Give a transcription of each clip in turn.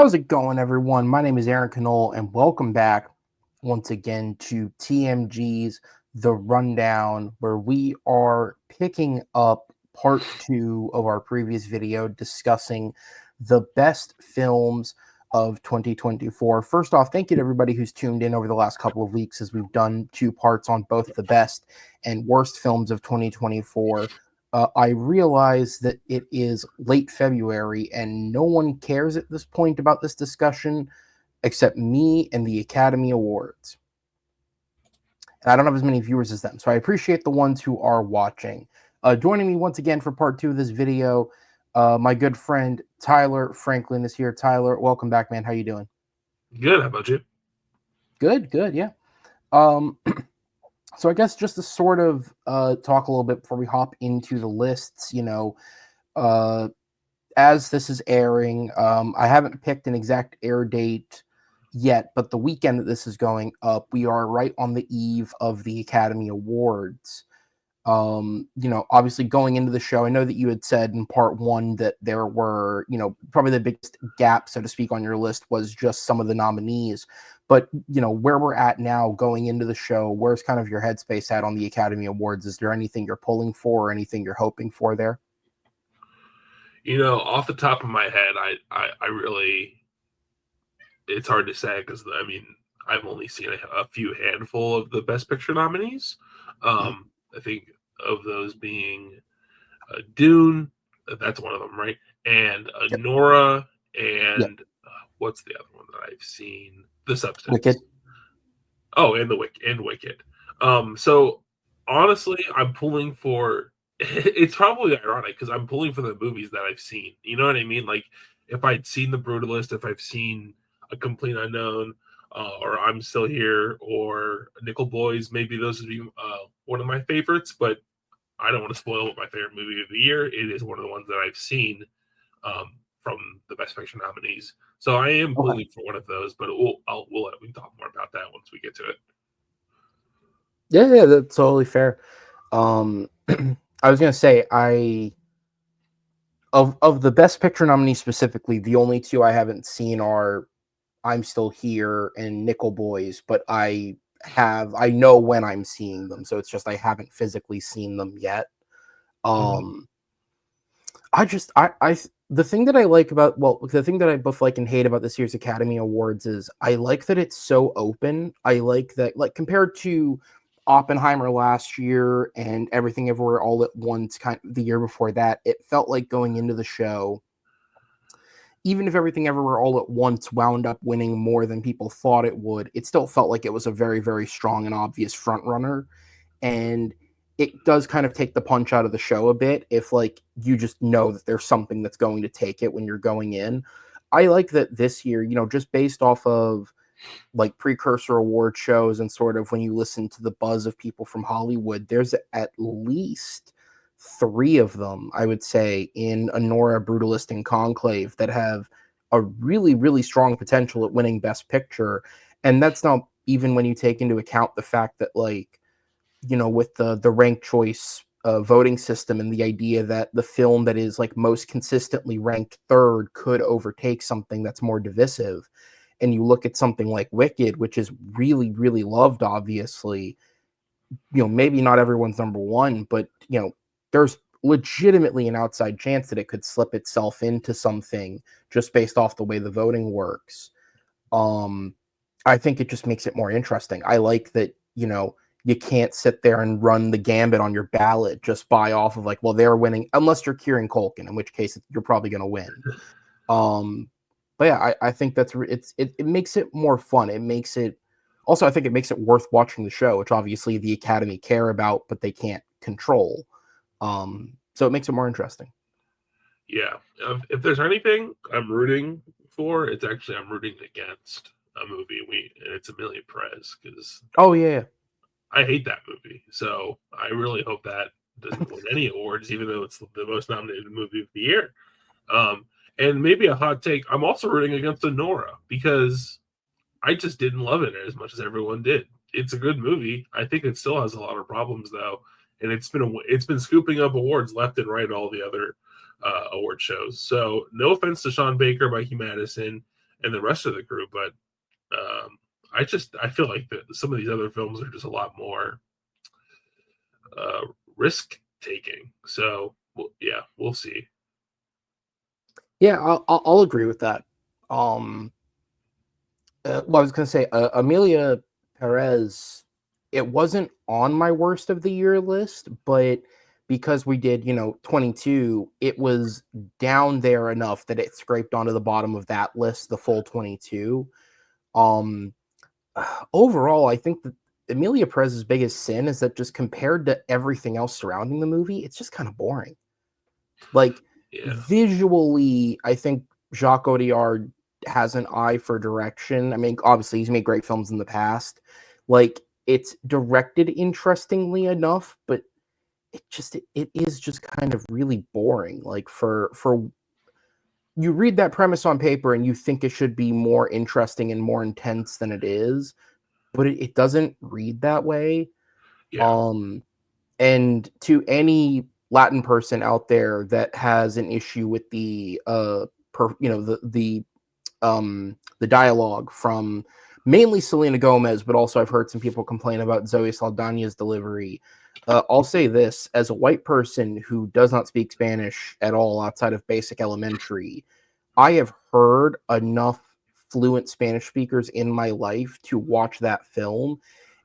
How's it going, everyone? My name is Aaron Knoll, and welcome back once again to TMG's The Rundown, where we are picking up part 2 of our previous video discussing the best films of 2024. First off, thank you to everybody who's tuned in over the last couple of weeks as we've done 2 parts on both the best and worst films of 2024. I realize that it is late February and no one cares at this point about this discussion except me and the Academy Awards. And I don't have as many viewers as them, so I appreciate the ones who are watching. Joining me once again for part 2 of this video, my good friend Tyler Franklin is here. Tyler, welcome back, man. How you doing? Good. How about you? Good, yeah. So I guess just to sort of talk a little bit before we hop into the lists, as this is airing, I haven't picked an exact air date yet, but the weekend that this is going up, we are right on the eve of the Academy Awards. Obviously going into the show, I know that you had said in part 1 that there were, probably the biggest gap, so to speak, on your list was just some of the nominees. But, where we're at now going into the show, where's kind of your headspace at on the Academy Awards? Is there anything you're pulling for or anything you're hoping for there? Off the top of my head, I really, it's hard to say because, I've only seen a few handful of the Best Picture nominees. I think of those being Dune, that's one of them, right? And Nora, and what's the other one that I've seen? The Substance. Wicked. Oh, and Wicked. So honestly, I'm pulling for. It's probably ironic because I'm pulling for the movies that I've seen. You know what I mean? Like if I'd seen The Brutalist, if I've seen A Complete Unknown, or I'm Still Here, or Nickel Boys, maybe those would be one of my favorites. But I don't want to spoil my favorite movie of the year. It is one of the ones that I've seen from the Best Picture nominees. So I am pulling for one of those, but we can talk more about that once we get to it. Yeah, that's totally fair. I was gonna say of the Best Picture nominees specifically, the only 2 I haven't seen are I'm Still Here and Nickel Boys, but I know when I'm seeing them, so it's just I haven't physically seen them yet. The thing that I like about, the thing that I both like and hate about this year's Academy Awards is I like that it's so open. I like that, like, compared to Oppenheimer last year and Everything Everywhere All at Once the year before that, it felt like going into the show, even if Everything Everywhere All at Once wound up winning more than people thought it would, it still felt like it was a very, very strong and obvious front runner. And it does kind of take the punch out of the show a bit if, like, you just know that there's something that's going to take it when you're going in. I like that this year, just based off of like precursor award shows and sort of when you listen to the buzz of people from Hollywood, there's at least 3 of them, I would say, in Anora, Brutalist, and Conclave that have a really, really strong potential at winning Best Picture. And that's not even when you take into account the fact that, like, with the ranked choice voting system and the idea that the film that is like most consistently ranked 3rd could overtake something that's more divisive. And you look at something like Wicked, which is really, really loved, obviously, maybe not everyone's number 1, but, there's legitimately an outside chance that it could slip itself into something just based off the way the voting works. I think it just makes it more interesting. I like that, you can't sit there and run the gambit on your ballot just by off of like, well, they're winning, unless you're Kieran Culkin, in which case you're probably going to win. But yeah, I think it makes it more fun. I think it makes it worth watching the show, which obviously the Academy care about, but they can't control. So it makes it more interesting. Yeah. If there's anything I'm rooting for, it's actually I'm rooting against a movie. And it's Amelia Perez because I hate that movie. So I really hope that doesn't win any awards, even though it's the most nominated movie of the year. And maybe a hot take, I'm also rooting against Nora because I just didn't love it as much as everyone did. It's a good movie. I think it still has a lot of problems though, and it's been scooping up awards left and right all the other award shows. So no offense to Sean Baker, Mikey Madison, and the rest of the crew. But I feel like some of these other films are just a lot more risk taking. So yeah, we'll see. Yeah, I'll agree with that. Well, I was going to say, Amelia Perez, it wasn't on my worst of the year list, but because we did, 22, it was down there enough that it scraped onto the bottom of that list, the full 22. Um, Overall, I think that Amelia Perez's biggest sin is that just compared to everything else surrounding the movie, it's just kind of boring. Like, Yeah, visually, I think Jacques Audiard has an eye for direction. I mean, obviously, he's made great films in the past. Like, it's directed interestingly enough, but it is just kind of really boring. Like, for you read that premise on paper and you think it should be more interesting and more intense than it is, but it doesn't read that way. yeah. And to any Latin person out there that has an issue with the the dialogue from mainly Selena Gomez, but also I've heard some people complain about Zoe Saldana's delivery. I'll say this as a white person who does not speak Spanish at all outside of basic elementary, I have heard enough fluent Spanish speakers in my life to watch that film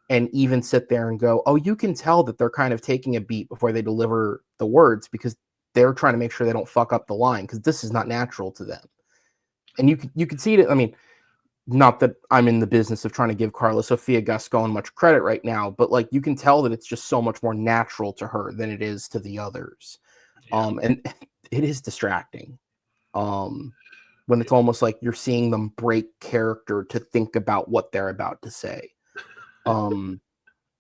and even sit there and go, oh, you can tell that they're kind of taking a beat before they deliver the words because they're trying to make sure they don't fuck up the line because this is not natural to them. And you can see it. I mean, not that I'm in the business of trying to give Carla Sofia Gascon much credit right now, but like you can tell that it's just so much more natural to her than it is to the others. Yeah. And it is distracting. When it's almost like you're seeing them break character to think about what they're about to say.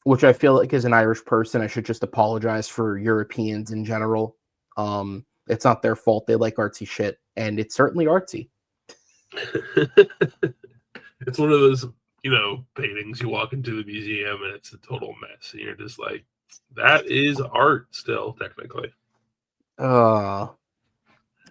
Which I feel like as an Irish person, I should just apologize for Europeans in general. It's not their fault. They like artsy shit, and it's certainly artsy. It's one of those, paintings you walk into the museum and it's a total mess. And you're just like, that is art still, technically. All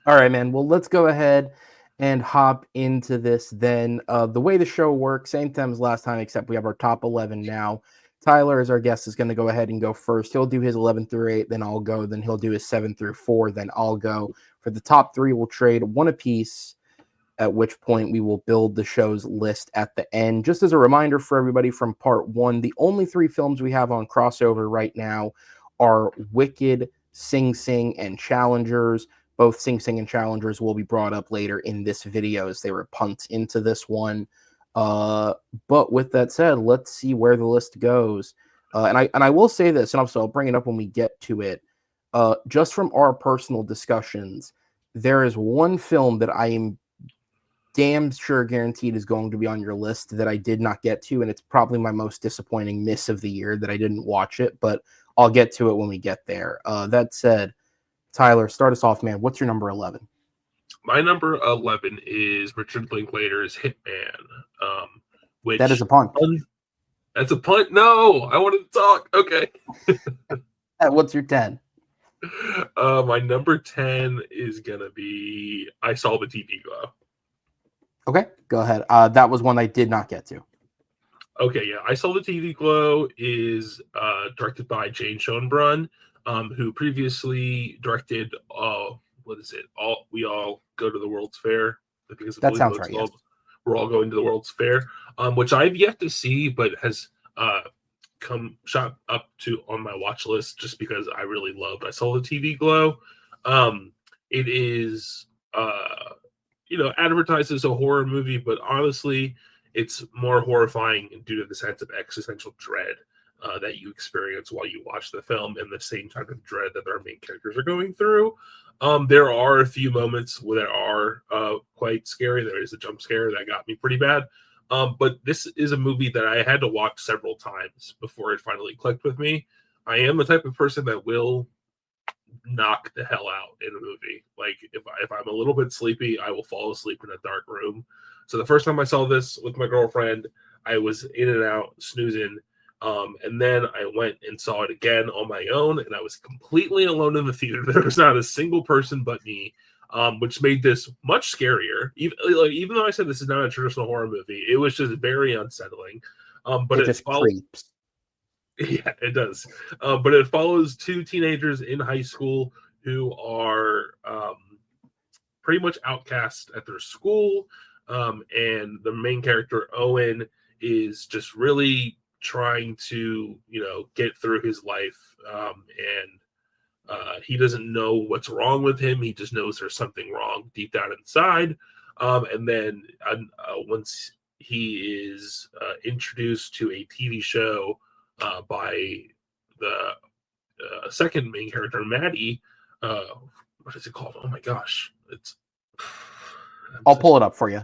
right, man. Well, let's go ahead and hop into this then. The way the show works, same time as last time, except we have our top 11 now. Tyler, as our guest, is going to go ahead and go first. He'll do his 11 through 8, then I'll go. Then he'll do his 7 through 4, then I'll go. For the top 3, we'll trade one apiece, at which point we will build the show's list at the end. Just as a reminder for everybody from part 1, the only 3 films we have on crossover right now are Wicked, Sing Sing, and Challengers. Both Sing Sing and Challengers will be brought up later in this video as they were punts into this one. But with that said, let's see where the list goes. And I will say this, and also I'll bring it up when we get to it. Just from our personal discussions, there is one film that I am damn sure guaranteed is going to be on your list that I did not get to, and it's probably my most disappointing miss of the year that I didn't watch it, but I'll get to it when we get there. That said, Tyler, start us off, man. What's your number 11? My number 11 is Richard Linklater's Hitman, which That is a punt. That's a punt. No, I wanted to talk. Okay. What's your 10? My number 10 is gonna be I Saw the TV Glow. Okay, go ahead. That was one I did not get to. Okay, yeah, I Saw the TV Glow is directed by Jane Schoenbrunn, who previously directed what is it? We all go to the World's Fair. I think it's That sounds right. Yes. We're all going to the World's Fair, which I've yet to see, but has come shot up to on my watch list just because I really loved I Saw the TV Glow. It is advertised as a horror movie, but honestly, it's more horrifying due to the sense of existential dread that you experience while you watch the film, and the same type of dread that our main characters are going through. There are a few moments that are quite scary. There is a jump scare that got me pretty bad. But this is a movie that I had to watch several times before it finally clicked with me. I am the type of person that will knock the hell out in a movie. Like if I'm a little bit sleepy, I will fall asleep in a dark room. So the first time I saw this with my girlfriend, I was in and out snoozing. And then I went and saw it again on my own, and I was completely alone in the theater. There was not a single person but me. which made this much scarier. Even though I said this is not a traditional horror movie, it was just very unsettling. But It it just follows. creeps. Yeah, it does. But it follows two teenagers in high school who are pretty much outcast at their school. And the main character, Owen, is just really trying to, get through his life. And he doesn't know what's wrong with him. He just knows there's something wrong deep down inside. And then once he is introduced to a TV show by the second main character, Maddie. What is it called? Oh my gosh, I'll pull it up for you.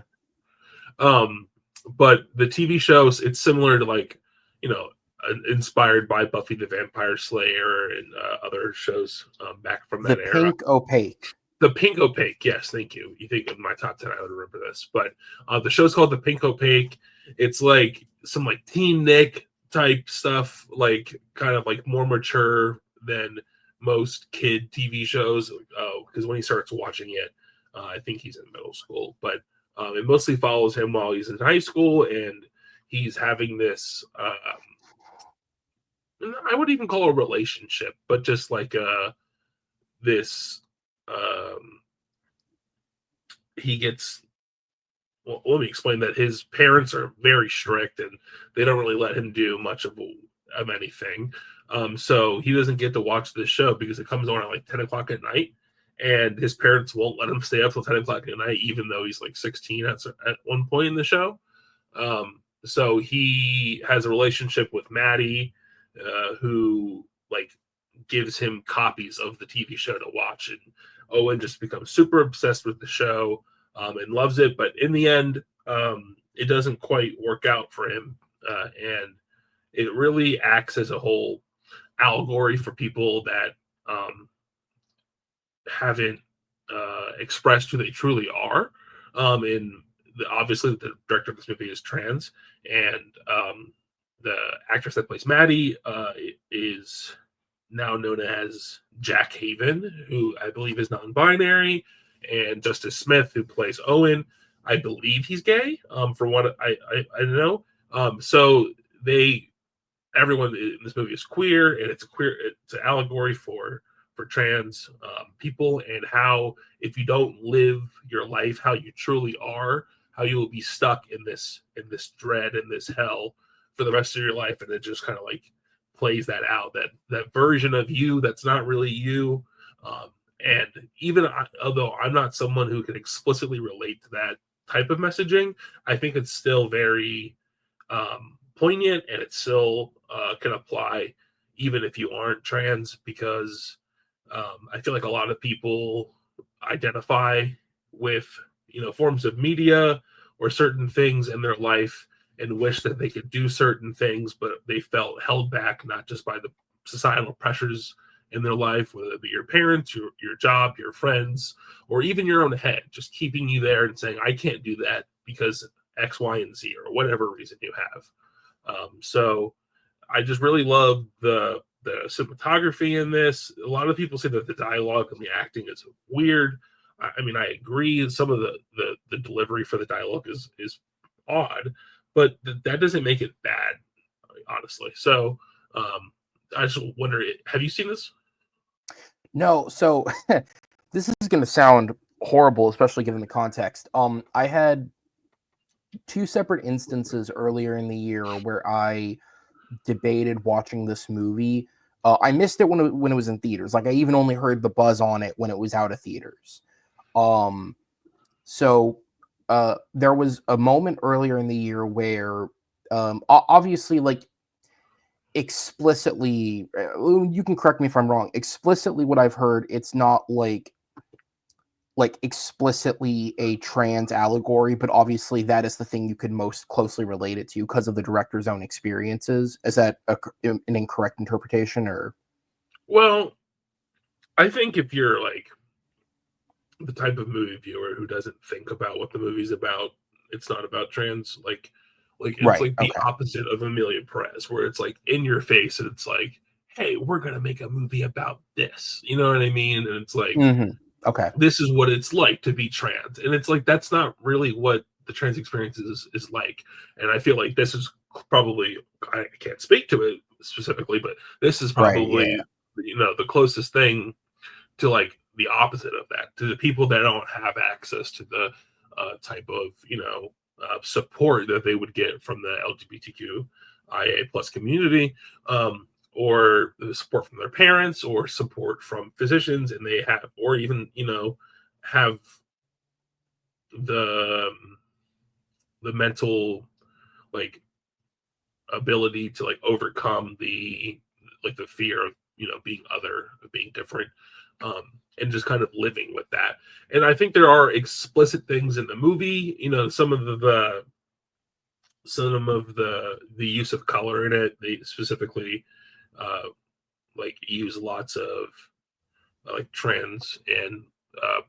But the TV shows, it's similar to inspired by Buffy the Vampire Slayer and other shows back from that era. Pink Opaque. The Pink Opaque, yes, thank you. You think of my top 10, I would remember this. But the show's called The Pink Opaque. It's like some Teen Nick type stuff, kind of more mature than most kid TV shows. Because when he starts watching it, I think he's in middle school. But it mostly follows him while he's in high school, and he's having this, I wouldn't even call it a relationship, but just this, he gets, well, let me explain that his parents are very strict and they don't really let him do much of anything. So he doesn't get to watch this show because it comes on at 10 o'clock at night, and his parents won't let him stay up till 10 o'clock at night, even though he's 16 at one point in the show. So he has a relationship with Maddie, who gives him copies of the TV show to watch, and Owen just becomes super obsessed with the show and loves it. But in the end, it doesn't quite work out for him, and it really acts as a whole allegory for people that haven't expressed who they truly are. Obviously, the director of this movie is trans, and the actress that plays Maddie is now known as Jack Haven, who I believe is non-binary, and Justice Smith, who plays Owen. I believe he's gay, from what I know. So everyone in this movie is queer, and it's an allegory for trans people, and how if you don't live your life how you truly are, how you will be stuck in this dread and this hell for the rest of your life. And it just kind of plays that out, that version of you that's not really you. And even although I'm not someone who can explicitly relate to that type of messaging, I think it's still very poignant, and it still can apply even if you aren't trans, because I feel like a lot of people identify with forms of media or certain things in their life and wish that they could do certain things, but they felt held back, not just by the societal pressures in their life, whether it be your parents, your job, your friends, or even your own head, just keeping you there and saying, I can't do that because X, Y, and Z, or whatever reason you have. So I just really love the cinematography in this. A lot of people say that the dialogue and the acting is weird. I mean, I agree. Some of the delivery for the dialogue is odd, but that doesn't make it bad, honestly. So I just wonder, have you seen this? No. So this is going to sound horrible, especially given the context. I had two separate instances earlier in the year where I debated watching this movie. I missed it when it was in theaters. I even only heard the buzz on it when it was out of theaters. So there was a moment earlier in the year where obviously explicitly, you can correct me if I'm wrong, explicitly what I've heard, it's not like explicitly a trans allegory, but obviously that is the thing you could most closely relate it to because of the director's own experiences. Is that an incorrect interpretation, or? Well, I think if you're the type of movie viewer who doesn't think about what the movie's about, it's not about trans. It's Right, the okay. opposite of Amelia Perez, where it's in your face, and it's hey, we're gonna make a movie about this. You know what I mean? And it's Mm-hmm. Okay. this is what it's like to be trans. And it's like, that's not really what the trans experience is like. And I feel like this is probably, I can't speak to it specifically, but this is Right. Yeah. probably, the closest thing to like the opposite of that, to the people that don't have access to the type of, support that they would get from the LGBTQIA plus community, or the support from their parents, or support from physicians, and they have, or even, have the mental, like, ability to like overcome the fear of, being other, of being different, and just kind of living with that. And I think there are explicit things in the movie, some of the use of color in it. They specifically uh like use lots of like trans and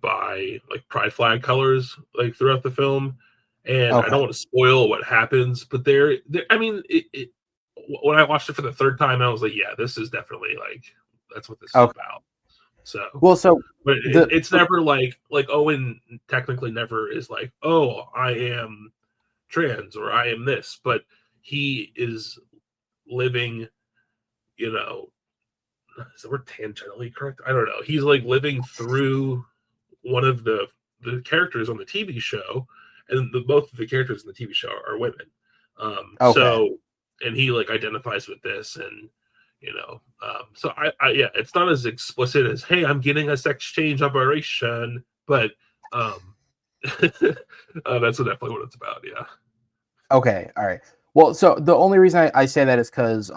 bi, like pride flag colors, like throughout the film. And I Okay. don't want to spoil what happens, but I mean, when I watched it for the third time, I was like, yeah, this is definitely like, that's what this is Okay. about. So, Well, so but the it's never like Owen technically never is like, oh, I am trans or I am this, but he is living, you know, is the word tangentially correct? I don't know. He's like living through one of the characters on the TV show, and both of the characters in the TV show are women. okay. So, and he like identifies with this, and so yeah, it's not as explicit as, hey, I'm getting a sex change operation, but um, that's definitely what it's about. Yeah. Okay. All right. Well, so the only reason I say that is because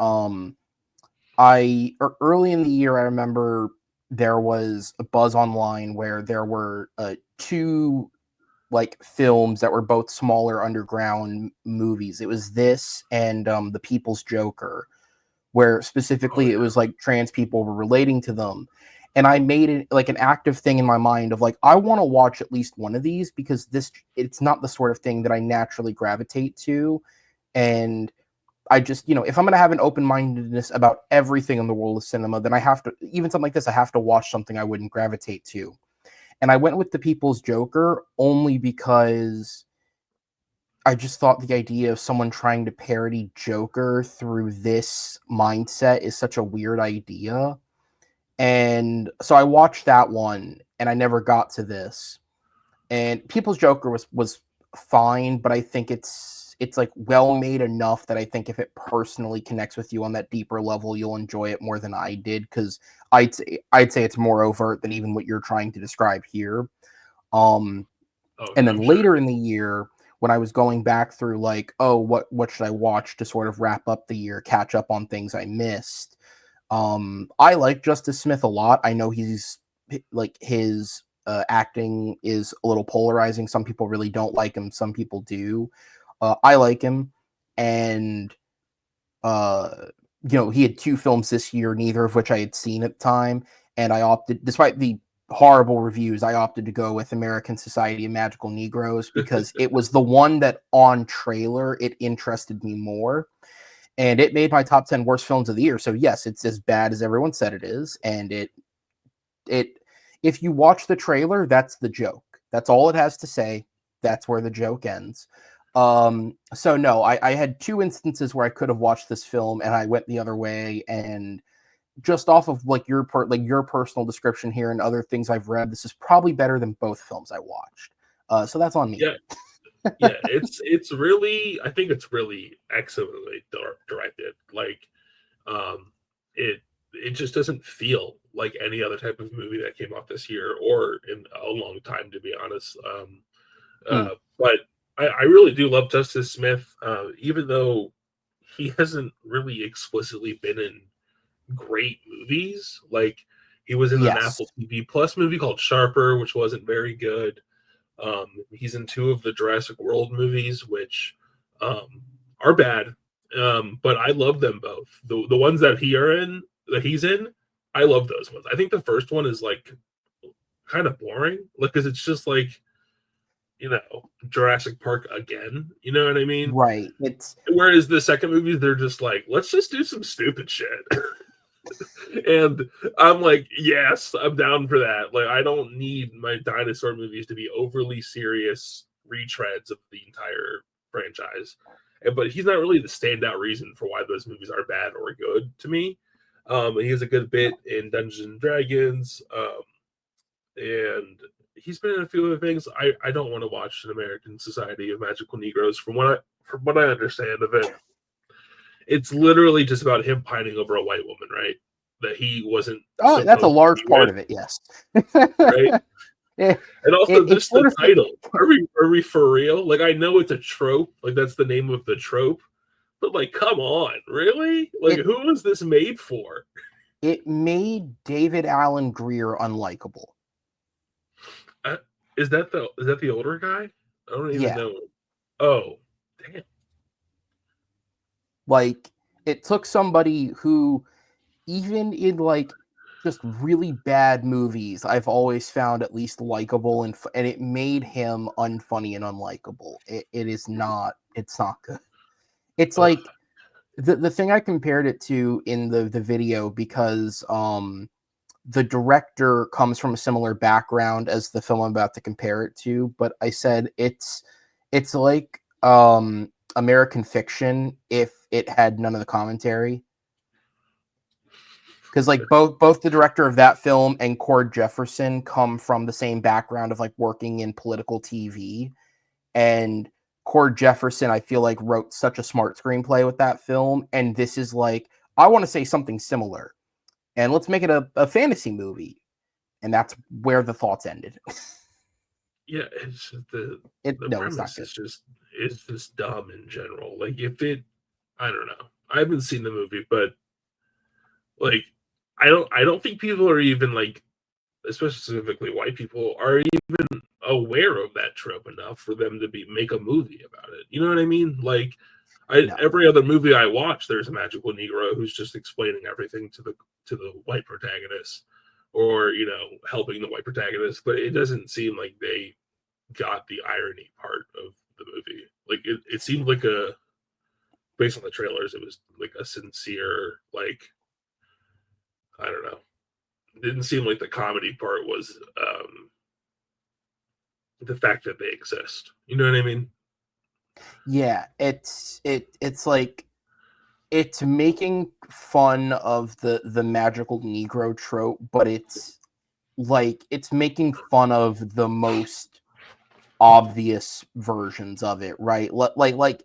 early in the year I remember there was a buzz online where there were two like films that were both smaller underground movies. It was this and The People's Joker, where Oh specifically it yeah. was like trans people were relating to them. And I made it like an active thing in my mind of like, I want to watch at least one of these because it's not the sort of thing that I naturally gravitate to. And I just, if I'm going to have an open mindedness about everything in the world of cinema, then I have to, even something like this, I have to watch something I wouldn't gravitate to. And I went with The People's Joker only because I just thought the idea of someone trying to parody Joker through this mindset is such a weird idea. And so I watched that one and I never got to this. And People's Joker was fine, but I think it's like well made enough that I think if it personally connects with you on that deeper level, you'll enjoy it more than I did, because I'd say it's more overt than even what you're trying to describe here. Um Oh, and then I'm sure. later in the year, when I was going back through like, oh, what should I watch to sort of wrap up the year, catch up on things I missed. I like Justice Smith a lot. I know he's like his acting is a little polarizing. Some people really don't like him. Some people do. I like him, and uh, he had two films this year, neither of which I had seen at the time, and I opted, despite the horrible reviews, I opted to go with American Society of Magical Negroes because it was the one that on trailer it interested me more, and it made my top 10 worst films of the year. So yes, it's as bad as everyone said it is, and it if you watch the trailer, that's the joke. That's all it has to say. That's where the joke ends. So no, I had two instances where I could have watched this film and I went the other way. And just off of like your personal description here and other things I've read, this is probably better than both films I watched. So that's on me. Yeah. Yeah, it's really, I think it's really excellently directed. Like, um, it it just doesn't feel like any other type of movie that came out this year or in a long time, to be honest. Hmm. But I really do love Justice Smith, even though he hasn't really explicitly been in great movies. Like, he was in an Yes. Apple TV Plus movie called Sharper, which wasn't very good. He's in two of the Jurassic World movies, which are bad, but I love them both. The ones that he's in, I love those ones. I think the first one is like kind of boring, like, because it's just like, Jurassic Park again. You know what I mean? Right. It's Whereas the second movie, they're just like, let's just do some stupid shit. And I'm like, yes, I'm down for that. Like, I don't need my dinosaur movies to be overly serious retreads of the entire franchise. But he's not really the standout reason for why those movies are bad or good to me. He has a good bit in Dungeons and Dragons, and he's been in a few other things. I don't want to watch an American Society of Magical Negroes. From what I understand of it, it's literally just about him pining over a white woman, right? That he wasn't Oh, that's a supposed to large be part with, of it. Yes. right? it, And also it's just the sort of title. Are we for real? Like, I know it's a trope, like that's the name of the trope, but like, come on, really? Like, it who was this made for? it made David Allen Greer unlikable. Uh, is that the older guy? I don't even Yeah. know. Oh, damn. Like it took somebody who, even in like just really bad movies, I've always found at least likable, and it made him unfunny and unlikable. It is not. It's not good. It's Ugh. like the thing I compared it to in the video, because the director comes from a similar background as the film I'm about to compare it to, but I said it's like American Fiction if it had none of the commentary. Because like both the director of that film and Cord Jefferson come from the same background of like working in political TV. And Cord Jefferson, I feel like, wrote such a smart screenplay with that film. And this is like, I want to say something similar. And let's make it a fantasy movie. And that's where the thoughts ended. Yeah, it's the No, it's not premise good. is just it's just dumb in general. Like, if it, I don't know. I haven't seen the movie, but like, I don't think people are even like, especially specifically white people, are even aware of that trope enough for them to be make a movie about it. You know what I mean? Like, No. every other movie I watch, there's a magical Negro who's just explaining everything to the white protagonist, or helping the white protagonist. But it doesn't seem like they got the irony part of the movie. Like, it seemed like based on the trailers, it was like a sincere, like, I don't know. It didn't seem like the comedy part was the fact that they exist. You know what I mean? Yeah, it's like it's making fun of the magical Negro trope, but it's like it's making fun of the most obvious versions of it, right? Like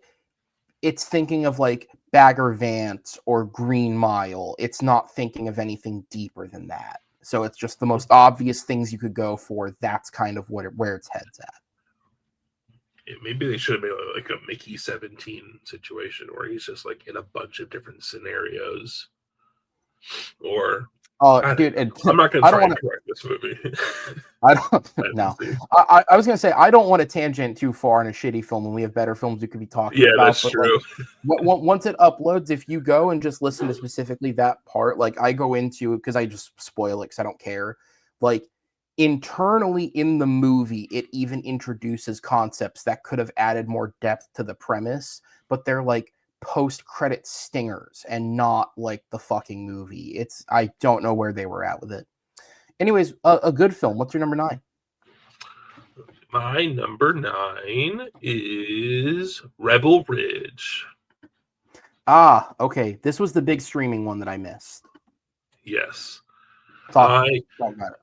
it's thinking of like Bagger Vance or Green Mile. It's not thinking of anything deeper than that. So it's just the most obvious things you could go for. That's kind of where its head's at. Maybe they should have made like a Mickey 17 situation where he's just like in a bunch of different scenarios. Or Oh, I don't dude, know. I'm not going to I don't try want and to. correct this movie. I don't I haven't no. seen. I was gonna say I don't want to tangent too far in a shitty film when we have better films we could be talking Yeah, about. that's But like, true. once it uploads, if you go and just listen to specifically that part, like I go into, because I just spoil it because I don't care. Like internally in the movie, it even introduces concepts that could have added more depth to the premise, but they're like post-credit stingers and not like the fucking movie. I don't know where they were at with it. Anyways, a good film. What's your number 9? My number 9 is Rebel Ridge. Ah, okay. This was the big streaming one that I missed. Yes. Talk, I talk about it.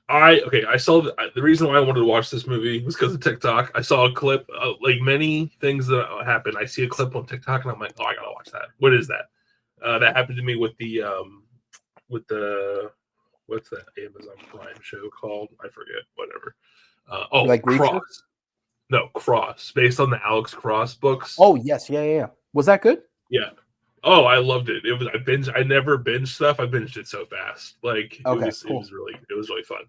I saw the reason why I wanted to watch this movie was because of TikTok. I saw a clip, like many things that happen. I see a clip on TikTok and I'm like, oh, I gotta watch that. What is that? That happened to me with the what's that Amazon Prime show called? I forget. Whatever. You like Reacher? Cross. No, Cross, based on the Alex Cross books. Oh, yes. Yeah, yeah, yeah. Was that good? Yeah. Oh, I loved it. It was I never binged stuff. I binged it so fast. Like, it Okay, was cool. really fun.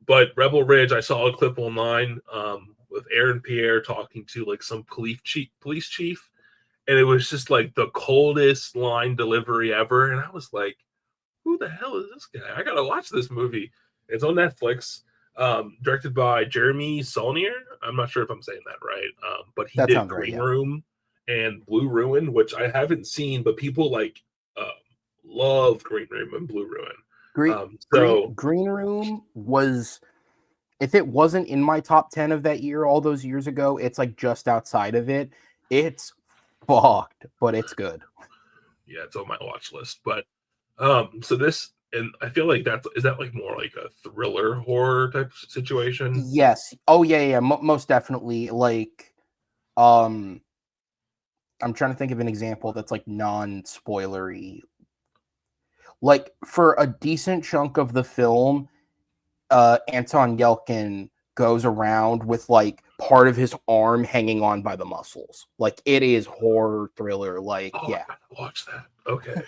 But Rebel Ridge, I saw a clip online with Aaron Pierre talking to like some police chief, and it was just like the coldest line delivery ever. And I was like, who the hell is this guy? I gotta watch this movie. It's on Netflix. Directed by Jeremy Saulnier. I'm not sure if I'm saying that right, but he That did sounds right, Green yeah. Room and Blue Ruin, which I haven't seen, but people like Love Green Room and Blue Ruin. Green Room was, if it wasn't in my top 10 of that year all those years ago, it's like just outside of it. It's fucked, but it's good. Yeah, it's on my watch list. But so this, and I feel like is that like more like a thriller horror type situation? Yes. Oh yeah. Most definitely. Like, I'm trying to think of an example that's like non-spoilery. Like for a decent chunk of the film, Anton Yelkin goes around with like part of his arm hanging on by the muscles. Like it is horror thriller. Like, Oh, yeah, I gotta watch that. Okay.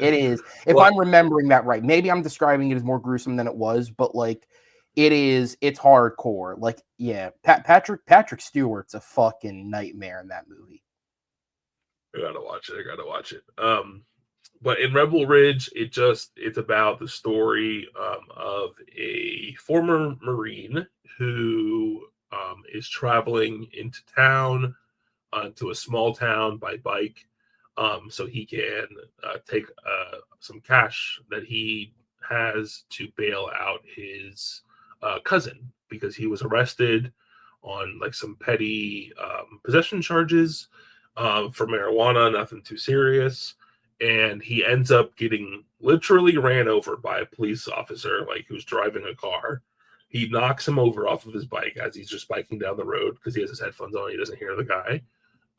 it is. If Well, I'm remembering that right, maybe I'm describing it as more gruesome than it was, but like it is. It's hardcore. Like, yeah, Patrick Stewart's a fucking nightmare in that movie. I gotta watch it. I gotta watch it. But in Rebel Ridge, it's about the story of a former Marine who is traveling into town, to a small town by bike, so he can take some cash that he has to bail out his cousin because he was arrested on like some petty possession charges for marijuana, nothing too serious. And he ends up getting literally ran over by a police officer, like who's driving a car. He knocks him over off of his bike as he's just biking down the road because he has his headphones on. He doesn't hear the guy.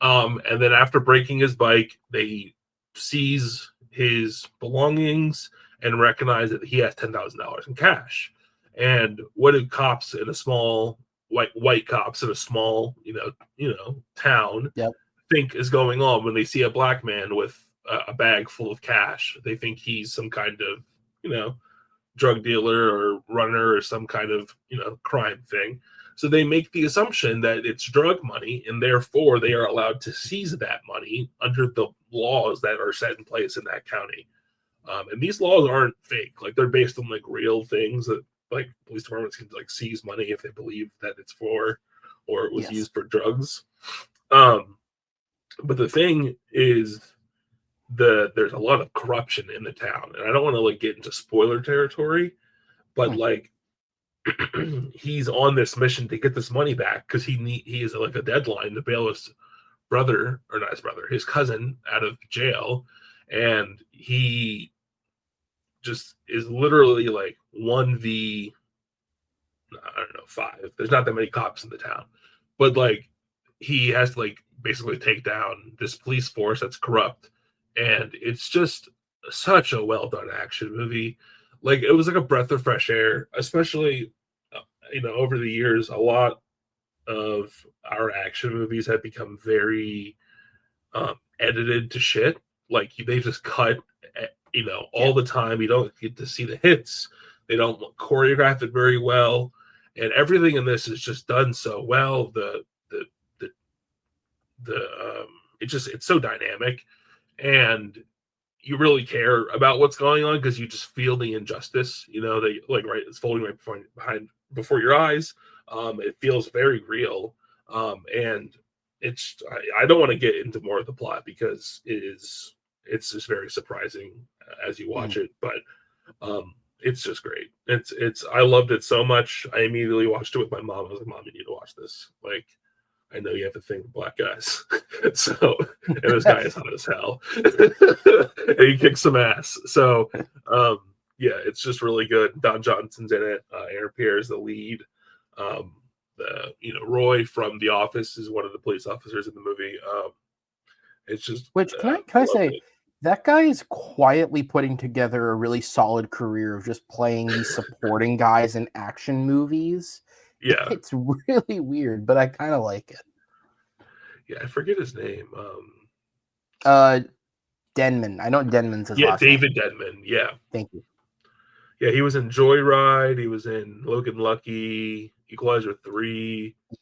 And then after breaking his bike, they seize his belongings and recognize that he has $10,000 in cash. And what do cops in a small white cops in a small town Yep. think is going on when they see a black man with a bag full of cash? They think he's some kind of drug dealer or runner or some kind of crime thing. So they make the assumption that it's drug money, and therefore they are allowed to seize that money under the laws that are set in place in that county. And these laws aren't fake; like they're based on like real things that like police departments can like seize money if they believe that it's for or it was Yes. used for drugs. But the thing is, there's a lot of corruption in the town, and I don't want to like get into spoiler territory, but like he's on this mission to get this money back because he is like a deadline to bail his brother, or not his brother, his cousin out of jail, and he just is literally like 1v, I don't know, 5. There's not that many cops in the town, but like he has to like basically take down this police force that's corrupt, and it's just such a well done action movie. Like it was like a breath of fresh air, especially over the years. A lot of our action movies have become very edited to shit. Like they just cut, all the time. You don't get to see the hits. They don't choreograph it very well, and everything in this is just done so well. The it's so dynamic, and you really care about what's going on because you just feel the injustice. They like right, it's folding right before your eyes. It feels very real, and I don't want to get into more of the plot because it's just very surprising as you watch it, but it's just great. It's I loved it so much. I immediately watched it with my mom. I was like, "Mom, you need to watch this." Like, I know you have a thing with black guys. So, and this guy is hot as hell. And he kicks some ass. So, yeah, it's just really good. Don Johnson's in it. Aaron Pierre is the lead. Roy from The Office is one of the police officers in the movie. It's just, Which can I say, it. that guy is quietly putting together a really solid career of just playing these supporting guys in action movies. Yeah. It's really weird, but I kind of like it. Yeah, I forget his name. Denman. I know Denman's his last David name. Denman. Yeah. Thank you. Yeah, he was in Joyride. He was in Logan Lucky, Equalizer 3. Yeah.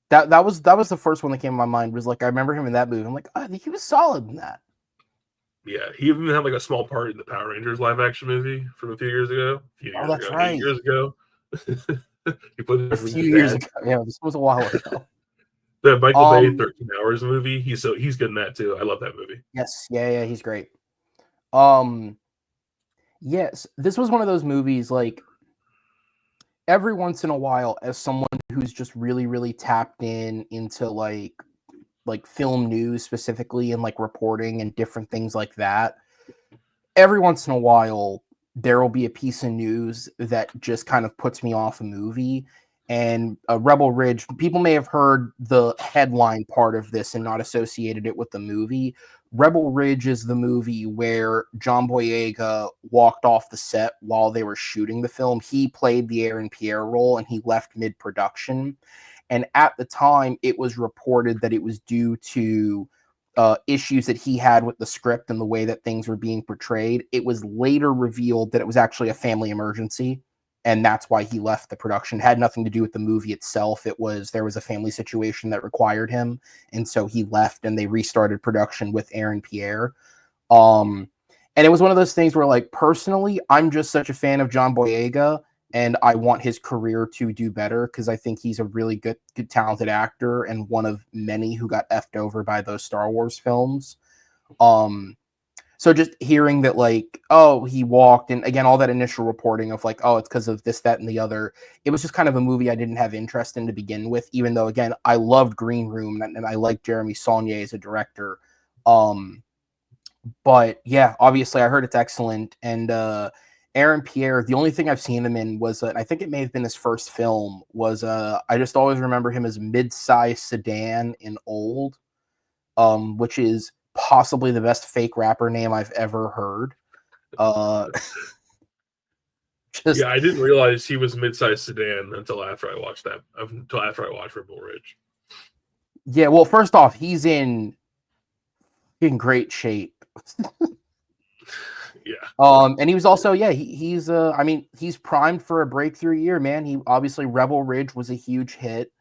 That was the first one that came to my mind, was like I remember him in that movie. I'm like, oh, he was solid in that. Yeah, he even had like a small part in the Power Rangers live action movie from a few years ago. That's right. 8 years ago. He played a few years ago. Yeah, this was a while ago. The Michael Bay 13 Hours movie. He's good in that too. I love that movie. Yes, yeah, he's great. Yes, this was one of those movies, like, every once in a while, as someone who's just really, really tapped into like film news specifically and like reporting and different things like that, every once in a while there will be a piece of news that just kind of puts me off a movie. And Rebel Ridge, people may have heard the headline part of this and not associated it with the movie. Rebel Ridge is the movie where John Boyega walked off the set while they were shooting the film. He played the Aaron Pierre role and he left mid-production. And at the time, it was reported that it was due to issues that he had with the script and the way that things were being portrayed. It was later revealed that it was actually a family emergency, and that's why he left the production. It had nothing to do with the movie itself. There was a family situation that required him, and so he left, and they restarted production with Aaron Pierre. And it was one of those things where, like, personally, I'm just such a fan of John Boyega, and I want his career to do better because I think he's a really good, talented actor and one of many who got effed over by those Star Wars films. So just hearing that, like, oh, he walked, and again, all that initial reporting of like, oh, it's because of this, that, and the other. It was just kind of a movie I didn't have interest in to begin with, even though, again, I loved Green Room and I liked Jeremy Saulnier as a director. But yeah, obviously, I heard it's excellent. And Aaron Pierre, the only thing I've seen him in was, I think it may have been his first film, was I just always remember him as Mid-Size Sedan in Old, which is possibly the best fake rapper name I've ever heard. Yeah, I didn't realize he was Mid-Size Sedan until after I watched Rebel Ridge. Yeah, well, first off, he's in great shape. Yeah. And he was also, yeah, he's I mean, he's primed for a breakthrough year, man. He obviously, Rebel Ridge was a huge hit.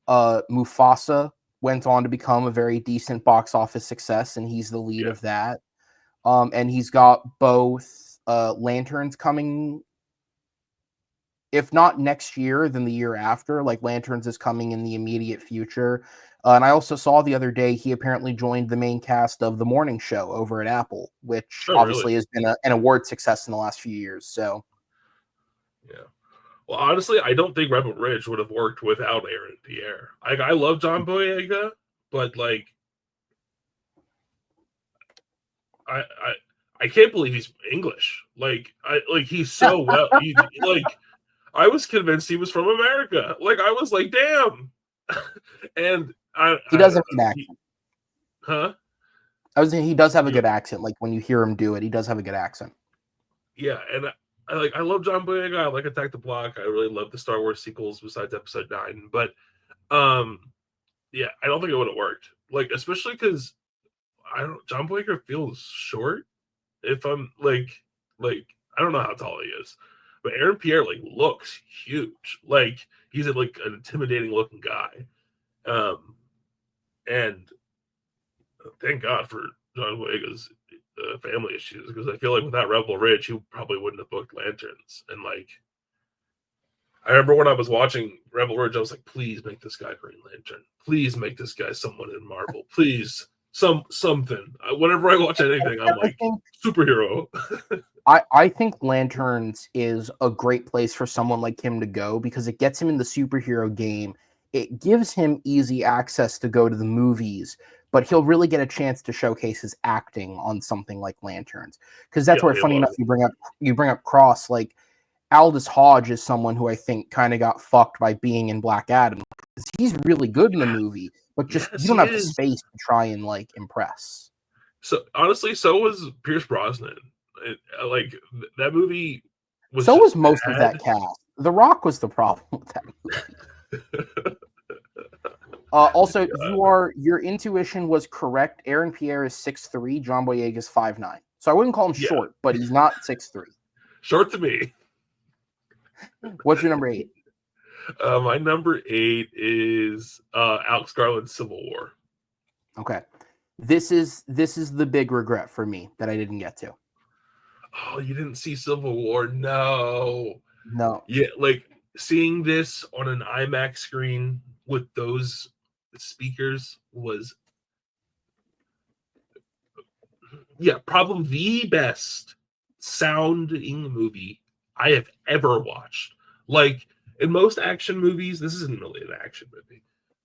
Mufasa went on to become a very decent box office success, and he's the lead of that. And he's got both Lanterns coming, if not next year, then the year after. Like, Lanterns is coming in the immediate future. And I also saw the other day he apparently joined the main cast of The Morning Show over at Apple, which obviously has been an award success in the last few years. So, yeah. Well, honestly, I don't think Rebel Ridge would have worked without Aaron Pierre. Like, I love John Boyega, but like, I can't believe he's English. Like, he's so well. Like, I was convinced he was from America. Like, I was like, damn. And he does have a good accent. Huh? I was saying he does have a good accent. Like, when you hear him do it, he does have a good accent. Yeah, and I love John Boyega. I like Attack the Block. I really love the Star Wars sequels besides Episode 9. But yeah, I don't think it would have worked. Like, especially because John Boyega feels short. If I'm like I don't know how tall he is, but Aaron Pierre like looks huge. Like, he's like an intimidating looking guy. And thank God for John Boyega's family issues, because I feel like without Rebel Ridge, he probably wouldn't have booked Lanterns. And like, I remember when I was watching Rebel Ridge, I was like, please make this guy Green Lantern. Please make this guy someone in Marvel. Please, something. Whenever I watch anything, I'm like, superhero. I think Lanterns is a great place for someone like him to go because it gets him in the superhero game. It gives him easy access to go to the movies, but he'll really get a chance to showcase his acting on something like Lanterns. Because that's where, funny enough, you bring up Cross. Like, Aldous Hodge is someone who I think kind of got fucked by being in Black Adam. Because he's really good in the movie, but just you don't have the space to try and like impress. So honestly, so was Pierce Brosnan. Like, that movie was. So was most of that cast. The Rock was the problem with that movie. Also, your intuition was correct. Aaron Pierre is 6'3", John Boyega is 5'9". So I wouldn't call him short, but he's not 6'3". Short to me. What's your number 8? My number 8 is Alex Garland's Civil War. Okay. This is the big regret for me that I didn't get to. Oh, you didn't see Civil War? No. Yeah, like, seeing this on an IMAX screen with those speakers was Yeah, probably the best sounding movie I have ever watched. Like in most action movies, this isn't really an action movie,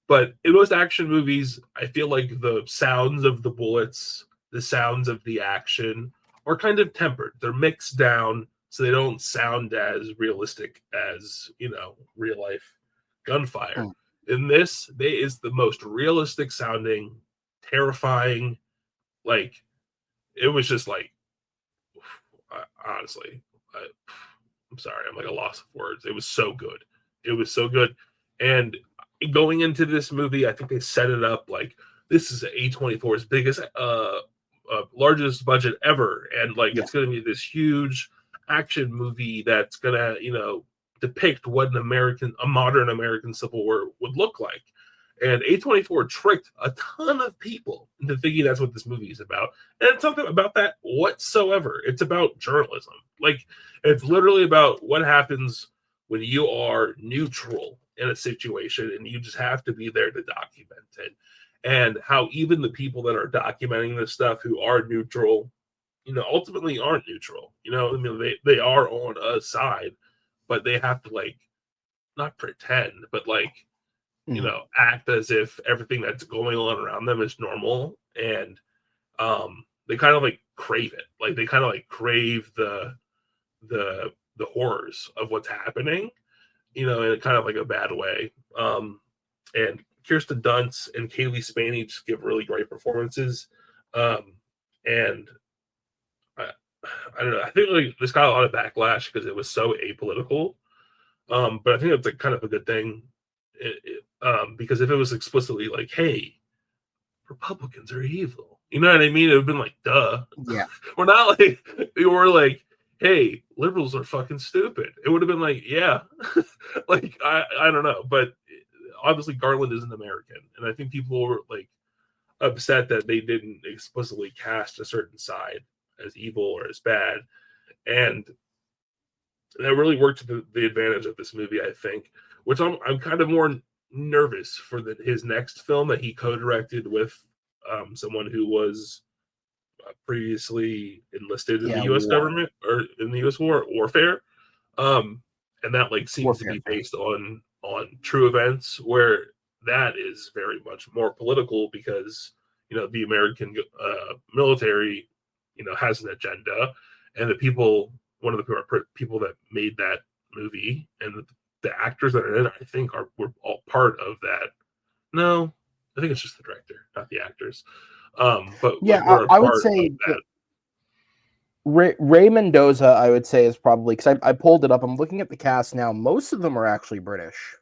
but in most action movies, I feel like the sounds of the bullets, the sounds of the action are kind of tempered. They're mixed down so they don't sound as realistic as, real life gunfire. Mm. In this, they is the most realistic sounding, terrifying, like it was just like honestly, I, I'm sorry, I'm like a loss of words. It was so good. It was so good. And going into this movie, I think they set it up like this is A24's biggest, largest budget ever, and like Yeah. it's going to be this huge action movie that's going to, depict what a modern American Civil War would look like. And A24 tricked a ton of people into thinking that's what this movie is about. And it's nothing about that whatsoever. It's about journalism. Like, it's literally about what happens when you are neutral in a situation and you just have to be there to document it. And how even the people that are documenting this stuff who are neutral, ultimately aren't neutral. I mean, they are on a side, but they have to, like, not pretend, but like, Mm. act as if everything that's going on around them is normal. And they kind of like crave it. Like they kind of like crave the horrors of what's happening, in kind of like a bad way. And Kirsten Dunst and Kaylee Spaney just give really great performances. And I, I don't know. I think like this got a lot of backlash because it was so apolitical. But I think that's like kind of a good thing. Because if it was explicitly like, "Hey, Republicans are evil," you know what I mean? It would have been like, "Duh." Yeah. We're not like we're like, "Hey, liberals are fucking stupid." It would have been like, "Yeah," like I don't know, but obviously Garland isn't American, and I think people were like upset that they didn't explicitly cast a certain side as evil or as bad, and that really worked to the advantage of this movie, I think. Which I'm kind of more nervous for his next film that he co-directed with someone who was previously enlisted in the Yeah. U.S. War. government or in the U.S. warfare, and that like seems to Warfare. be based on true events, where that is very much more political because the American military has an agenda, and the people one of the people that made that movie and the actors that are in it, I think were all part of that. No, I think it's just the director, not the actors. But like Yeah, we're a I would part of say that that. Ray Mendoza, I would say, is probably because I pulled it up. I'm looking at the cast now. Most of them are actually British.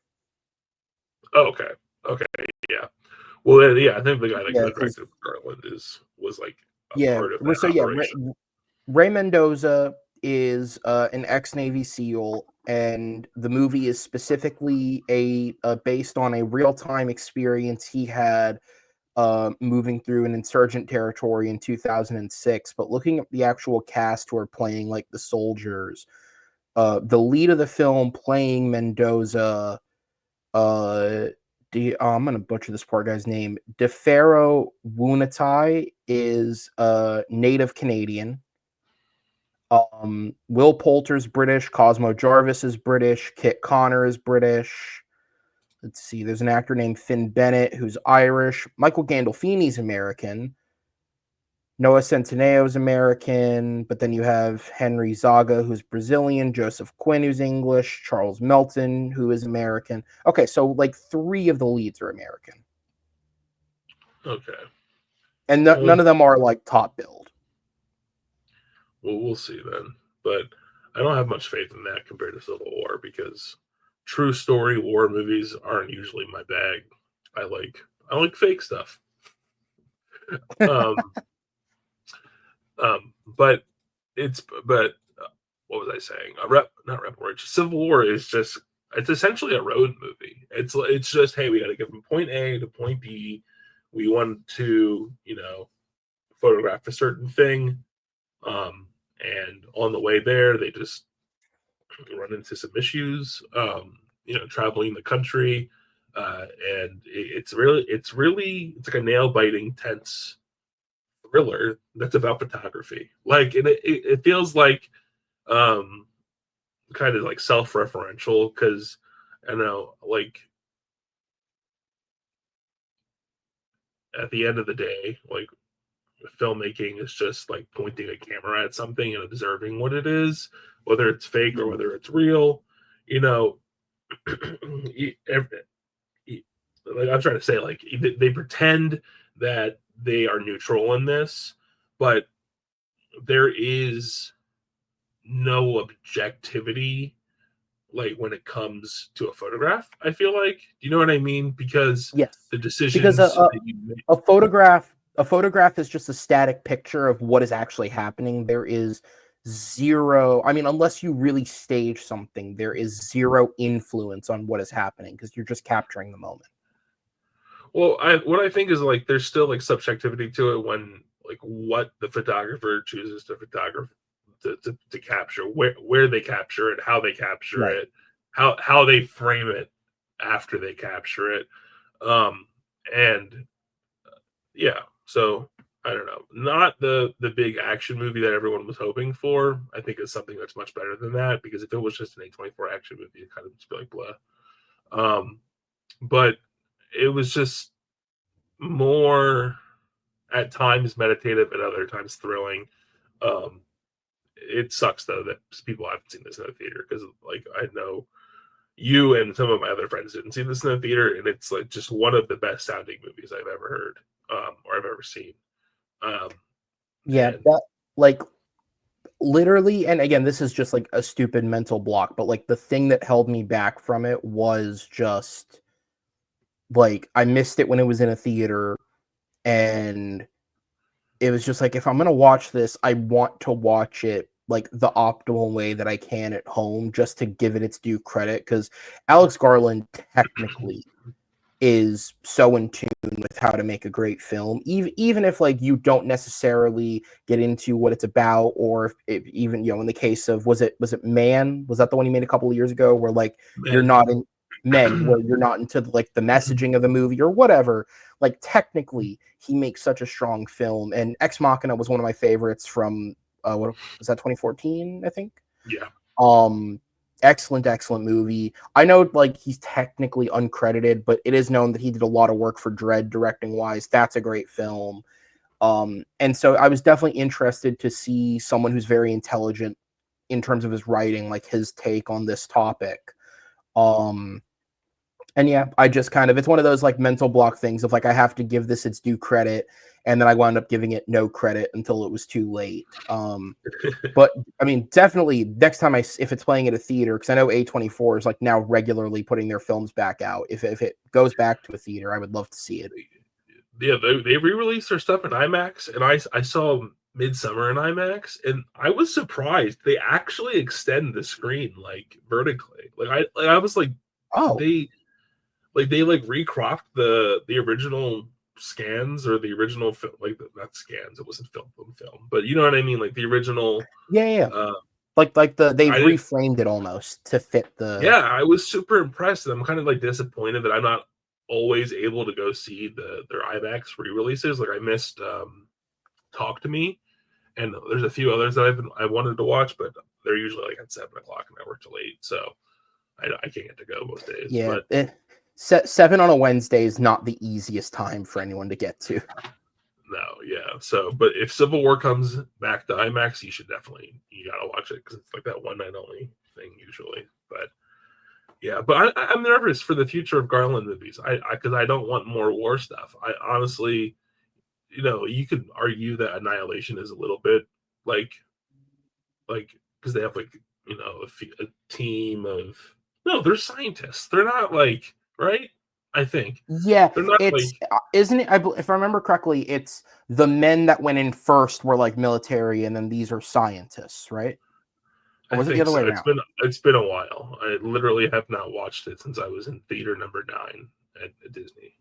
Oh, okay, okay, yeah. Well, then, yeah, I think the guy that Yeah, because co-directed Garland was like a yeah, part of that so yeah, operation. Ray Mendoza is an ex-Navy SEAL, and the movie is specifically based on a real-time experience he had moving through an insurgent territory in 2006. But looking at the actual cast who are playing like the soldiers, the lead of the film playing Mendoza, uh, I'm gonna butcher this poor guy's name. DeFaro Wunatai is native Canadian. Will Poulter's British. Cosmo Jarvis is British. Kit Connor is British. Let's see. There's an actor named Finn Bennett who's Irish. Michael Gandolfini's American. Noah Centineo is American, but then you have Henry Zaga, who's Brazilian, Joseph Quinn, who's English, Charles Melton, who is American. Okay, so like 3 of the leads are American, Okay. and Well, none of them are like top billed. we'll see then. But I don't have much faith in that compared to Civil War because true story war movies aren't usually my bag. I like fake stuff. Um, but what was I saying? Not Rebel Ridge. Civil War is just it's essentially a road movie. It's just, hey, we got to get from point A to point B. We want to photograph a certain thing, and on the way there, they just run into some issues. Traveling the country, and it's like a nail biting, tense thriller that's about photography. Like, and it feels like um kind of like self-referential because I don't know, like at the end of the day, like filmmaking is just like pointing a camera at something and observing what it is, whether it's fake or whether it's real. You know, like I'm trying to say, like they pretend that they are neutral in this, but there is no objectivity like when it comes to a photograph. I feel like, you know what I mean? Because Yes, the because decisions that you make. a photograph is just a static picture of what is actually happening. There is zero, I mean, unless you really stage something, there is zero influence on what is happening because you're just capturing the moment. Well, what I think is like there's still like subjectivity to it when like what the photographer chooses to photograph to capture, where they capture it, how they capture Right. it, how they frame it after they capture it. Um and yeah, so I don't know. Not the big action movie that everyone was hoping for. I think it's something that's much better than that because if it was just an A24 action movie, it kind of just be like blah. But it was just more at times meditative and other times thrilling. Um, it sucks though that people haven't seen this in a theater because like I know you and some of my other friends didn't see this in a theater, and it's like just one of the best sounding movies I've ever heard or I've ever seen. Um, Yeah, and that like literally, and again, this is just like a stupid mental block, but like the thing that held me back from it was just like I missed it when it was in a theater, and it was just like if I'm gonna watch this, I want to watch it like the optimal way that I can at home, just to give it its due credit. Because Alex Garland technically is so in tune with how to make a great film, even if like you don't necessarily get into what it's about, or if even in the case of was it Man, was that the one he made a couple of years ago, where like you're Meg, not in Meg, where you're not into like the messaging of the movie or whatever. Like technically he makes such a strong film, and Ex Machina was one of my favorites from what was that, 2014, I think. yeah, um excellent movie. I know like he's technically uncredited, but it is known that he did a lot of work for Dread directing wise. That's a great film. And so I was definitely interested to see someone who's very intelligent in terms of his writing, like his take on this topic. um and yeah, I just kind of, it's one of those like mental block things of like I have to give this its due credit, and then I wound up giving it no credit until it was too late. But I mean, definitely next time if it's playing at a theater, because I know A24 is like now regularly putting their films back out. If it goes back to a theater, I would love to see it. yeah. They re-released their stuff in IMAX, and I saw Midsummer in IMAX, and I was surprised they actually extend the screen like vertically. I was like, did Oh, they like they like recropped the original scans or the original film, like not scans, it wasn't film, but you know what I mean, like the original. yeah. uh Like they've I didn't. reframed it almost to fit the. Yeah, I was super impressed, and I'm kind of like disappointed that I'm not always able to go see their IMAX re-releases. Like I missed Talk to Me, and there's a few others that I wanted to watch, but they're usually like at 7 o'clock, and I work till 8, so I can't get to go most days. Yeah, But 7 on a Wednesday is not the easiest time for anyone to get to. no, yeah. So, but if Civil War comes back to IMAX, you gotta watch it because it's like that one night only thing usually. But yeah, but I'm nervous for the future of Garland movies. I because I don't want more war stuff. I honestly, you could argue that Annihilation is a little bit like because they have like a team of no, they're scientists. They're not like right. I think Yeah, they're not like. it's isn't it? If I remember correctly, it's the men that went in first were like military, and then these are scientists, right? Or I was it the think other way so. around? It's been a while. I literally have not watched it since I was in theater number 9 at Disney.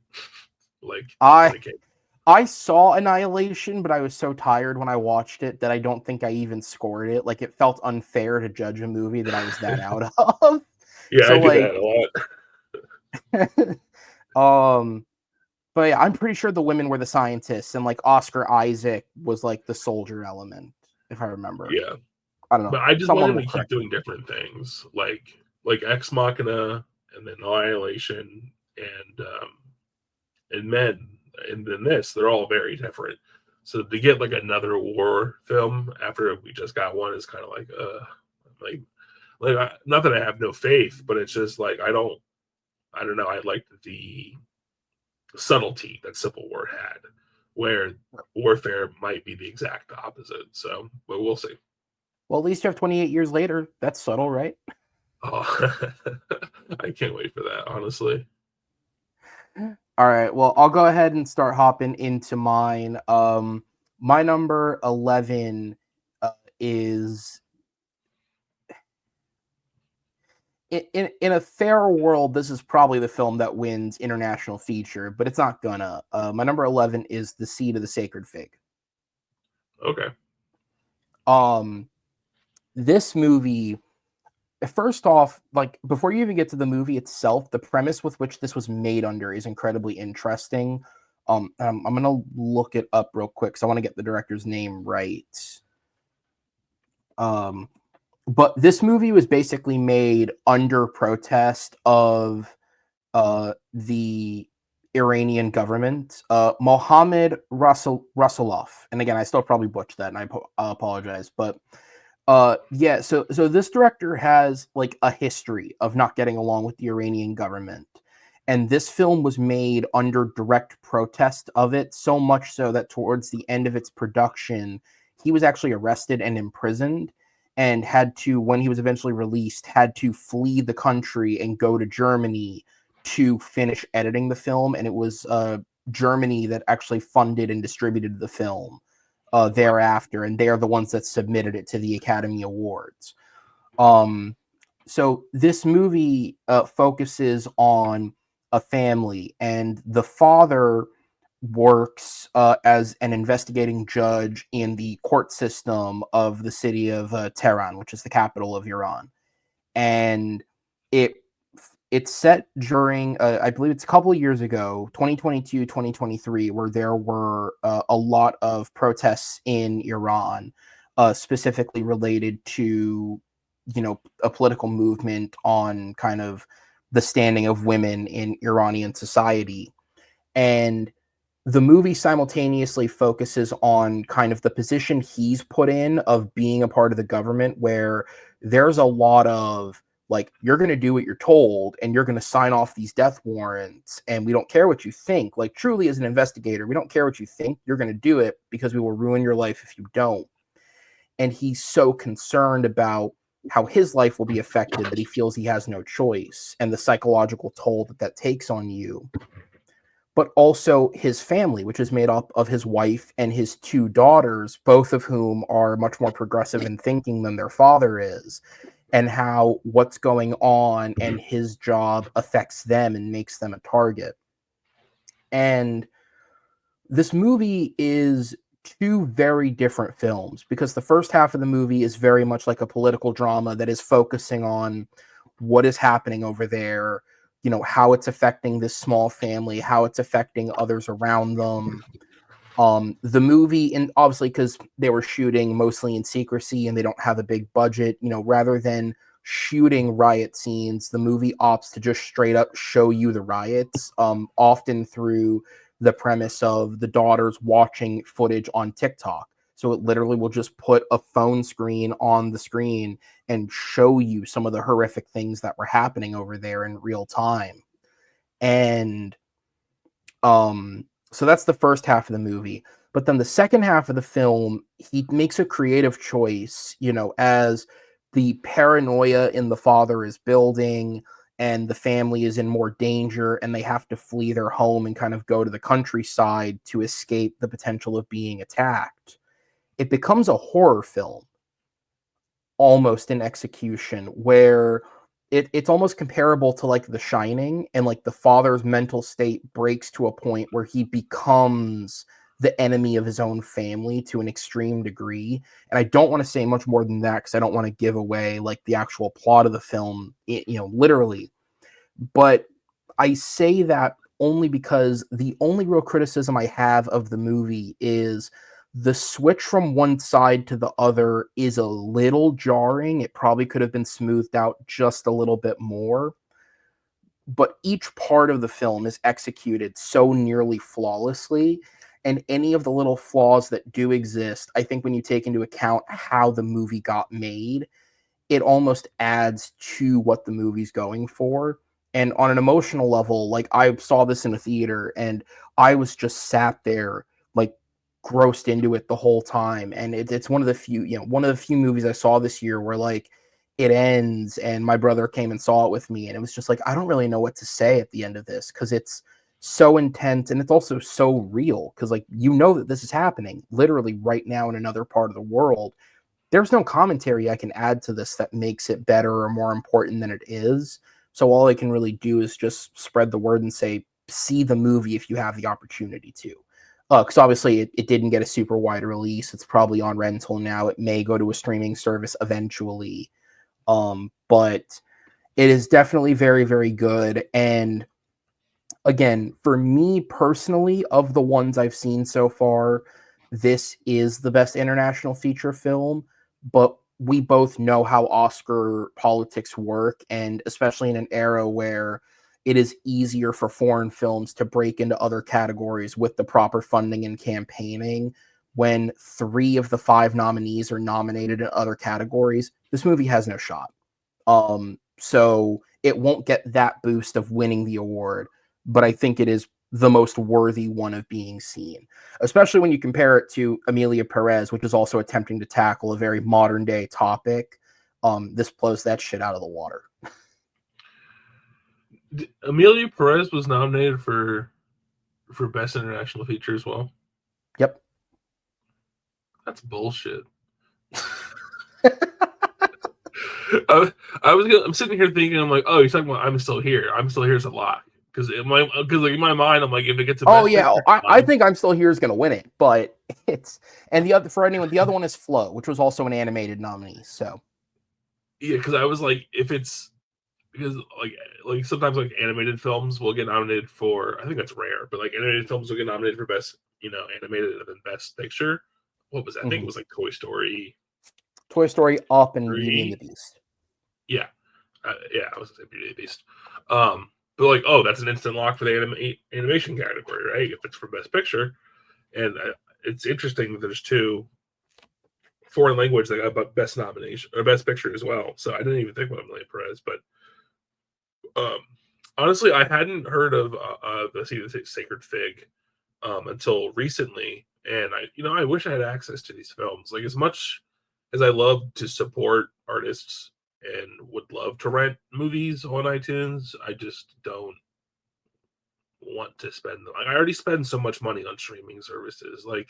Like when I it came. I saw Annihilation, but I was so tired when I watched it that I don't think I even scored it. Like it felt unfair to judge a movie that I was that out of. Yeah, I So do like that a lot. um But yeah, I'm pretty sure the women were the scientists, and like Oscar Isaac was like the soldier element, if I remember. Yeah. I don't know. But I just want Someone him will to keep correct me. doing different things, like Ex Machina, and then Annihilation, and Men, and then this. They're all very different. So to get like another war film after we just got one is kind of like not that I have no faith, but it's just like I don't know. I liked the subtlety that Civil War had, where warfare might be the exact opposite. So, but we'll see. Well, at least you have 28 years later. That's subtle, right? Oh, I can't wait for that, honestly. All right. Well, I'll go ahead and start hopping into mine. My number 11 is in a fairer world. This is probably the film that wins international feature, but it's not gonna. My number 11 is The Seed of the Sacred Fig. Okay. Um, this movie. First off, like before you even get to the movie itself, the premise with which this was made under is incredibly interesting. I'm gonna look it up real quick because I want to get the director's name right. Um, but this movie was basically made under protest of the Iranian government. Mohammad Rasulov, and again, I still probably butchered that, and I apologize, but yeah, so this director has like a history of not getting along with the Iranian government. And this film was made under direct protest of it, so much so that towards the end of its production, he was actually arrested and imprisoned and had to, when he was eventually released, had to flee the country and go to Germany to finish editing the film. And it was Germany that actually funded and distributed the film thereafter, and they're the ones that submitted it to the Academy Awards. So this movie focuses on a family, and the father works as an investigating judge in the court system of the city of Tehran, which is the capital of Iran. And it it's set during I believe it's a couple of years ago, 2022, 2023, where there were a lot of protests in Iran, specifically related to a political movement on kind of the standing of women in Iranian society. And the movie simultaneously focuses on kind of the position he's put in of being a part of the government, where there's a lot of like, you're going to do what you're told and you're going to sign off these death warrants, and we don't care what you think. Like, truly, as an investigator, we don't care what you think. You're going to do it because we will ruin your life if you don't. And he's so concerned about how his life will be affected that he feels he has no choice, and the psychological toll that that takes on you. But also his family, which is made up of his wife and his two daughters, both of whom are much more progressive in thinking than their father is, and how what's going on and his job affects them and makes them a target. And this movie is two very different films, because the first half of the movie is very much like a political drama that is focusing on what is happening over there, how it's affecting this small family, how it's affecting others around them. The movie, and obviously because they were shooting mostly in secrecy and they don't have a big budget, rather than shooting riot scenes, the movie opts to just straight up show you the riots, often through the premise of the daughters watching footage on TikTok. So it literally will just put a phone screen on the screen and show you some of the horrific things that were happening over there in real time. And so that's the first half of the movie. But then the second half of the film, he makes a creative choice, as the paranoia in the father is building and the family is in more danger and they have to flee their home and kind of go to the countryside to escape the potential of being attacked. It becomes a horror film almost in execution, where it's almost comparable to like The Shining, and like the father's mental state breaks to a point where he becomes the enemy of his own family to an extreme degree. And I don't want to say much more than that because I don't want to give away like the actual plot of the film, literally. But I say that only because the only real criticism I have of the movie is the switch from one side to the other is a little jarring. It probably could have been smoothed out just a little bit more. But each part of the film is executed so nearly flawlessly. And any of the little flaws that do exist, I think when you take into account how the movie got made, it almost adds to what the movie's going for. And on an emotional level, like I saw this in a theater and I was just sat there like grossed into it the whole time. And it's one of the few, one of the few movies I saw this year where like it ends and my brother came and saw it with me. And it was just like, I don't really know what to say at the end of this because it's so intense and it's also so real because like that this is happening literally right now in another part of the world. There's no commentary I can add to this that makes it better or more important than it is. So all I can really do is just spread the word and say, see the movie if you have the opportunity to. Because obviously it didn't get a super wide release. It's probably on rental now. It may go to a streaming service eventually. But it is definitely very, very good. And again, for me personally, of the ones I've seen so far, this is the best international feature film. But we both know how Oscar politics work, and especially in an era where it is easier for foreign films to break into other categories with the proper funding and campaigning. When 3 of the 5 nominees are nominated in other categories, this movie has no shot. So it won't get that boost of winning the award, but I think it is the most worthy one of being seen, especially when you compare it to Amelia Perez, which is also attempting to tackle a very modern day topic. This blows that shit out of the water. Amelia Perez was nominated for Best International Feature as well. Yep. That's bullshit. I'm sitting here thinking, I'm like, oh, you're talking about I'm Still Here. I'm Still Here is a lock. Because in my mind, I'm like, if it gets a best picture, I think I'm Still Here is going to win it, but the other one is Flow, which was also an animated nominee. So yeah, because I was like, because sometimes like animated films will get nominated for, I think that's rare, but like animated films will get nominated for best, animated and then best picture. What was that? I think it was like Toy Story, Up, and 3. Beauty and the Beast. Yeah, yeah, I was gonna say Beauty and the Beast. But like, oh, that's an instant lock for the animation category, right? If it's for best picture, and it's interesting that there's 2 foreign language that got best nomination or best picture as well. So I didn't even think about Amelia Perez, but honestly, I hadn't heard of the Sacred Fig until recently, and I wish I had access to these films. Like as much as I love to support artists and would love to rent movies on iTunes, I just don't want to spend them. I already spend so much money on streaming services. Like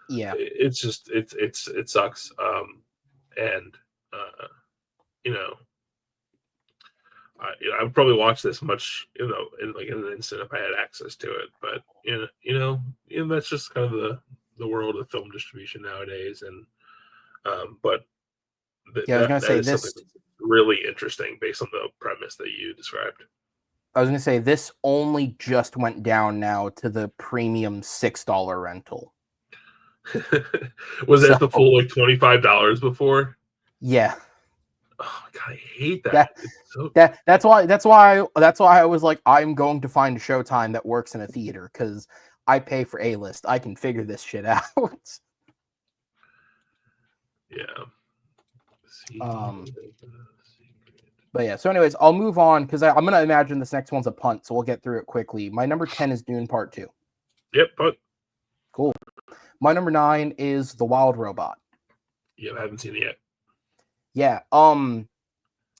Yeah. it's just it sucks. And you know, I would probably watch this much, in an instant if I had access to it. But that's just kind of the world of film distribution nowadays. And but Yeah, I was gonna that say is something this. that's really interesting based on the premise that you described. I was gonna say this only just went down now to the premium $6 rental. Was So that the full like $25 before? yeah, Oh God, I hate that. It's so that's why I was like, I'm going to find a Showtime that works in a theater because I pay for A-list. I can figure this shit out. yeah. But yeah. So, anyways, I'll move on because I'm gonna imagine this next one's a punt, so we'll get through it quickly. My number 10 is Dune Part 2. Yep, but Cool. My number 9 is The Wild Robot. yeah, I haven't seen it yet. Yeah.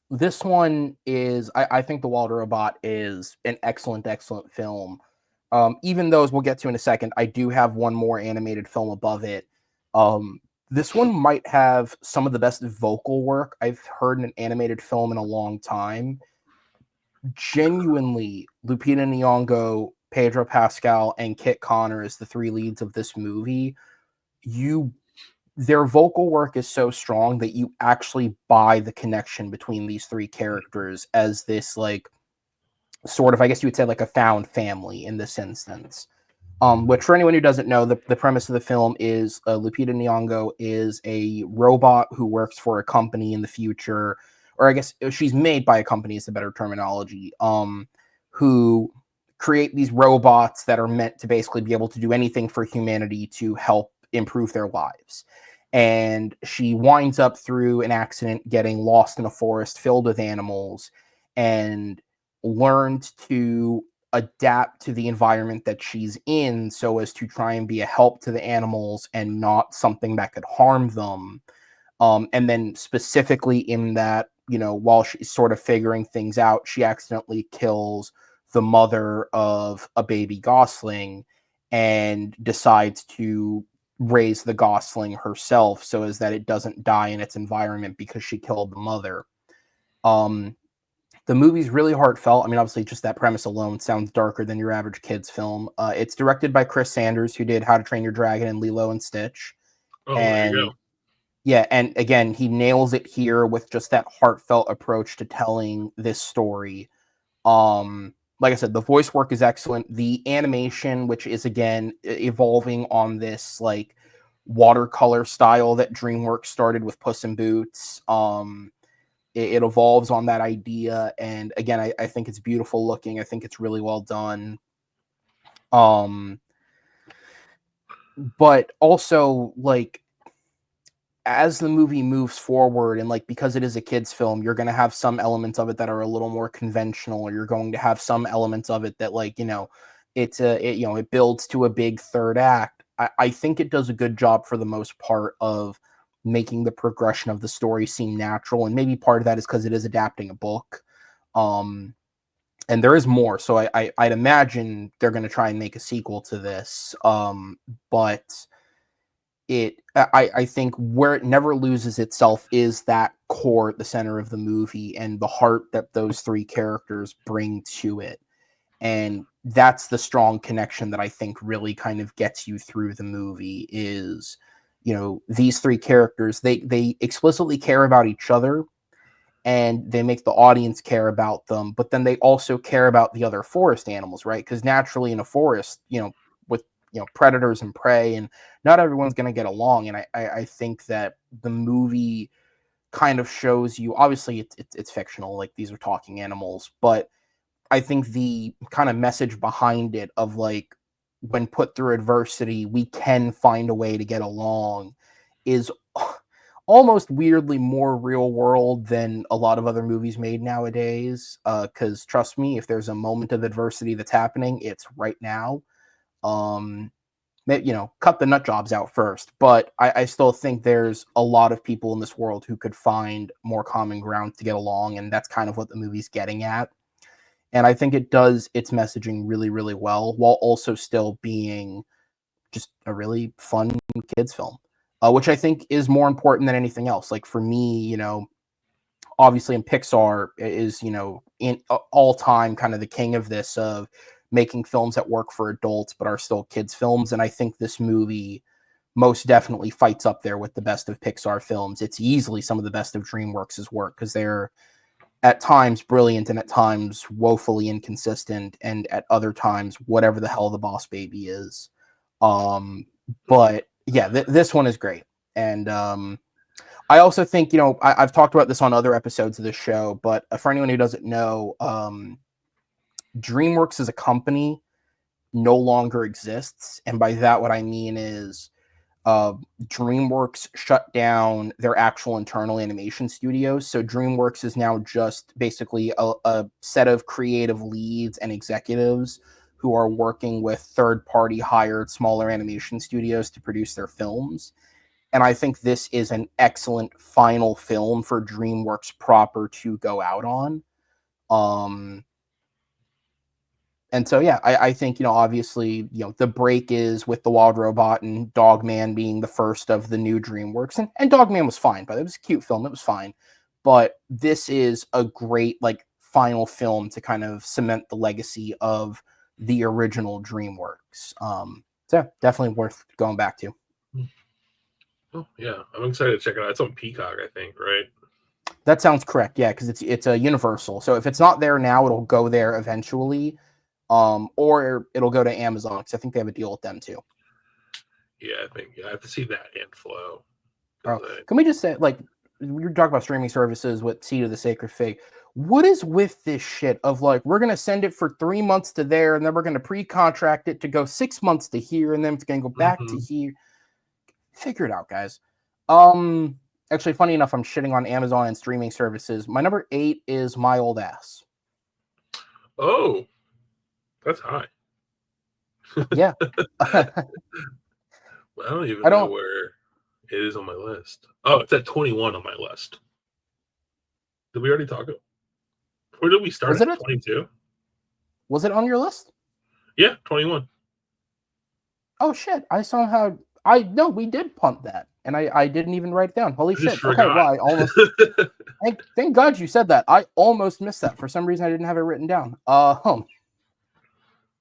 This one is I think The Wild Robot is an excellent film. Even though, as we'll get to in a second, I do have one more animated film above it. This one might have some of the best vocal work I've heard in an animated film in a long time. Genuinely, Lupita Nyong'o, Pedro Pascal, and Kit Connor as the 3 leads of this movie. Their vocal work is so strong that you actually buy the connection between these 3 characters as this like sort of, I guess you would say, like a found family in this instance. Which, for anyone who doesn't know, the premise of the film is Lupita Nyong'o is a robot who works for a company in the future, or I guess she's made by a company is the better terminology, who create these robots that are meant to basically be able to do anything for humanity to help improve their lives. And she winds up through an accident getting lost in a forest filled with animals and learned to adapt to the environment that she's in so as to try and be a help to the animals and not something that could harm them. And then specifically in that, while she's sort of figuring things out, she accidentally kills the mother of a baby gosling and decides to raise the gosling herself so as that it doesn't die in its environment because she killed the mother. Um, the movie's really heartfelt. I mean, obviously, just that premise alone sounds darker than your average kids' film. It's directed by Chris Sanders, who did How to Train Your Dragon and Lilo and Stitch. Oh, there you And go. yeah, and again, he nails it here with just that heartfelt approach to telling this story. Like I said, the voice work is excellent. The animation, which is again evolving on this like watercolor style that DreamWorks started with Puss in Boots. It evolves on that idea, and again, I think it's beautiful looking. I think it's really well done. Um, but also like as the movie moves forward and like because it is a kids film, you're going to have some elements of it that are a little more conventional, or you're going to have some elements of it that like it builds to a big third act. I think it does a good job for the most part of making the progression of the story seem natural, and maybe part of that is because it is adapting a book. um and there is more, so I'd imagine they're going to try and make a sequel to this. But I think where it never loses itself is that core at the center of the movie and the heart that those three characters bring to it. And that's the strong connection that I think really kind of gets you through the movie is, these three characters, they explicitly care about each other and they make the audience care about them, but then they also care about the other forest animals, right? Because naturally in a forest, with predators and prey, and not everyone's going to get along. And I think that the movie kind of shows you, obviously it's fictional, like these are talking animals, but I think the kind of message behind it of like when put through adversity, we can find a way to get along is almost weirdly more real world than a lot of other movies made nowadays. Because trust me, if there's a moment of adversity that's happening, it's right now. Um, cut the nut jobs out first, but I still think there's a lot of people in this world who could find more common ground to get along, and that's kind of what the movie's getting at. And I think it does its messaging really, really well, while also still being just a really fun kids film, which I think is more important than anything else. Like for me, obviously in Pixar is, in all time kind of the king of this, of making films that work for adults but are still kids films. And I think this movie most definitely fights up there with the best of Pixar films. It's easily some of the best of DreamWorks' work because they're at times brilliant and at times woefully inconsistent, and at other times whatever the hell the Boss Baby is. Um, but yeah, this one is great. And I also think, I've talked about this on other episodes of the show, but for anyone who doesn't know, DreamWorks as a company no longer exists. And by that, what I mean is DreamWorks shut down their actual internal animation studios. So DreamWorks is now just basically a set of creative leads and executives who are working with third-party hired smaller animation studios to produce their films. And I think this is an excellent final film for DreamWorks proper to go out on. Um, and so, yeah, I think, obviously, the break is with the Wild Robot and Dogman being the first of the new DreamWorks. And Dogman was fine, but it was a cute film. It was fine. But this is a great, like, final film to kind of cement the legacy of the original DreamWorks. So, yeah, definitely worth going back to. Oh yeah, I'm excited to check it out. It's on Peacock, I think, right? That sounds correct. Yeah, because it's a Universal. So if it's not there now, it'll go there eventually, or it'll go to Amazon because I think they have a deal with them too. Yeah, I think I have to see that and Flow. Can we just say, like, we were talking about streaming services with Seed of the Sacred Fig. What is with this shit of like, we're going to send it for 3 months to there, and then we're going to pre-contract it to go 6 months to here, and then it's going to go back to here. Figure it out, guys. Actually, funny enough, I'm shitting on Amazon and streaming services. My number 8 is My Old Ass. Oh, that's high. Yeah. I don't even know where it is on my list. Oh, it's at 21 on my list. Did we already talk about? Where did we start? At 22? Was it on your list? Yeah, 21. Oh shit! No, we did punt that, and I didn't even write it down. Holy shit! Okay, well, I almost. thank God you said that. I almost missed that for some reason. I didn't have it written down. That'd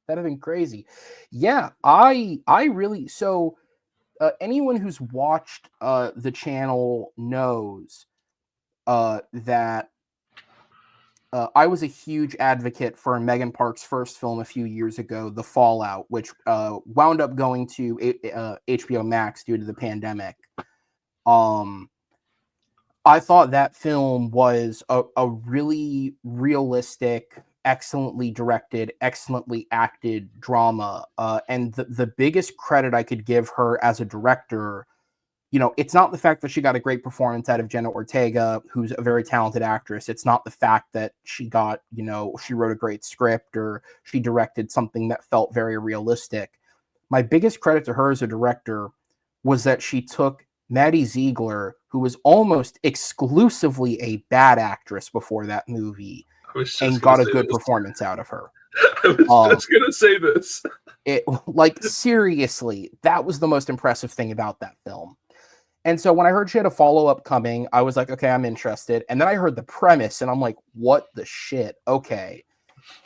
have been crazy. Yeah, I really so. Anyone who's watched the channel knows that I was a huge advocate for Megan Park's first film a few years ago, The Fallout, which wound up going to HBO Max due to the pandemic. I thought that film was a really realistic, excellently directed, excellently acted drama. And the biggest credit I could give her as a director, it's not the fact that she got a great performance out of Jenna Ortega, who's a very talented actress. It's not the fact that she got, she wrote a great script or she directed something that felt very realistic. My biggest credit to her as a director was that she took Maddie Ziegler, who was almost exclusively a bad actress before that movie, and got a good performance out of her. I was just going to say this. Seriously, that was the most impressive thing about that film. And so when I heard she had a follow-up coming, I was like, okay, I'm interested. And then I heard the premise and I'm like, what the shit? Okay.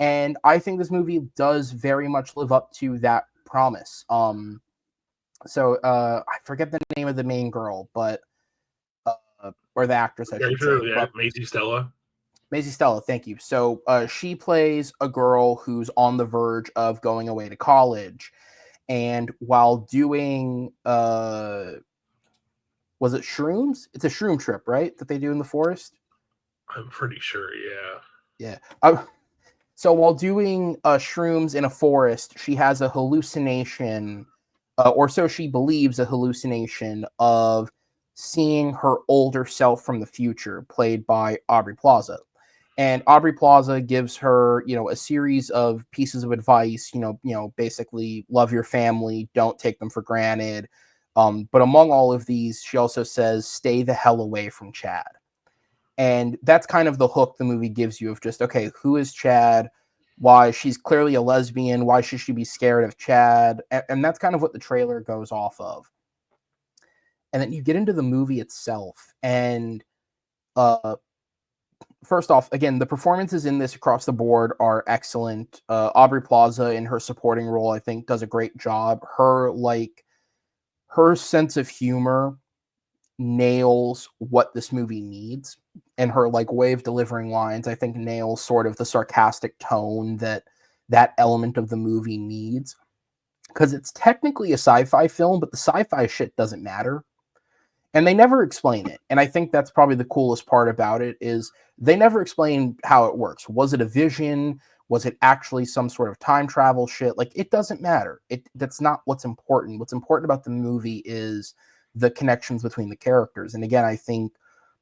And I think this movie does very much live up to that promise. So I forget the name of the main girl, but or the actress, I should say. Yeah, Maisie Stella. Maisie Stella, thank you. So she plays a girl who's on the verge of going away to college. And while doing was it shrooms? It's a shroom trip, right? That they do in the forest? I'm pretty sure, yeah. Yeah. So while doing shrooms in a forest, she has a hallucination, or so she believes, a hallucination of seeing her older self from the future, played by Aubrey Plaza. And Aubrey Plaza gives her, a series of pieces of advice, basically love your family, don't take them for granted. But among all of these, she also says, stay the hell away from Chad. And that's kind of the hook the movie gives you of just, okay, who is Chad? Why? She's clearly a lesbian. Why should she be scared of Chad? And that's kind of what the trailer goes off of. And then you get into the movie itself. And first off, again, the performances in this across the board are excellent. Aubrey Plaza in her supporting role, I think, does a great job. Her sense of humor nails what this movie needs, and her way of delivering lines, I think, nails sort of the sarcastic tone that element of the movie needs, because it's technically a sci-fi film, but the sci-fi shit doesn't matter, and they never explain it. And I think that's probably the coolest part about it, is they never explain how it works. Was it a vision? Was it actually some sort of time travel shit? It doesn't matter. That's not what's important. What's important about the movie is the connections between the characters. And again, I think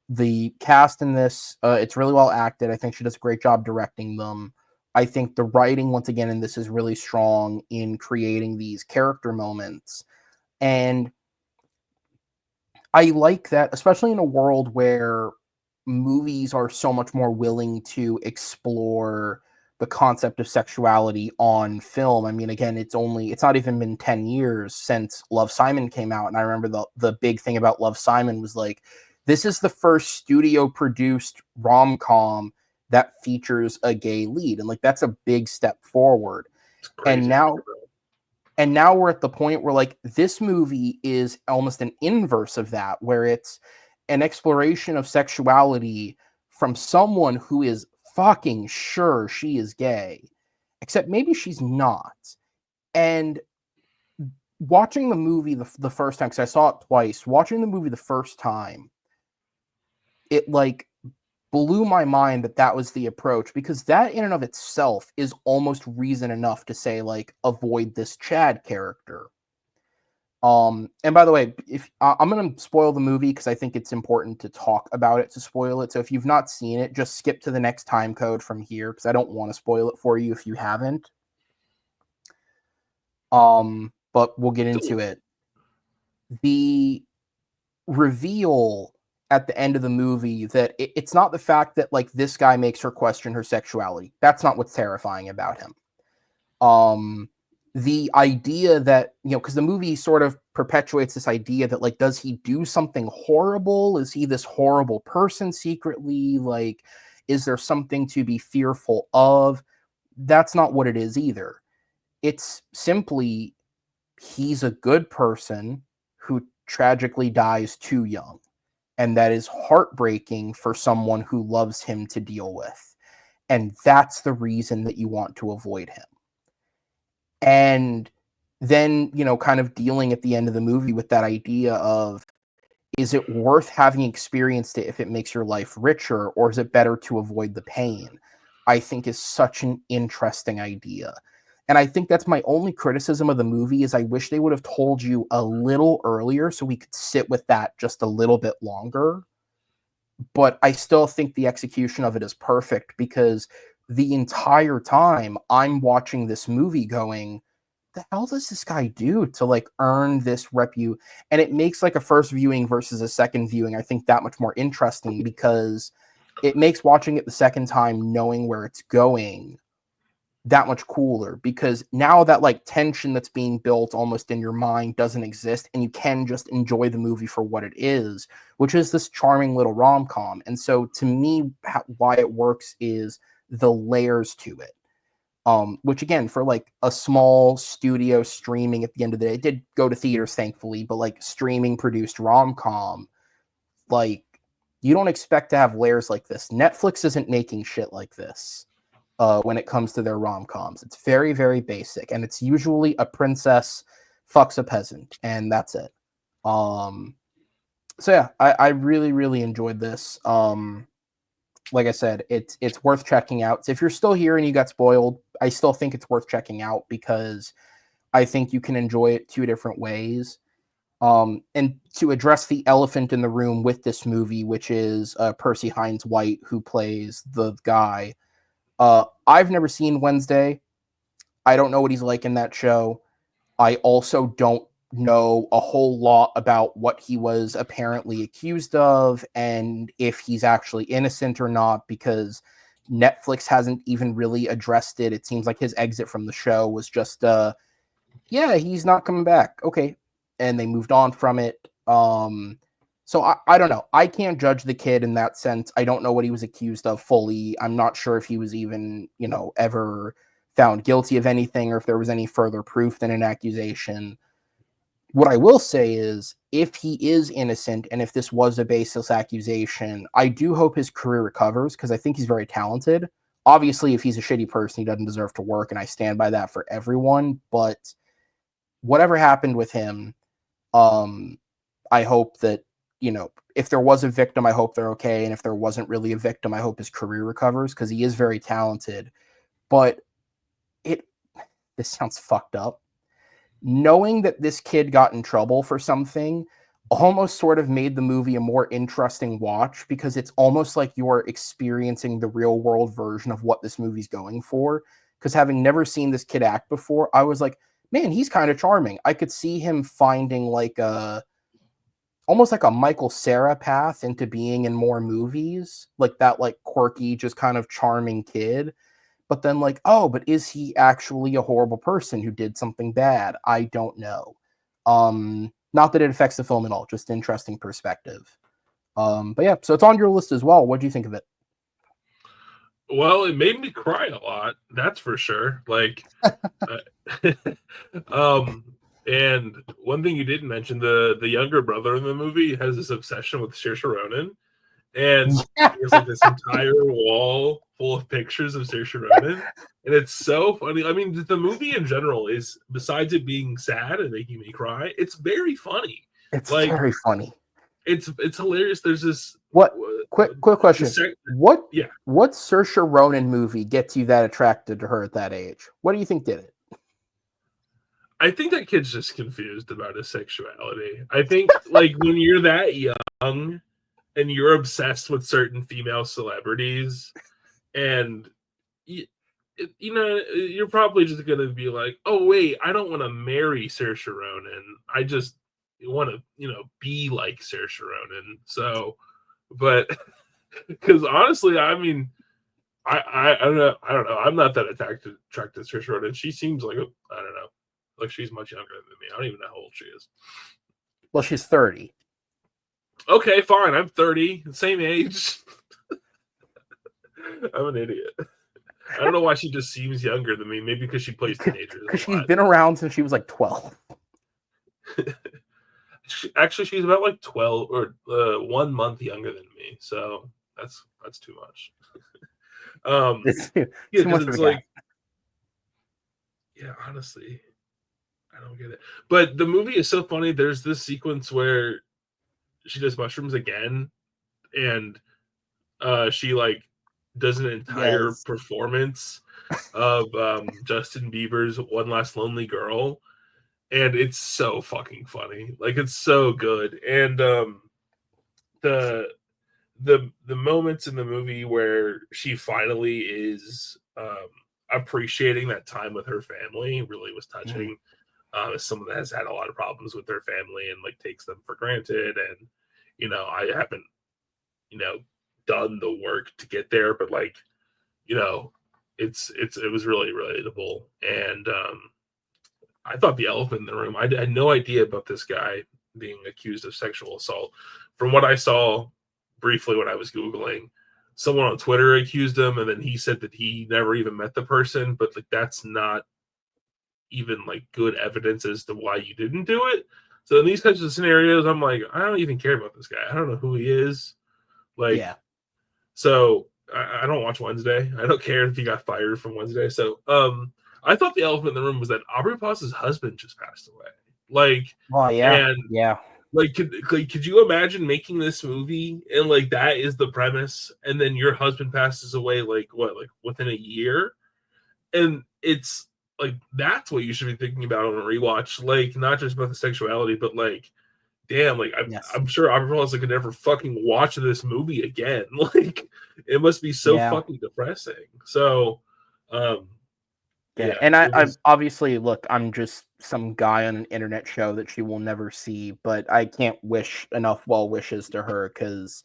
the cast in this, it's really well acted. I think she does a great job directing them. I think the writing, once again, in this is really strong in creating these character moments. And I like that, especially in a world where movies are so much more willing to explore the concept of sexuality on film. I mean, again, it's not even been 10 years since Love, Simon came out. And I remember the big thing about Love, Simon was this is the first studio produced rom-com that features a gay lead. And that's a big step forward. And now we're at the point where this movie is almost an inverse of that, where it's an exploration of sexuality from someone who is fucking sure she is gay, except maybe she's not. And watching the movie the first time, because I saw it twice, watching the movie the first time, it like blew my mind that that was the approach, because that in and of itself is almost reason enough to say, like, avoid this Chad character. And by the way, if I'm going to spoil the movie because I think it's important to talk about it to spoil it. So if you've not seen it, just skip to the next time code from here because I don't want to spoil it for you if you haven't. But we'll get into it. The reveal at the end of the movie that it's not the fact that like this guy makes her question her sexuality. That's not what's terrifying about him. The idea that, you know, because the movie sort of perpetuates this idea that, like, does he do something horrible? Is he this horrible person secretly? Like, is there something to be fearful of? That's not what it is either. It's simply he's a good person who tragically dies too young. And that is heartbreaking for someone who loves him to deal with. And that's the reason that you want to avoid him. And then, you know, kind of dealing at the end of the movie with that idea of, is it worth having experienced it if it makes your life richer, or is it better to avoid the pain? I think is such an interesting idea. And I think that's my only criticism of the movie is I wish they would have told you a little earlier so we could sit with that just a little bit longer. But I still think the execution of it is perfect because the entire time I'm watching this movie going, the hell does this guy do to like earn this repu? And it makes like a first viewing versus a second viewing, I think, that much more interesting because it makes watching it the second time knowing where it's going that much cooler, because now that like tension that's being built almost in your mind doesn't exist and you can just enjoy the movie for what it is, which is this charming little rom-com. And so to me, why it works is the layers to it. Which again, for like a small studio streaming at the end of the day, it did go to theaters thankfully, but like streaming produced rom-com, like you don't expect to have layers like this. Netflix isn't making shit like this when it comes to their rom-coms. It's very, very basic, and it's usually a princess fucks a peasant, and that's it. So yeah, I really, really enjoyed this. Like I said, it's worth checking out. So if you're still here and you got spoiled, I still think it's worth checking out because I think you can enjoy it two different ways. And to address the elephant in the room with this movie, which is Percy Hines White, who plays the guy. I've never seen Wednesday. I don't know what he's like in that show. I also don't know a whole lot about what he was apparently accused of and if he's actually innocent or not, because Netflix hasn't even really addressed it. It seems like his exit from the show was just, yeah, he's not coming back. Okay. And they moved on from it. So I don't know. I can't judge the kid in that sense. I don't know what he was accused of fully. I'm not sure if he was even, you know, ever found guilty of anything or if there was any further proof than an accusation. What I will say is, if he is innocent and if this was a baseless accusation, I do hope his career recovers because I think he's very talented. Obviously, if he's a shitty person, he doesn't deserve to work, and I stand by that for everyone. But whatever happened with him, I hope that, you know, if there was a victim, I hope they're okay. And if there wasn't really a victim, I hope his career recovers because he is very talented. But this sounds fucked up. Knowing that this kid got in trouble for something almost sort of made the movie a more interesting watch because it's almost like you're experiencing the real world version of what this movie's going for. Because having never seen this kid act before, I was like, man, he's kind of charming. I could see him finding like almost like a Michael Cera path into being in more movies, like that, like quirky, just kind of charming kid. But then like, oh, but is he actually a horrible person who did something bad? I don't know. Not that it affects the film at all, just interesting perspective. But yeah, so it's on your list as well. What do you think of it? Well, it made me cry a lot. That's for sure. Like, um, And one thing you didn't mention, the younger brother in the movie has this obsession with Saoirse Ronan, and he has like this entire wall full of pictures of Saoirse Ronan, and it's so funny. I mean, the movie in general is, besides it being sad and making me cry, it's very funny. It's Like, very funny. It's hilarious. There's this quick question. What yeah. Saoirse Ronan movie gets you that attracted to her at that age? What do you think did it? I think that kid's just confused about his sexuality. I think like when you're that young and you're obsessed with certain female celebrities, and you know, you're probably just gonna be like, oh wait, I don't want to marry Saoirse Ronan. I just want to, you know, be like Saoirse Ronan. So, but because honestly, I mean, I don't know. I'm not that attracted to Saoirse Ronan. She seems like I don't know, like she's much younger than me. I don't even know how old she is. Well, she's 30. Okay, fine. I'm 30, same age. I'm an idiot. I don't know why she just seems younger than me. Maybe because she plays teenagers. Because she's been around since she was like 12. Actually, she's about like 12 or 1 month younger than me. So that's too much. It's yeah, because it's like, yeah, honestly, I don't get it. But the movie is so funny. There's this sequence where she does mushrooms again, and she like does an entire performance of Justin Bieber's "One Last Lonely Girl," and it's so fucking funny. Like, it's so good. And the moments in the movie where she finally is appreciating that time with her family really was touching. As someone that has had a lot of problems with their family and like takes them for granted, and you know, I haven't, you know, done the work to get there, but like, you know, it was really relatable. And I thought the elephant in the room, I had no idea about this guy being accused of sexual assault. From what I saw briefly when I was Googling, someone on Twitter accused him, and then he said that he never even met the person, but like that's not even like good evidence as to why you didn't do it. So in these kinds of scenarios, I'm like, I don't even care about this guy. I don't know who he is. Like, yeah. So I don't watch Wednesday. I don't care if he got fired from Wednesday. So I thought the elephant in the room was that Aubrey Plaza's husband just passed away. Like, like could you imagine making this movie and like that is the premise, and then your husband passes away like within a year, and it's like that's what you should be thinking about on a rewatch, like not just about the sexuality, but like, damn, like I'm sure Aubrey Plaza could never fucking watch this movie again. Like, it must be so fucking depressing. So, and I obviously look, I'm just some guy on an internet show that she will never see, but I can't wish enough well wishes to her, because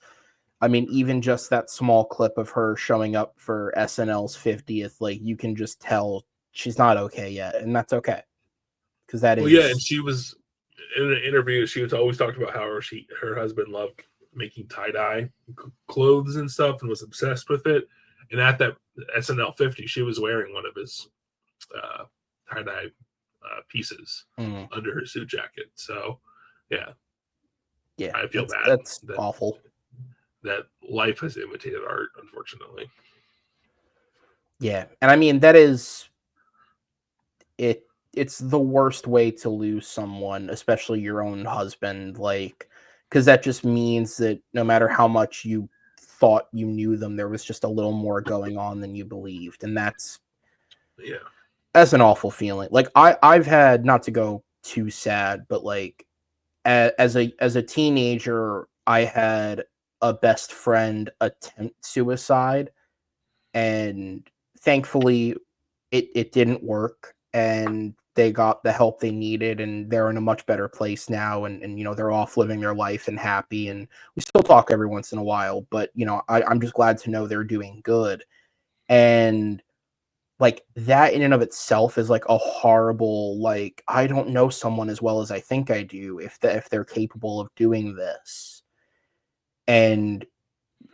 I mean, even just that small clip of her showing up for SNL's 50th, like you can just tell she's not okay yet, and that's okay, because that is. Yeah, and she was in an interview. She was always talking about how her husband loved making tie-dye clothes and stuff and was obsessed with it. And at that SNL 50, she was wearing one of his tie-dye pieces under her suit jacket. So, yeah, I feel bad. That's awful. That life has imitated art, unfortunately. Yeah, and I mean that is it. It's the worst way to lose someone, especially your own husband, like, because that just means that no matter how much you thought you knew them, there was just a little more going on than you believed, and that's an awful feeling. Like I've had, not to go too sad, but like as a teenager, I had a best friend attempt suicide, and thankfully it didn't work, and they got the help they needed, and they're in a much better place now, and you know, they're off living their life and happy, and we still talk every once in a while, but you know, I'm just glad to know they're doing good. And like that in and of itself is like a horrible, like, I don't know someone as well as I think I do, if they're capable of doing this. And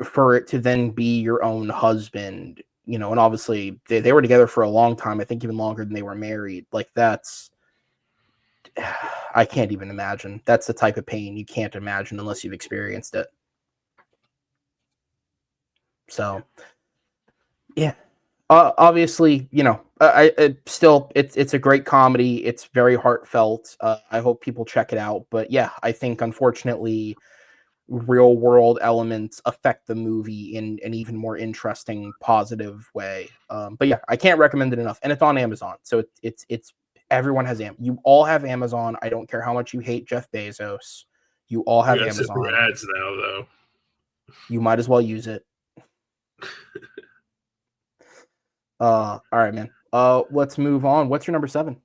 for it to then be your own husband, you know, and obviously they were together for a long time, I think even longer than they were married. Like, that's I can't even imagine. That's the type of pain you can't imagine unless you've experienced it. So, yeah. Obviously, it's a great comedy. It's very heartfelt. I hope people check it out. But yeah, I think unfortunately, real world elements affect the movie in an even more interesting, positive way. But yeah, I can't recommend it enough, and it's on Amazon. So it's everyone has you all have Amazon. I don't care how much you hate Jeff Bezos. You all We have gotta sit through Amazon. ads now, though. You might as well use it. All right, man. Let's move on. What's your number 7?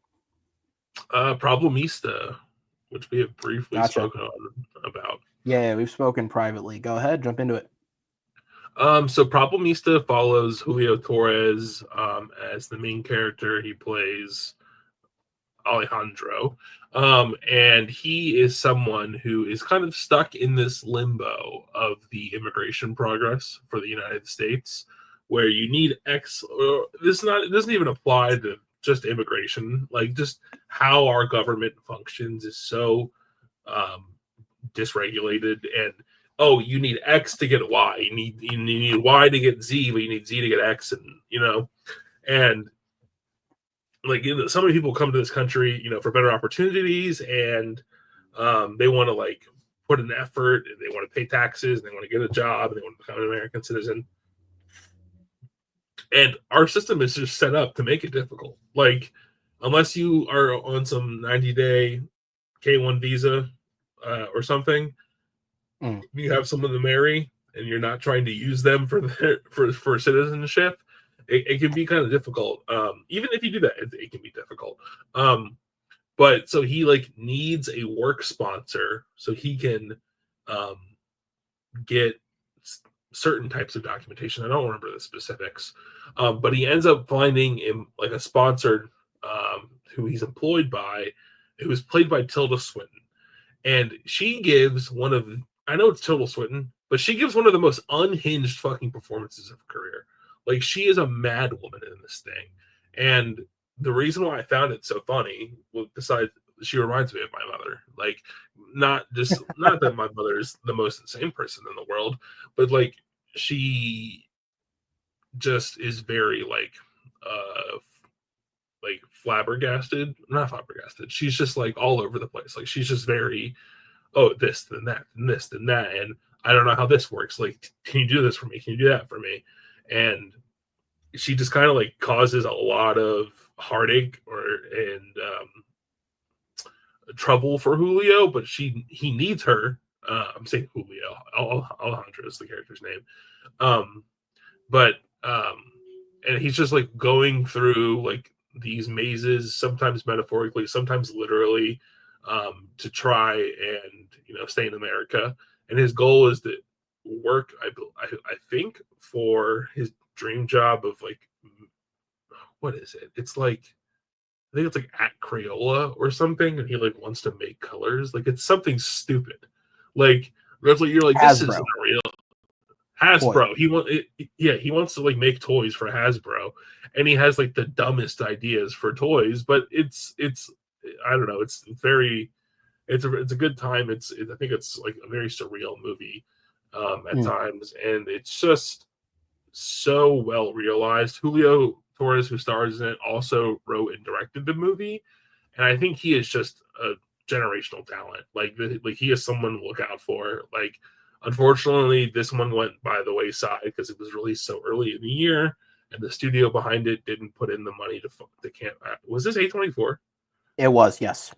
Problemista, which we have briefly Gotcha. spoken on about. Yeah, we've spoken privately. Go ahead, jump into it. So Problemista follows Julio Torres as the main character. He plays Alejandro, and he is someone who is kind of stuck in this limbo of the immigration progress for the United States, where you need X. Or it doesn't even apply to just immigration. Like, just how our government functions is so dysregulated, and you need X to get Y. You need Y to get Z, but you need Z to get X, and like, so many people come to this country, for better opportunities, and they want to like put an effort, and they want to pay taxes, and they want to get a job, and they want to become an American citizen. And our system is just set up to make it difficult. Like, unless you are on some 90-day K1 visa or something, you have someone to marry, and you're not trying to use them for citizenship, it can be kind of difficult. Even if you do that, it can be difficult. But so he like needs a work sponsor so he can get certain types of documentation. I don't remember the specifics, but he ends up finding him like a sponsor who he's employed by, who is played by Tilda Swinton, and she gives I know it's Tilda Swinton, but she gives one of the most unhinged fucking performances of her career. Like, she is a mad woman in this thing. And the reason why I found it so funny, well, besides she reminds me of my mother. Like, not that my mother is the most insane person in the world, but like, she just is very like flabbergasted. Not flabbergasted. She's just like all over the place. Like, she's just very, this, then that, and this, then that, and I don't know how this works. Like, can you do this for me? Can you do that for me? And she just kind of like causes a lot of heartache and trouble for Julio, but he needs her. I'm saying Julio. Alejandro is the character's name. But and he's just like going through like these mazes, sometimes metaphorically, sometimes literally, to try and stay in America. And his goal is to work, I think, for his dream job of like, what is it? It's like, I think it's like at Crayola or something, and he like wants to make colors. Like, it's something stupid. Like, that's what you're like. This isn't real. Hasbro. He wants to like make toys for Hasbro, and he has like the dumbest ideas for toys. But it's I don't know. It's a good time. I think it's like a very surreal movie at times, and it's just so well realized. Julio Torres, who stars in it, also wrote and directed the movie, and I think he is just a generational talent. Like he is someone to look out for. Like, unfortunately, this one went by the wayside because it was released so early in the year, and the studio behind it didn't put in the money to can't. Was this A24? It was, yes.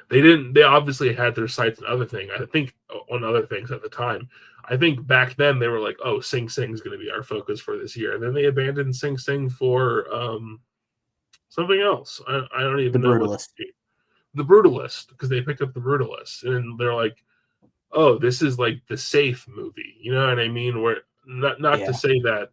They didn't. They obviously had their sights on other things. I think on other things at the time. I think back then they were like, "Oh, Sing Sing is going to be our focus for this year," and then they abandoned Sing Sing for something else. I don't even know what. The Brutalist, because they picked up the Brutalist, and they're like, "Oh, this is like the safe movie." You know what I mean? Where not to say that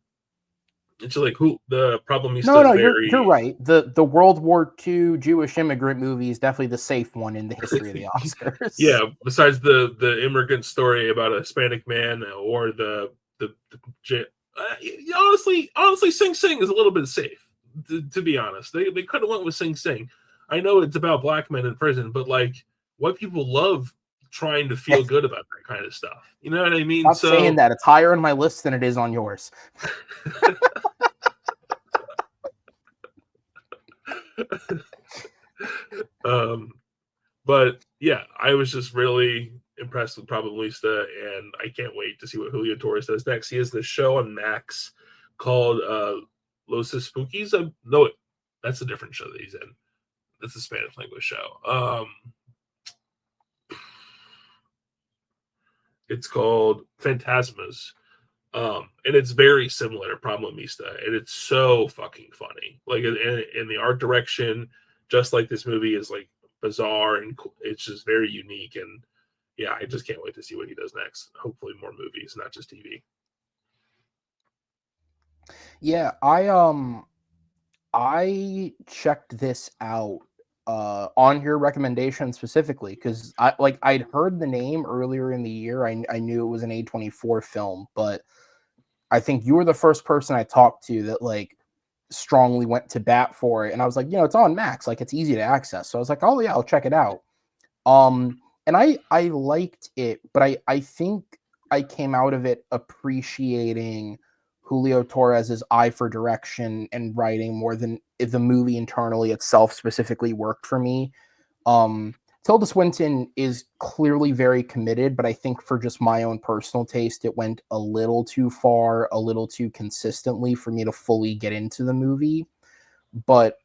it's like who the Problemista. No, you're right. The World War II Jewish immigrant movie is definitely the safe one in the history of the Oscars. Yeah, besides the immigrant story about a Hispanic man, or the honestly, Sing Sing is a little bit safe. To be honest, they could have went with Sing Sing. I know it's about black men in prison, but like white people love trying to feel good about that kind of stuff. You know what I mean? Not saying So that. It's higher on my list than it is on yours. um but yeah, I was just really impressed with Probabilista, and I can't wait to see what Julio Torres does next. He has this show on Max called Los Spookies. No, that's a different show that he's in. That's a Spanish language show. It's called Phantasmas. And it's very similar to Problemista, and it's so fucking funny. Like in the art direction, just like this movie is like bizarre and it's just very unique. And yeah, I just can't wait to see what he does next. Hopefully, more movies, not just TV. Yeah, I checked this out on your recommendation specifically because I'd heard the name earlier in the year. I knew it was an A24 film, but I think you were the first person I talked to that like strongly went to bat for it. And I was like, it's on Max, like it's easy to access. So I was like, oh yeah, I'll check it out. And I liked it, but I think I came out of it appreciating Julio Torres's eye for direction and writing more than the movie internally itself specifically worked for me. Tilda Swinton is clearly very committed, but I think for just my own personal taste, it went a little too far, a little too consistently for me to fully get into the movie. But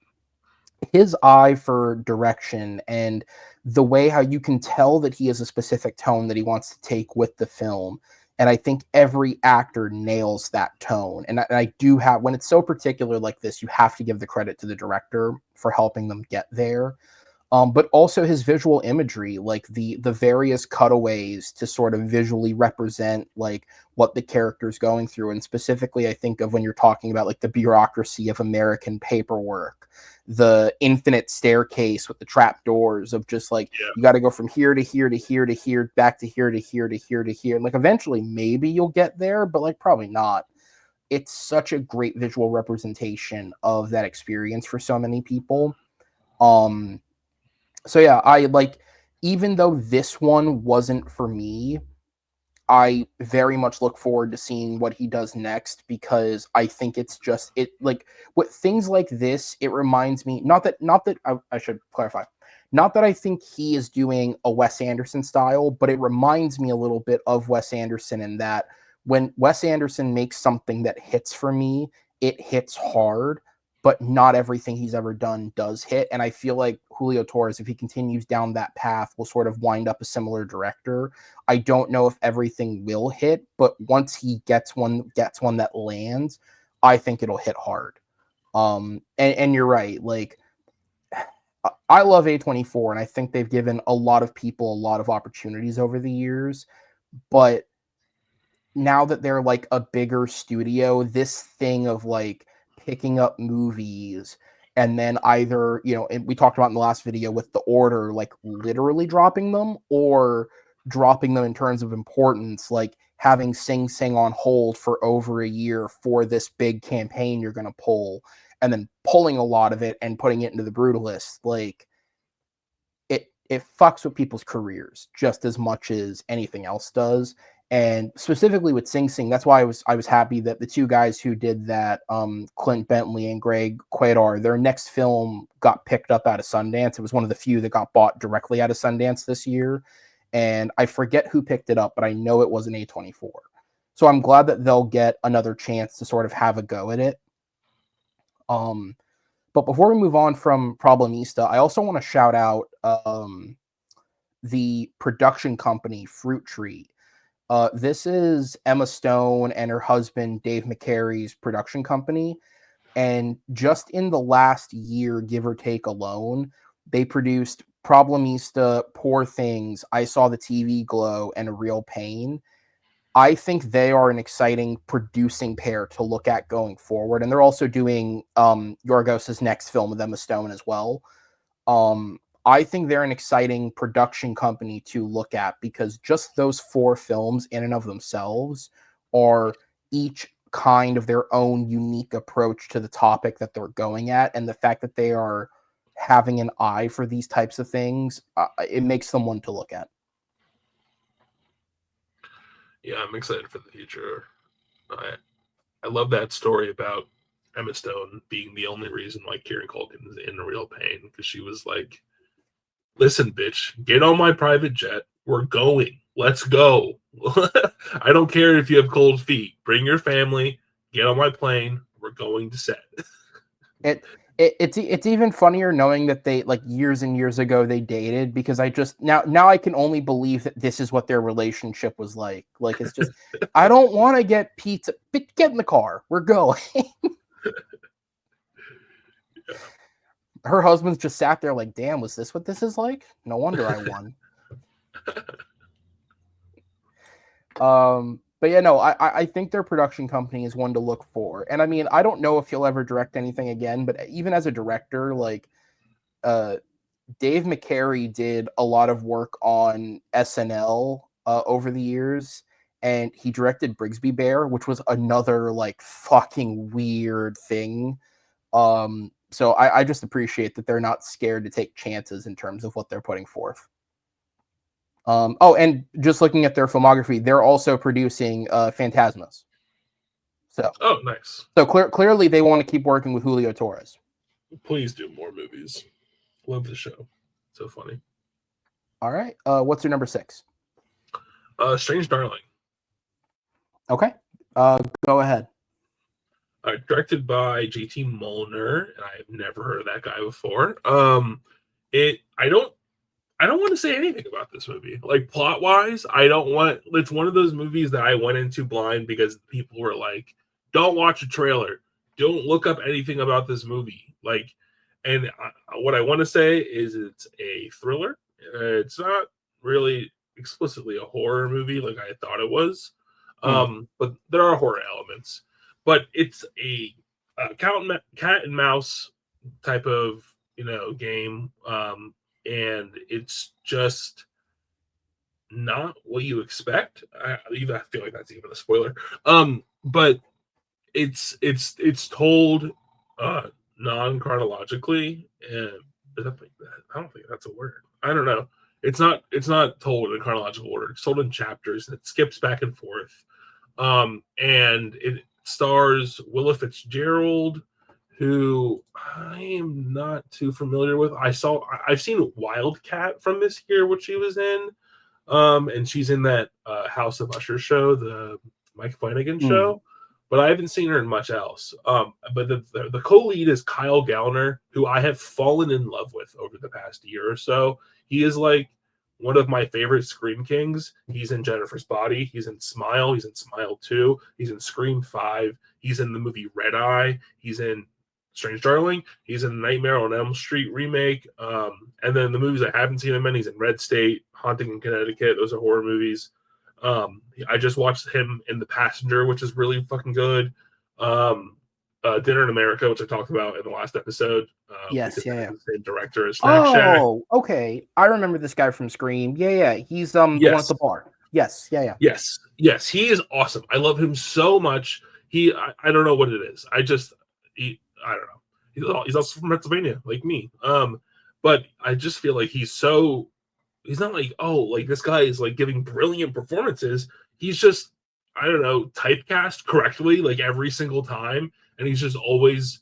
his eye for direction and the way how you can tell that he has a specific tone that he wants to take with the film. And I think every actor nails that tone. And I do have, when it's so particular like this, you have to give the credit to the director for helping them get there. But also his visual imagery, like the various cutaways to sort of visually represent like what the character's going through. And specifically, I think of when you're talking about like the bureaucracy of American paperwork, the infinite staircase with the trap doors of just like Yeah, you got to go from here to here to here to here, back to here to here to here to here. And like eventually, maybe you'll get there, but like probably not. It's such a great visual representation of that experience for so many people. Um, so yeah, I like, even though this one wasn't for me, I very much look forward to seeing what he does next because I think it's just it like with things like this, it reminds me not that I should clarify. Not that I think he is doing a Wes Anderson style, but it reminds me a little bit of Wes Anderson in that when Wes Anderson makes something that hits for me, it hits hard, but not everything he's ever done does hit. And I feel like Julio Torres, if he continues down that path, will sort of wind up a similar director. I don't know if everything will hit, but once he gets one that lands, I think it'll hit hard. And you're right. Like I love A24, and I think they've given a lot of people a lot of opportunities over the years. But now that they're like a bigger studio, this thing of like picking up movies and then either, and we talked about in the last video with the order, like literally dropping them or dropping them in terms of importance, like having Sing Sing on hold for over a year for this big campaign you're going to pull, and then pulling a lot of it and putting it into the Brutalist, like it fucks with people's careers just as much as anything else does. And specifically with Sing Sing, that's why I was happy that the two guys who did that, Clint Bentley and Greg Quaidar, their next film got picked up out of Sundance. It was one of the few that got bought directly out of Sundance this year, and I forget who picked it up, but I know it was an A24. So I'm glad that they'll get another chance to sort of have a go at it. But before we move on from Problemista, I also want to shout out the production company Fruit Tree. This is Emma Stone and her husband Dave McCary's production company, and just in the last year, give or take alone, they produced Problemista, Poor Things, I Saw the TV Glow, and A Real Pain. I think they are an exciting producing pair to look at going forward. And they're also doing Yorgos's next film with Emma Stone as well. I think they're an exciting production company to look at because just those four films in and of themselves are each kind of their own unique approach to the topic that they're going at. And the fact that they are having an eye for these types of things, it makes them one to look at. Yeah, I'm excited for the future. I love that story about Emma Stone being the only reason why Kieran Culkin is in real pain, because she was like, "Listen, bitch, get on my private jet. We're going. Let's go. I don't care if you have cold feet. Bring your family. Get on my plane. We're going to set." It's even funnier knowing that they, like, years and years ago they dated, because I just now I can only believe that this is what their relationship was like. Like, it's just, I don't want to get pizza. Get in the car. We're going. Yeah. Her husband's just sat there like, damn, was this what this is like? No wonder I won. But yeah, no, I think their production company is one to look for. And I mean, I don't know if he'll ever direct anything again, but even as a director, like, Dave McCary did a lot of work on SNL over the years, and he directed Brigsby Bear, which was another, like, fucking weird thing. So I just appreciate that they're not scared to take chances in terms of what they're putting forth. And just looking at their filmography, they're also producing Phantasmas. So, oh, nice. So clearly they want to keep working with Julio Torres. Please do more movies. Love the show. So funny. All right. What's your number 6? Strange Darling. Okay. Go ahead. Directed by J.T. Molnar, and I've never heard of that guy before. I don't want to say anything about this movie. Like, plot wise, I don't want. It's one of those movies that I went into blind because people were like, "Don't watch a trailer. Don't look up anything about this movie." Like, and what I want to say is it's a thriller. It's not really explicitly a horror movie like I thought it was, but there are horror elements. But it's a cat and mouse type of game. And it's just not what you expect. I feel like that's even a spoiler. But it's told non-chronologically, and I don't think that's a word. I don't know. It's not told in chronological order. It's told in chapters, and it skips back and forth. And it stars Willa Fitzgerald, who I am not too familiar with. I've seen Wildcat from this year, which she was in. And she's in that House of Usher show, the Mike Flanagan show. But I haven't seen her in much else. But the co-lead is Kyle Gallner, who I have fallen in love with over the past year or so. He is like one of my favorite Scream Kings. He's in Jennifer's Body. He's in Smile. He's in Smile 2. He's in Scream 5. He's in the movie Red Eye. He's in Strange Darling. He's in Nightmare on Elm Street remake. And then the movies I haven't seen him in, he's in Red State, Haunting in Connecticut. Those are horror movies. I just watched him in The Passenger, which is really fucking good. Dinner in America, which I talked about in the last episode. Yes, yeah. The same director as Snack Shack. Oh, okay. I remember this guy from Scream. Yeah. He's the one at the bar. Yes, yeah. Yes. He is awesome. I love him so much. I don't know what it is. I don't know. He's also from Pennsylvania, like me. But I just feel like he's not like, oh, like this guy is like giving brilliant performances. He's just, I don't know, typecast correctly like every single time, and he's just always,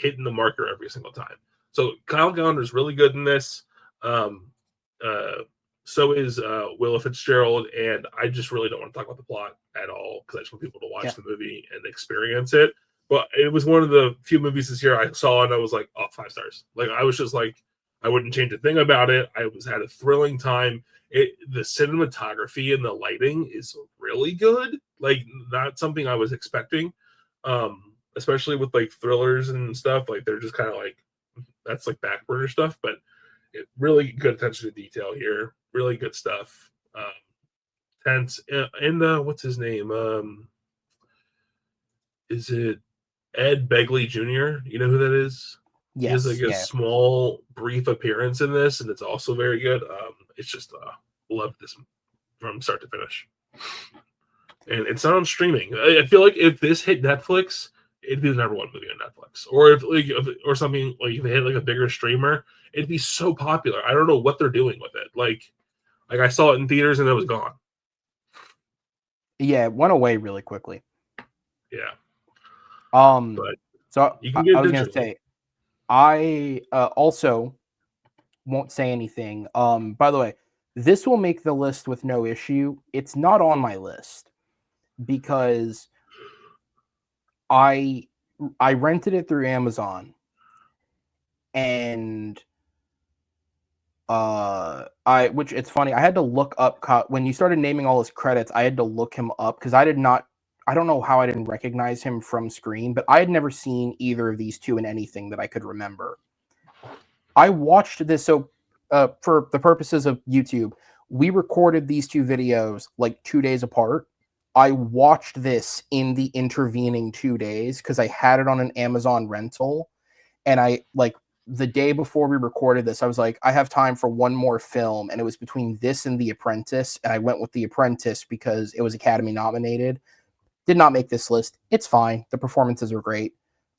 hitting the marker every single time. So Kyle Gallner is really good in this. So is Willa Fitzgerald, and I just really don't want to talk about the plot at all because I just want people to watch the movie and experience it. But it was one of the few movies this year I saw, and I was like, oh, 5 stars. Like, I was just like, I wouldn't change a thing about it. I had a thrilling time. The cinematography and the lighting is really good. Like, not something I was expecting, especially with like thrillers and stuff. Like, they're just kind of like, that's like back burner stuff, but really good attention to detail here. Really good stuff. Tense. And what's his name? Is it Ed Begley Jr.? You know who that is? Yes. He has like a small, brief appearance in this, and it's also very good. It's just love this from start to finish. And it's not on streaming. I feel like if this hit Netflix, it'd be the number one movie on Netflix. Or or something like if they had like a bigger streamer, it'd be so popular. I don't know what they're doing with it. Like I saw it in theaters and it was gone. Yeah, it went away really quickly. Yeah. But So you can get I it was gonna digitally. say, I also won't say anything. By the way, this will make the list with no issue. It's not on my list because I I rented it through Amazon, and I which it's funny. I had to look up when you started naming all his credits. I had to look him up because I don't know how I didn't recognize him from screen, but I had never seen either of these two in anything that I could remember. I watched this. So for the purposes of YouTube, we recorded these two videos like 2 days apart. I watched this in the intervening 2 days because I had it on an Amazon rental, and I like the day before we recorded this, I was like, I have time for one more film, and it was between this and The Apprentice, and I went with The Apprentice because it was Academy nominated. Did not make this list. It's fine. The performances are great.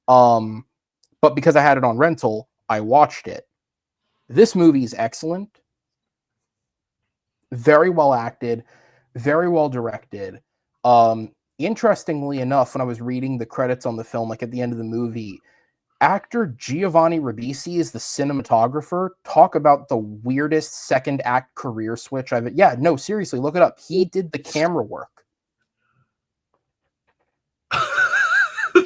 But because I had it on rental, I watched it. This movie is excellent, very well acted, very well directed. Interestingly enough, when I was reading the credits on the film, like at the end of the movie, actor Giovanni Ribisi is the cinematographer. Talk about the weirdest second act career switch I've. Yeah, no, seriously, look it up. He did the camera work.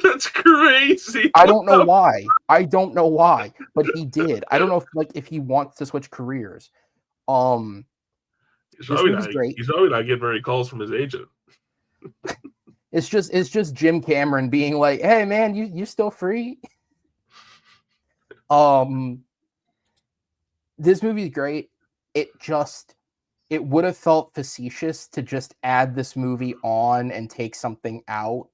That's crazy. I don't know why. I don't know why, but he did. I don't know if he wants to switch careers. This movie's great. He's probably not getting very calls from his agent. It's just Jim Cameron being like, "Hey man, you still free?" This movie's great. It would have felt facetious to just add this movie on and take something out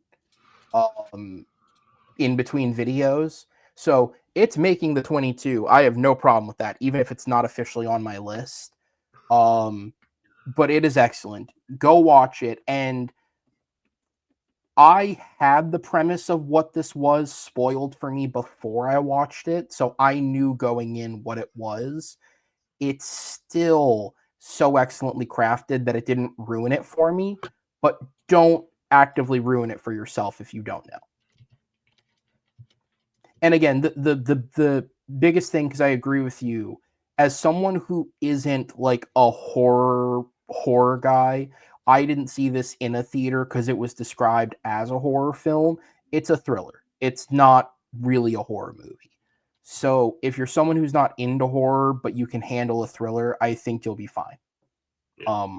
in between videos. So it's making the 22. I have no problem with that, even if it's not officially on my list. But it is excellent. Go watch it. And I had the premise of what this was spoiled for me before I watched it, so I knew going in what it was. It's still so excellently crafted that it didn't ruin it for me, but don't actively ruin it for yourself if you don't know. And again, the biggest thing, because I agree with you, as someone who isn't like a horror guy, I didn't see this in a theater because it was described as a horror film. It's a thriller. It's not really a horror movie. So if you're someone who's not into horror but you can handle a thriller, I think you'll be fine. Yeah.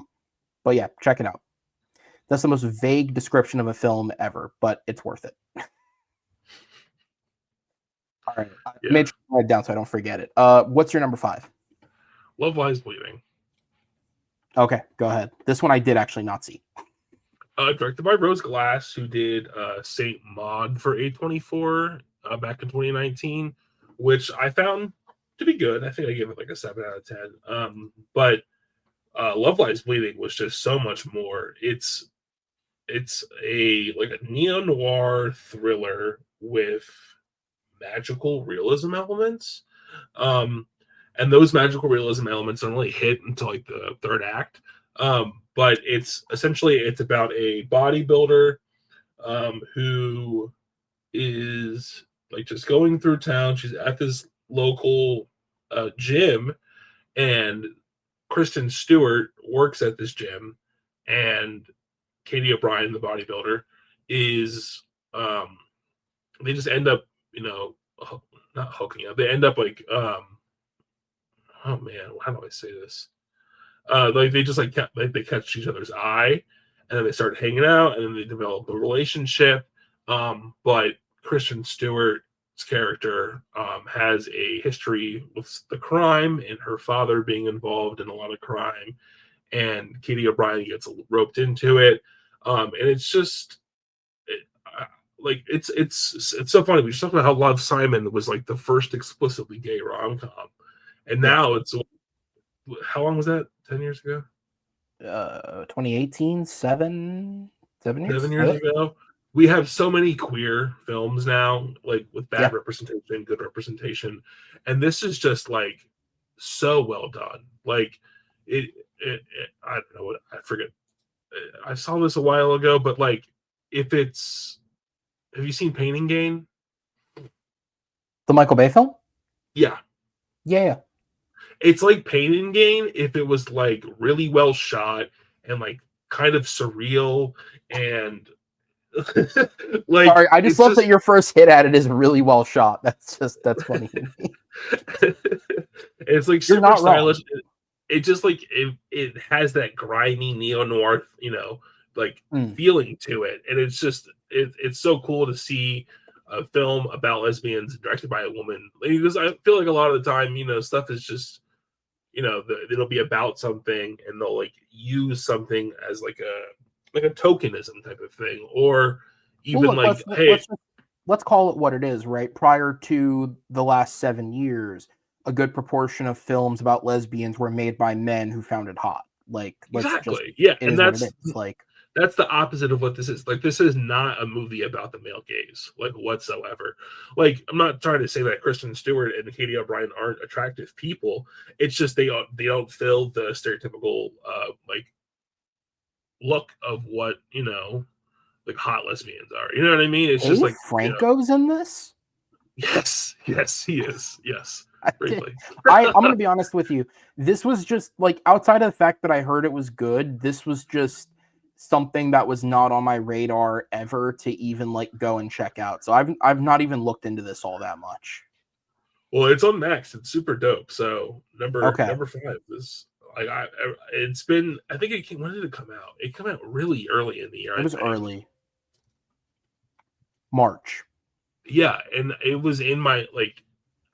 But yeah, check it out. That's the most vague description of a film ever, but it's worth it. All right, I made sure to write it down so I don't forget it. What's your number 5? Love Lies Bleeding. Okay, go ahead. This one I did actually not see. Directed by Rose Glass, who did Saint Maud for A24 back in 2019, which I found to be good. I think I gave it like a 7 out of 10. But Love Lies Bleeding was just so much more. It's a like a neo-noir thriller with magical realism elements. And those magical realism elements don't really hit until like the third act. But it's about a bodybuilder who is like just going through town. She's at this local gym, and Kristen Stewart works at this gym, and Katie O'Brien, the bodybuilder, is they just end up, not hooking up. They end up like oh man, how do I say this? Like they just they catch each other's eye, and then they start hanging out, and then they develop a relationship. But Kristen Stewart's character has a history with the crime, and her father being involved in a lot of crime, and Katie O'Brien gets roped into it. And it's just it's so funny. We just talked about how Love, Simon was like the first explicitly gay rom-com, and now it's how long was that? 10 years ago? 2018, 7 years? 7 years ago. we have so many queer films now, like with bad Yeah. representation, good representation, and this is just like so well done. Like I don't know what I forget. I saw this a while ago, but like if it's have you seen Pain and Gain? The Michael Bay film? Yeah, Yeah, yeah. it's like Pain and Gain if it was like really well shot and like kind of surreal and like Sorry, I just it's love just that your first hit at it is really well shot. That's funny to me. it's like You're super not wrong. stylish. It just like it has that grimy neo noir, like Mm. feeling to it, and it's just it's so cool to see a film about lesbians directed by a woman because I feel like a lot of the time, stuff is just it'll be about something and they'll like use something as like a tokenism type of thing, or Well, even look, like, hey, let's call it what it is, right? Prior to the last 7 years, a good proportion of films about lesbians were made by men who found it hot. Like, let's just, exactly, yeah, it and is what it is. Like, that's the opposite of what this is. Like, this is not a movie about the male gaze, like whatsoever. Like, I'm not trying to say that Kristen Stewart and Katie O'Brien aren't attractive people. It's just they don't fill the stereotypical like look of what like hot lesbians are. You know what I mean? It's just Dave like Franco's in this? yes, he is. Yes, I did. briefly. I'm gonna be honest with you. This was just like outside of the fact that I heard it was good. This was just something that was not on my radar ever to even like go and check out. So I've not even looked into this all that much. Well, it's on Max. It's super dope. So number Okay, number 5 is like it's been. I think it came. When did it come out? It came out really early in the year, it I was think. early March. Yeah, and it was in my like.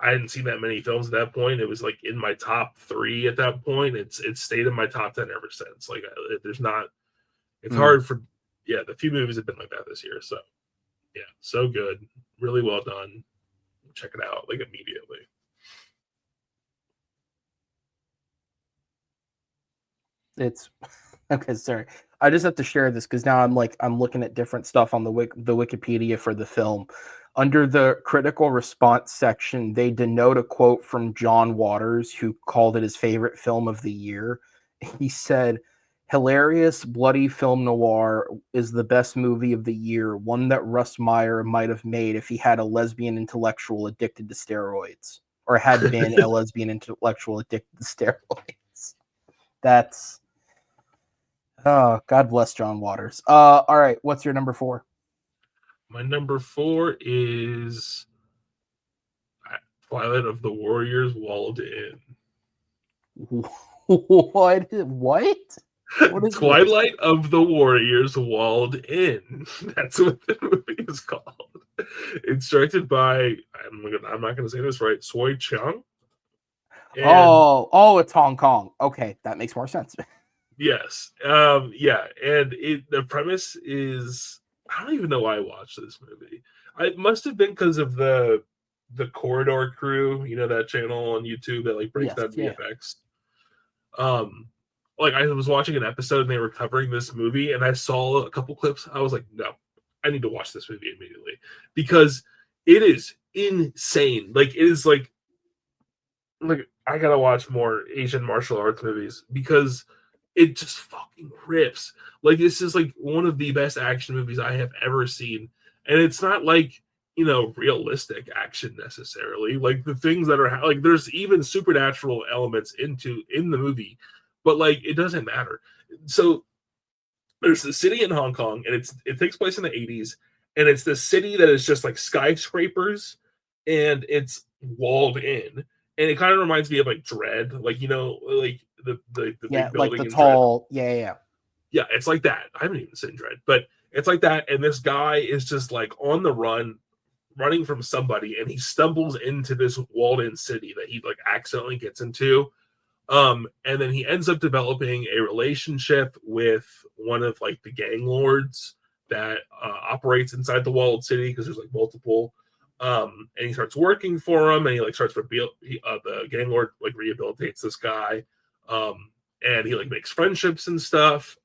I hadn't seen that many films at that point. It was like in my top 3 at that point. It's stayed in my top 10 ever since. Like there's not. It's Mm. hard for. Yeah, the few movies have been like that this year. So yeah, so good, really well done. Check it out like immediately. It's okay. Sorry, I just have to share this because now I'm looking at different stuff on the Wikipedia for the film. Under the critical response section, they denote a quote from John Waters, who called it his favorite film of the year. He said, "Hilarious, bloody film noir is the best movie of the year, one that Russ Meyer might have made if he had a lesbian intellectual addicted to steroids, or had been a lesbian intellectual addicted to steroids." That's Oh, God bless John Waters. All right, what's your number 4? My number 4 is Twilight of the Warriors Walled In. What? What? What is this? Twilight of the Warriors Walled In. That's what the movie is called. It's directed by I'm not gonna say this right, Soi Chung. And It's Hong Kong. Okay, that makes more sense. yes, yeah, and the premise is I don't even know why I watched this movie. It must have been because of the Corridor Crew, that channel on YouTube that like breaks Yes, down yeah. VFX. Um, like I was watching an episode and they were covering this movie, and I saw a couple clips. I was like, no, I need to watch this movie immediately because it is insane. Like it is like I gotta watch more Asian martial arts movies because it just fucking rips. Like this is like one of the best action movies I have ever seen, and it's not like realistic action necessarily. Like the things that are like there's even supernatural elements in the movie, but like it doesn't matter. So there's the city in Hong Kong, and it takes place in the 80s, and it's this city that is just like skyscrapers, and it's walled in, and it kind of reminds me of like Dread, like like the Yeah, big like the building in Dread. tall. Yeah, yeah. Yeah, it's like that. I haven't even seen Dread, but it's like that, and this guy is just like on the run, running from somebody, and he stumbles into this walled in city that he like accidentally gets into, and then he ends up developing a relationship with one of like the gang lords that operates inside the walled city because there's like multiple. And he starts working for him, and he like starts the gang lord like rehabilitates this guy, and he like makes friendships and stuff.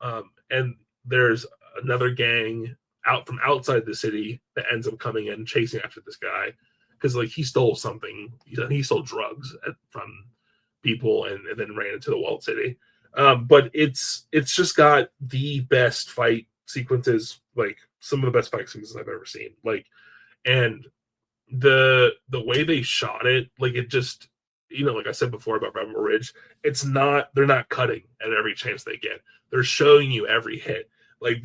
And there's another gang out from outside the city that ends up coming in chasing after this guy because like he stole something. He stole drugs from people and then ran into the walled city. But it's just got the best fight sequences, like some of the best fight sequences I've ever seen. Like, and the way they shot it, like it just, like I said before about Rebel Ridge, they're not cutting at every chance they get. They're showing you every hit. Like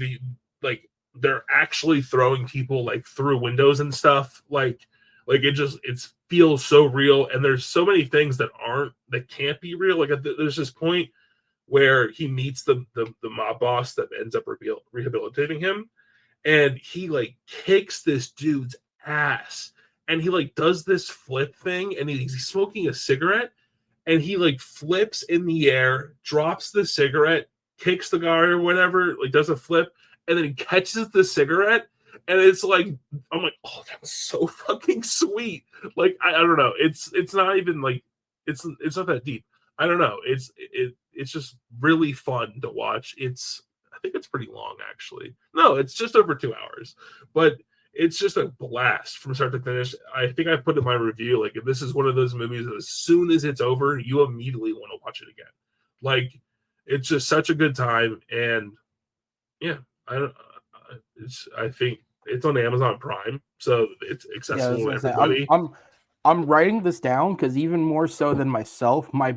like they're actually throwing people like through windows and stuff. Like it feels so real. And there's so many things that can't be real. Like there's this point where he meets the mob boss that ends up rehabilitating him, and he like kicks this dude's ass, and he like does this flip thing, and he's smoking a cigarette, and he like flips in the air, drops the cigarette, kicks the guy or whatever, like does a flip, and then he catches the cigarette, and it's like I'm like, oh, that was so fucking sweet. Like I don't know, it's not even like it's not that deep. I don't know. It's just really fun to watch. I think it's pretty long actually. No, it's just over 2 hours, but it's just a blast from start to finish. I think I put in my review, like, if this is one of those movies that as soon as it's over, you immediately want to watch it again. Like, it's just such a good time. And yeah, I think it's on Amazon Prime, so it's accessible to everybody. I'm writing this down because even more so than myself, my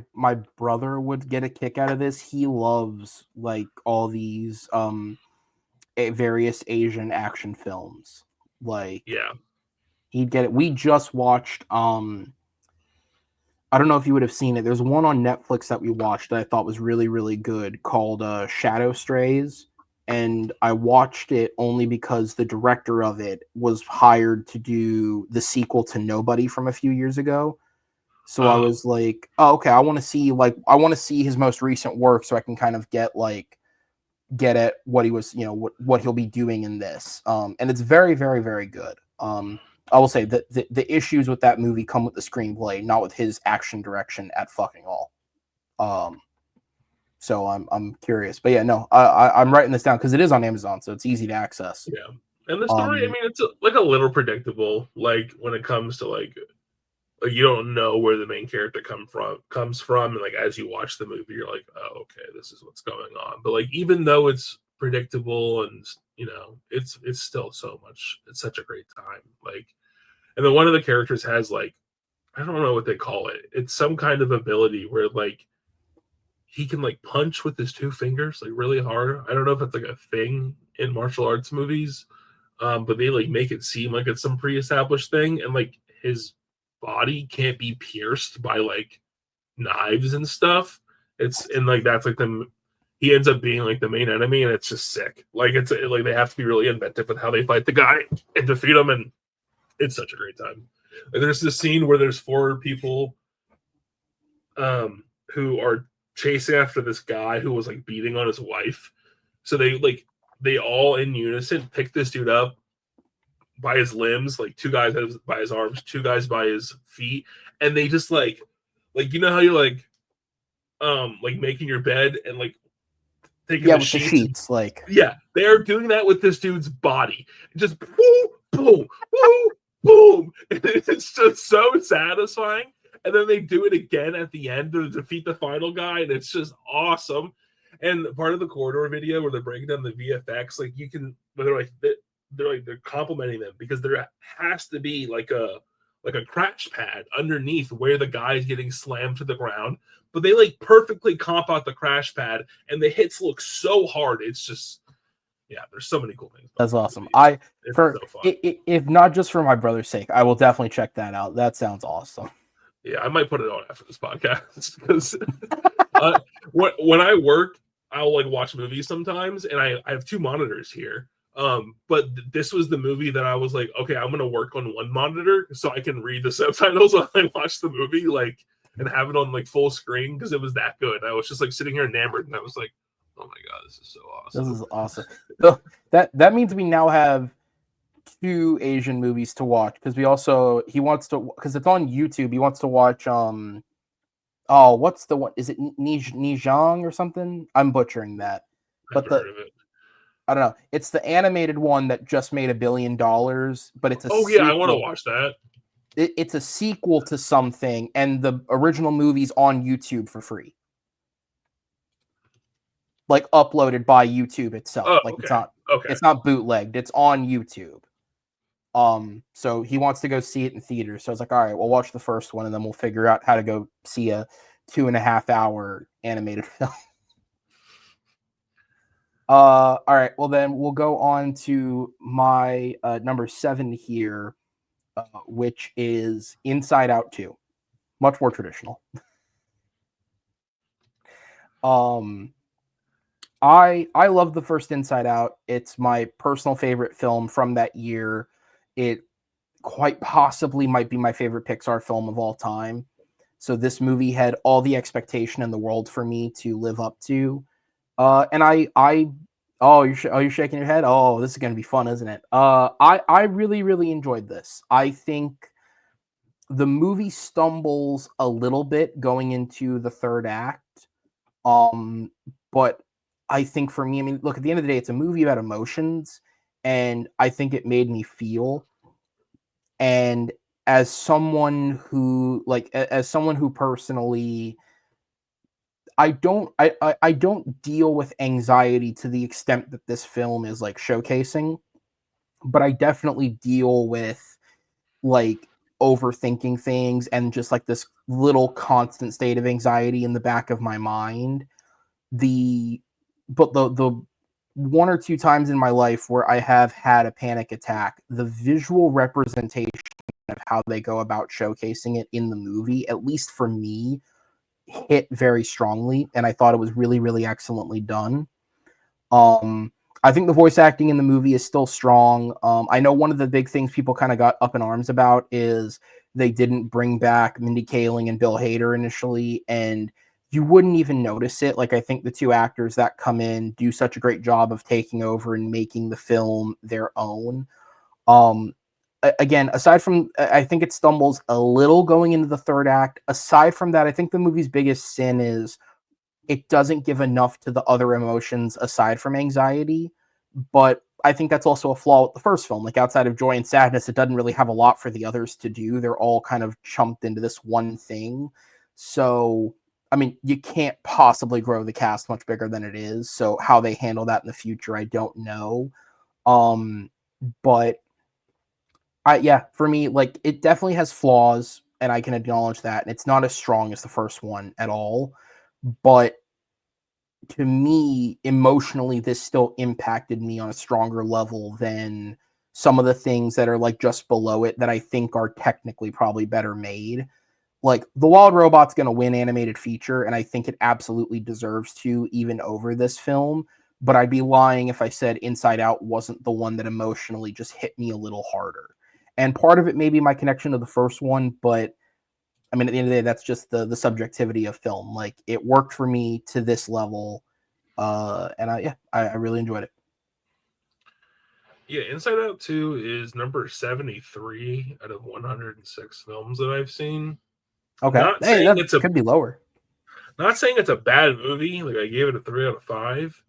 brother would get a kick out of this. He loves like all these various Asian action films. Like, yeah, he'd get it. We just watched I don't know if you would have seen it. There's one on Netflix that we watched that I thought was really, really good called Shadow Strays. And I watched it only because the director of it was hired to do the sequel to Nobody from a few years ago. So I was like, oh, okay, I want to see his most recent work so I can kind of get at what he was, what he'll be doing in this. And it's very, very, very good. I will say that the issues with that movie come with the screenplay, not with his action direction at fucking all. So I'm curious, but yeah, no, I'm writing this down because it is on Amazon, so it's easy to access. Yeah, and the story, I mean, it's like a little predictable. Like when it comes to like you don't know where the main character comes from, and like as you watch the movie, you're like, oh, okay, this is what's going on. But like even though it's predictable and it's still so much. It's such a great time. Like, and then one of the characters has like I don't know what they call it. It's some kind of ability where like he can like punch with his two fingers like really hard. I don't know if it's like a thing in martial arts movies, but they like make it seem like it's some pre-established thing, and like his body can't be pierced by like knives and stuff. And like that's like he ends up being like the main enemy, and it's just sick. Like it's like they have to be really inventive with how they fight the guy and defeat him, and it's such a great time. Like, there's this scene where there's four people who are chasing after this guy who was like beating on his wife. So they all in unison pick this dude up by his limbs, like two guys by his arms, two guys by his feet, and they just like how you like making your bed and like taking the sheets. The sheets, like they're doing that with this dude's body. Just boom, boom, boom, boom. It's just so satisfying. And then they do it again at the end to defeat the final guy, and it's just awesome. And part of the corridor video where they're breaking down the VFX, like you can, they're complimenting them because there has to be like a crash pad underneath where the guy's getting slammed to the ground, but they like perfectly comp out the crash pad, and the hits look so hard. It's just there's so many cool things. That's awesome. If not just for my brother's sake, I will definitely check that out. That sounds awesome. Yeah, I might put it on after this podcast because when I work, I'll like watch movies sometimes, and I have two monitors here. But this was the movie that I was like, okay, I'm gonna work on one monitor so I can read the subtitles while I watch the movie, like, and have it on like full screen because it was that good. I was just like sitting here enamored, and I was like, oh my god, this is so awesome. This is awesome. So that means we now have 2 Asian movies to watch because because it's on YouTube. He wants to watch what's the one? Is it Nijang or something? I'm butchering that. But I don't know. It's the animated one that just made $1 billion, but it's a Oh yeah, I want to sequel. watch that. It's a sequel to something, and the original movie's on YouTube for free, like uploaded by YouTube itself. Oh, Like okay, okay. it's not bootlegged. It's on YouTube. So he wants to go see it in theaters. So I was like, all right, we'll watch the first one, and then we'll figure out how to go see a 2.5 hour animated film. All right. Well, then we'll go on to my number 7 here, which is Inside Out 2. Much more traditional. I love the first Inside Out. It's my personal favorite film from that year. It quite possibly might be my favorite Pixar film of all time. So this movie had all the expectation in the world for me to live up to. And oh, you're shaking your head. Oh, this is gonna be fun, isn't it? I really really enjoyed this. I think the movie stumbles a little bit going into the third act. But I think for me, I mean, look, at the end of the day, it's a movie about emotions, and I think it made me feel. And as someone who personally, I don't deal with anxiety to the extent that this film is like showcasing, but I definitely deal with like overthinking things and just like this little constant state of anxiety in the back of my mind. The 1 or 2 times in my life where I have had a panic attack, the visual representation of how they go about showcasing it in the movie, at least for me, hit very strongly, and I thought it was really, really excellently done. I think the voice acting in the movie is still strong. I know one of the big things people kind of got up in arms about is they didn't bring back Mindy Kaling and Bill Hader initially, and you wouldn't even notice it. Like, I think the two actors that come in do such a great job of taking over and making the film their own. Again, aside from, I think it stumbles a little going into the third act. Aside from that, I think the movie's biggest sin is it doesn't give enough to the other emotions aside from anxiety. But I think that's also a flaw with the first film. Like, outside of joy and sadness, it doesn't really have a lot for the others to do. They're all kind of chumped into this one thing. So, I mean, you can't possibly grow the cast much bigger than it is. So how they handle that in the future, I don't know. But yeah, for me, like, it definitely has flaws, and I can acknowledge that. And it's not as strong as the first one at all. But to me, emotionally, this still impacted me on a stronger level than some of the things that are like just below it that I think are technically probably better made. Like, The Wild Robot's going to win animated feature, and I think it absolutely deserves to, even over this film. But I'd be lying if I said Inside Out wasn't the one that emotionally just hit me a little harder. And part of it may be my connection to the first one, but I mean, at the end of the day, that's just the subjectivity of film. Like, it worked for me to this level, and I really enjoyed it. Yeah, Inside Out 2 is number 73 out of 106 films that I've seen. Okay, Not hey, saying that it's a could be lower. not saying it's a bad movie. Like, I gave it a 3 out of 5.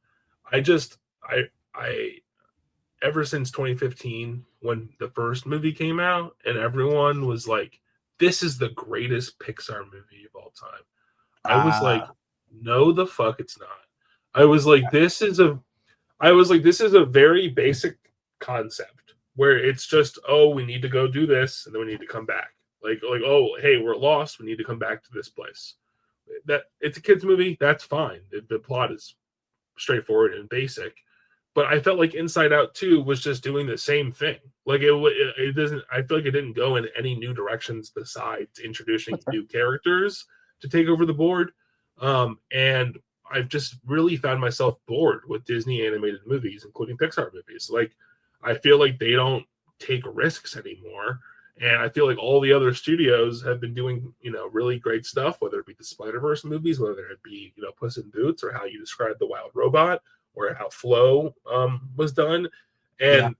I just I ever since 2015 when the first movie came out and everyone was like, this is the greatest Pixar movie of all time. I was like, Ah, no the fuck it's not. I was like, this is a very basic concept where it's just, oh, we need to go do this and then we need to come back. Like, oh, hey, we're lost. We need to come back to this place. That it's a kids movie. That's fine. The plot is straightforward and basic. But I felt like Inside Out 2 was just doing the same thing. Like, it doesn't. I feel like it didn't go in any new directions besides introducing that's fair. new characters to take over the board. And I've just really found myself bored with Disney animated movies, including Pixar movies. Like, I feel like they don't take risks anymore. And I feel like all the other studios have been doing, really great stuff, whether it be the Spider-Verse movies, whether it be, Puss in Boots, or how you described The Wild Robot, or how Flow was done. Yeah, And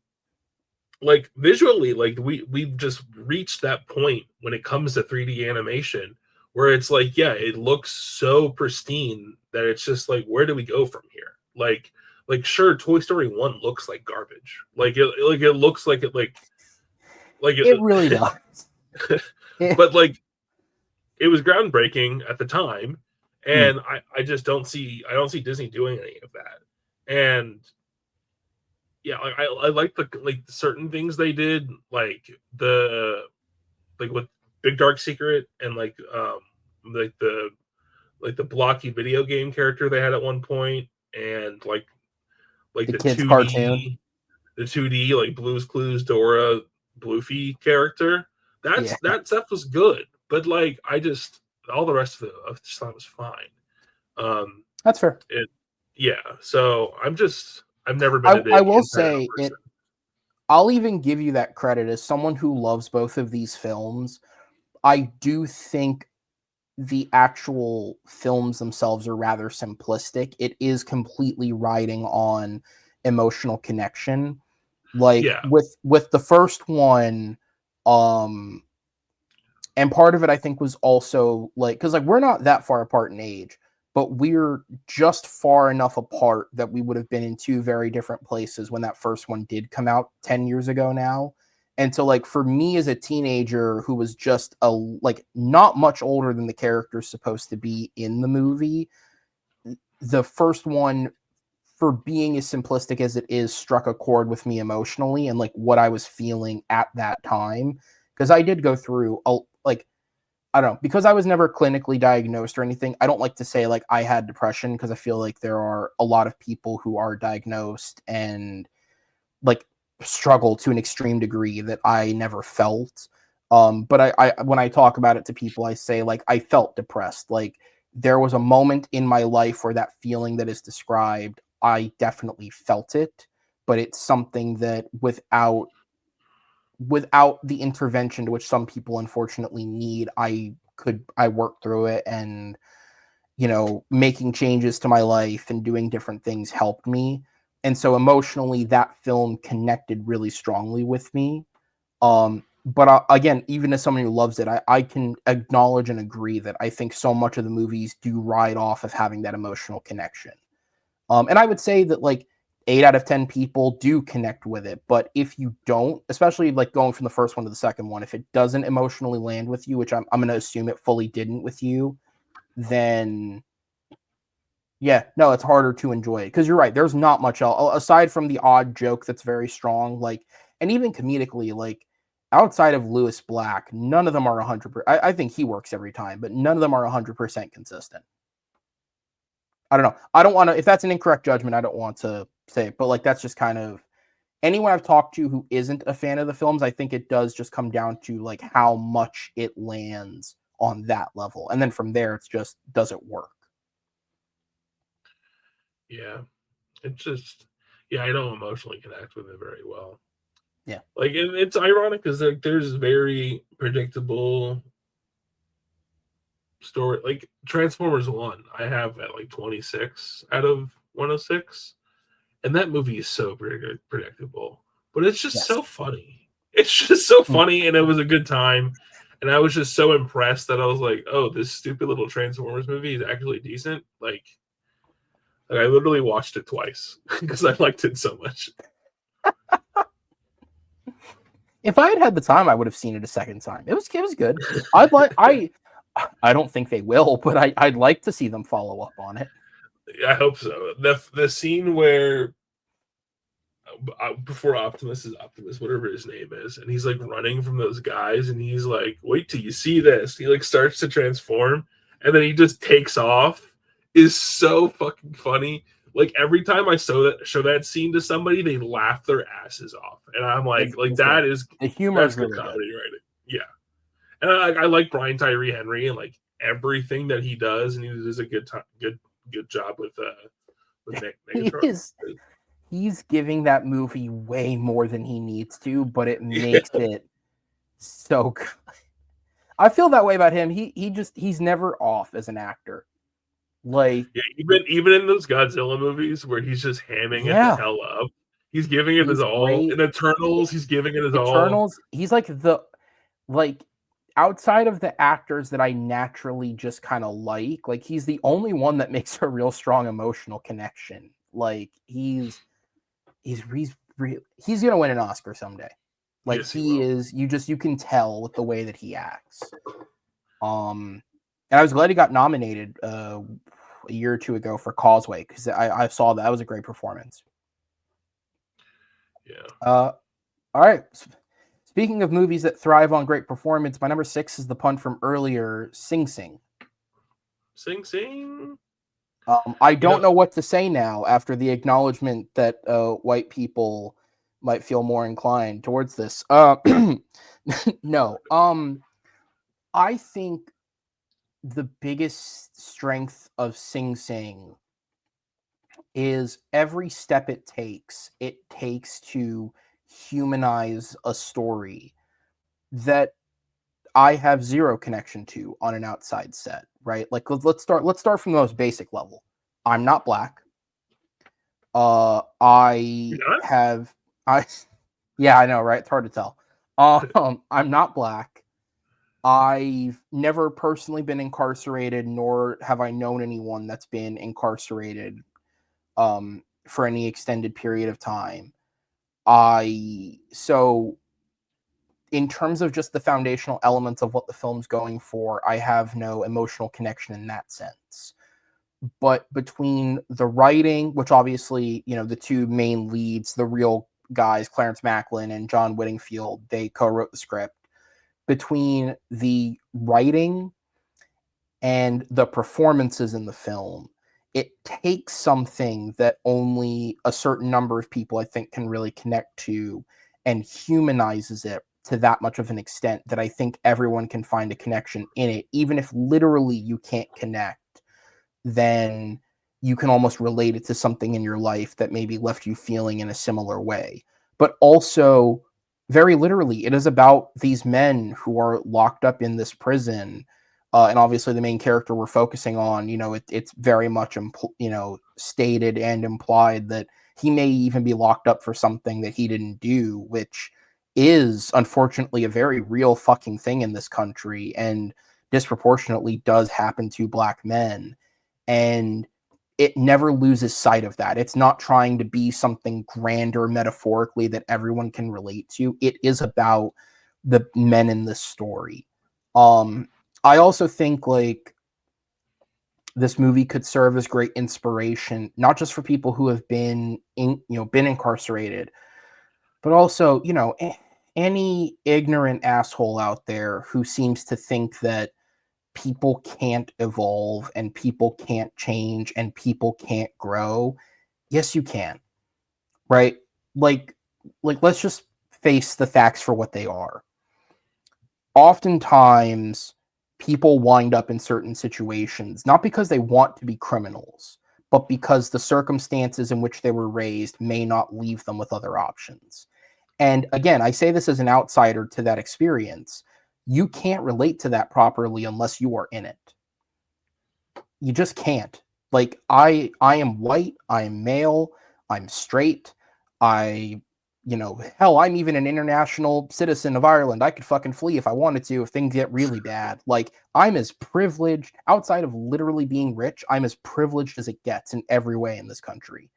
like visually, like we've just reached that point when it comes to 3D animation where it's like, yeah, it looks so pristine that it's just like, where do we go from here? Like like sure, Toy Story 1 looks like garbage. It looks like It really it does. It, but like it was groundbreaking at the time, mm, and I just don't see Disney doing any of that. And yeah, I like the certain things they did, like with Big Dark Secret, and like the blocky video game character they had at one point, and like the kids cartoon. the 2D like Blue's Clues Dora Bluefy character. Yeah, That stuff was good, but like I just all the rest of it I just thought it was fine. that's fair. It Yeah, so I've never been I a I big will Inside Out say it. person. I'll even give you that credit as someone who loves both of these films. I do think the actual films themselves are rather simplistic. It is completely riding on emotional connection. Like Yeah, with the first one, um, and part of it I think was also like because like we're not that far apart in age, but we're just far enough apart that we would have been in two very different places when that first one did come out 10 years ago now. And so like for me as a teenager who was just a like not much older than the character's supposed to be in the movie, the first one, for being as simplistic as it is, struck a chord with me emotionally and like what I was feeling at that time. Because I did go through like I don't know, because I was never clinically diagnosed or anything. I don't like to say like I had depression because I feel like there are a lot of people who are diagnosed and like struggle to an extreme degree that I never felt. But I when I talk about it to people, I say like I felt depressed. Like there was a moment in my life where that feeling that is described, I definitely felt it, but it's something that without the intervention to which some people unfortunately need, I worked through it, and making changes to my life and doing different things helped me. And so emotionally that film connected really strongly with me. But again, even as someone who loves it, I can acknowledge and agree that I think so much of the movies do ride off of having that emotional connection. And I would say that like 8 out of 10 people do connect with it. But if you don't, especially like going from the first one to the second one, if it doesn't emotionally land with you, which I'm going to assume it fully didn't with you, then yeah, no, it's harder to enjoy it because you're right. There's not much else aside from the odd joke that's very strong, like, and even comedically, like outside of Lewis Black, none of them are 100%. I think he works every time, but none of them are 100% consistent. I don't know. I don't want to. If that's an incorrect judgment, I don't want to say it, but like that's just kind of anyone I've talked to who isn't a fan of the films. I think it does just come down to like how much it lands on that level, and then from there, it's just does it work? yeah. It's just yeah, I don't emotionally connect with it very well. Yeah. Like it's ironic because like there's very predictable story like Transformers 1 I have at like 26 out of 106, and that movie is so predictable, but it's just Yes. so funny. It's just so Mm. funny, and it was a good time, and I was just so impressed that I was like, oh, this stupid little Transformers movie is actually decent. Like I literally watched it twice because I liked it so much. If I had had the time, I would have seen it a second time. It was good. I don't think they will, but I'd like to see them follow up on it. I hope so. The scene where before Optimus is Optimus, whatever his name is, and he's like running from those guys, and he's like, "Wait till you see this." He like starts to transform, and then he just takes off. Is so fucking funny. Like every time I show that scene to somebody, they laugh their asses off, and I'm like It's good. that is The humor that's is good really good. comedy writing. Yeah, and I like Brian Tyree Henry and like everything that he does, and he does a good job with He Megatron. is he's giving that movie way more than he needs to, but it Yeah, makes it so good. I feel that way about him. He's never off as an actor. Like, yeah. Even in those Godzilla movies where he's just hamming it the yeah, hell up, he's giving it his he's all. great. In Eternals, he's giving it his all. Eternals, he's like outside of the actors that I naturally just kind of like he's the only one that makes a real strong emotional connection. Like he's gonna win an Oscar someday. Like Yes, he will. you can tell with the way that he acts. And I was glad he got nominated a year or two ago for Causeway, because I saw that was a great performance. Yeah. All right. Speaking of movies that thrive on great performance, my number 6 is the pun from earlier, Sing Sing. Sing Sing. I don't know what to say now after the acknowledgement that white people might feel more inclined towards this. No. I think the biggest strength of Sing Sing is every step it takes to humanize a story that I have zero connection to on an outside set, right? Like let's start from the most basic level. I'm not black. I You're not? have I yeah, I know, right? It's hard to tell. I'm not black. I've never personally been incarcerated, nor have I known anyone that's been incarcerated for any extended period of time. So in terms of just the foundational elements of what the film's going for, I have no emotional connection in that sense. But between the writing, which obviously, the two main leads, the real guys, Clarence Macklin and John Whittingfield, they co-wrote the script. Between the writing and the performances in the film, it takes something that only a certain number of people, I think, can really connect to and humanizes it to that much of an extent that I think everyone can find a connection in it. Even if literally you can't connect, then you can almost relate it to something in your life that maybe left you feeling in a similar way. But also, very literally, it is about these men who are locked up in this prison. And obviously, the main character we're focusing on, it's very much, stated and implied that he may even be locked up for something that he didn't do, which is unfortunately a very real fucking thing in this country and disproportionately does happen to black men. And it never loses sight of that. It's not trying to be something grander metaphorically that everyone can relate to. It is about the men in this story. I also think like this movie could serve as great inspiration, not just for people who have been incarcerated, but also, any ignorant asshole out there who seems to think that people can't evolve and people can't change and people can't grow. Yes, you can. Right? Like let's just face the facts for what they are. Oftentimes people wind up in certain situations not because they want to be criminals, but because the circumstances in which they were raised may not leave them with other options. And again, I say this as an outsider to that experience. You can't relate to that properly unless you are in it. You just can't. Like I am white, I am male, I'm straight, hell, I'm even an international citizen of Ireland. I could fucking flee if I wanted to if things get really bad. Like I'm as privileged outside of literally being rich, I'm as privileged as it gets in every way in this country.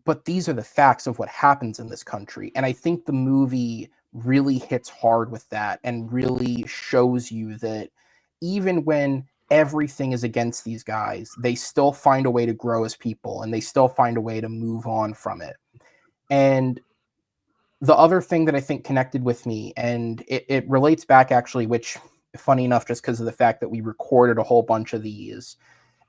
But these are the facts of what happens in this country. And I think the movie really hits hard with that and really shows you that even when everything is against these guys, they still find a way to grow as people and they still find a way to move on from it. And the other thing that I think connected with me, and it relates back actually, which funny enough, just because of the fact that we recorded a whole bunch of these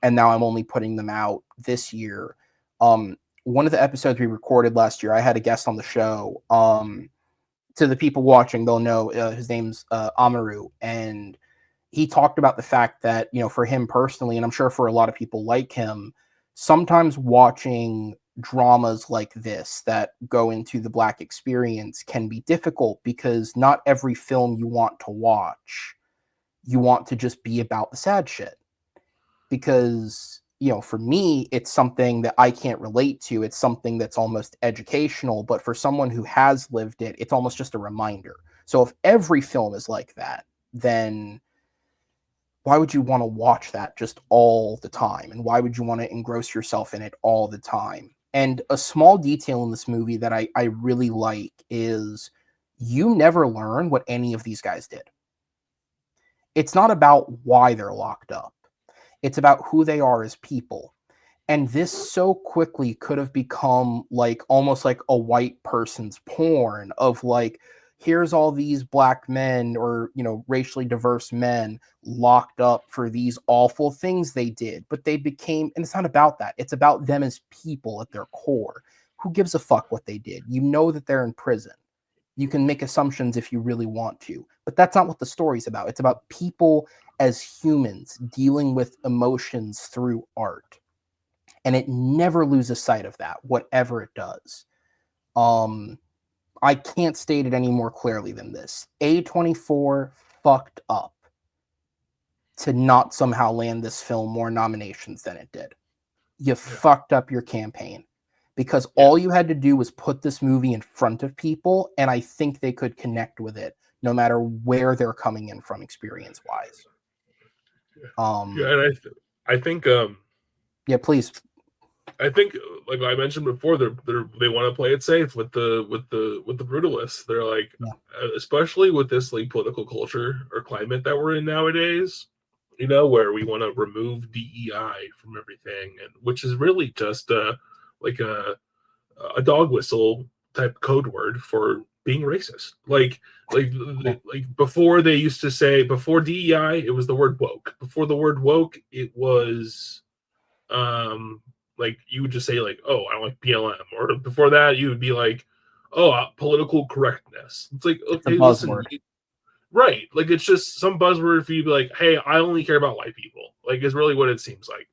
and now I'm only putting them out this year. One of the episodes we recorded last year, I had a guest on the show. To the people watching, they'll know his name's Amaru, and he talked about the fact that, for him personally, and I'm sure for a lot of people like him, sometimes watching dramas like this that go into the Black experience can be difficult because not every film you want to watch, you want to just be about the sad shit. Because, for me, it's something that I can't relate to. It's something that's almost educational, but for someone who has lived it, it's almost just a reminder. So if every film is like that, then why would you want to watch that just all the time? And why would you want to engross yourself in it all the time? And a small detail in this movie that I really like is you never learn what any of these guys did. It's not about why they're locked up. It's about who they are as people. And this so quickly could have become like almost like a white person's porn of like, here's all these black men or, you know, racially diverse men locked up for these awful things they did. But they became, and it's not about that. It's about them as people at their core. Who gives a fuck what they did? You know that they're in prison. You can make assumptions if you really want to, but that's not what the story's about. It's about people as humans dealing with emotions through art. And it never loses sight of that, whatever it does. I can't state it any more clearly than this. A24 fucked up to not somehow land this film more nominations than it did. You fucked up your campaign because all you had to do was put this movie in front of people, and I think they could connect with it no matter where they're coming in from experience-wise. And I think yeah, please. I think, like I mentioned before, they want to play it safe with the brutalists. They're like, especially with this like political culture or climate that we're in nowadays, you know, where we want to remove DEI from everything, and which is really just like a dog whistle type code word for being racist. Like before they used to say, before DEI, it was the word woke. Before the word woke, it was like you would just say like, oh, I don't like BLM, or before that you would be like, oh, political correctness. It's like, okay, it's a buzzword. Listen, right? Like it's just some buzzword for you to be like, hey, I only care about white people. Like is really what it seems like.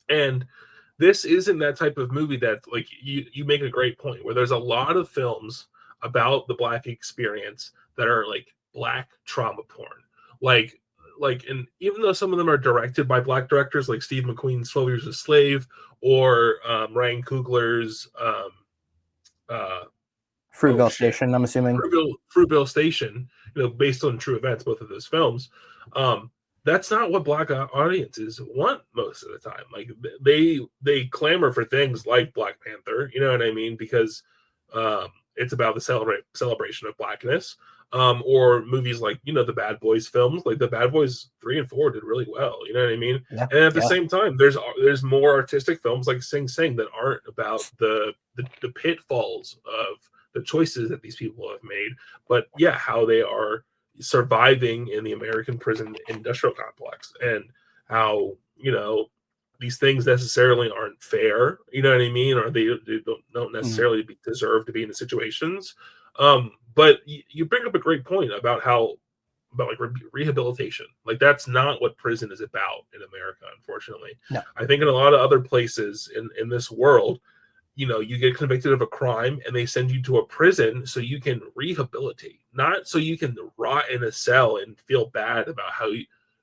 And this isn't that type of movie that like you make a great point where there's a lot of films about the black experience that are like black trauma porn. Like and even though some of them are directed by black directors like Steve McQueen's 12 Years a Slave or Ryan Coogler's Fruitvale Station, I'm assuming. Fruitvale Station, you know, based on true events, both of those films. That's not what black audiences want most of the time. Like they clamor for things like Black Panther, you know what I mean? Because it's about the celebration of blackness. Or movies like, you know, the Bad Boys films, like the Bad Boys 3 and 4 did really well, you know what I mean? Yeah, and at the same time, there's more artistic films like Sing Sing that aren't about the pitfalls of the choices that these people have made, but how they are surviving in the American prison industrial complex, and how, you know, these things necessarily aren't fair, you know what I mean, or they don't necessarily deserve to be in the situations. But you bring up a great point about like rehabilitation. Like that's not what prison is about in America, unfortunately. No. I think in a lot of other places in this world, you know, you get convicted of a crime and they send you to a prison so you can rehabilitate, not so you can rot in a cell and feel bad about how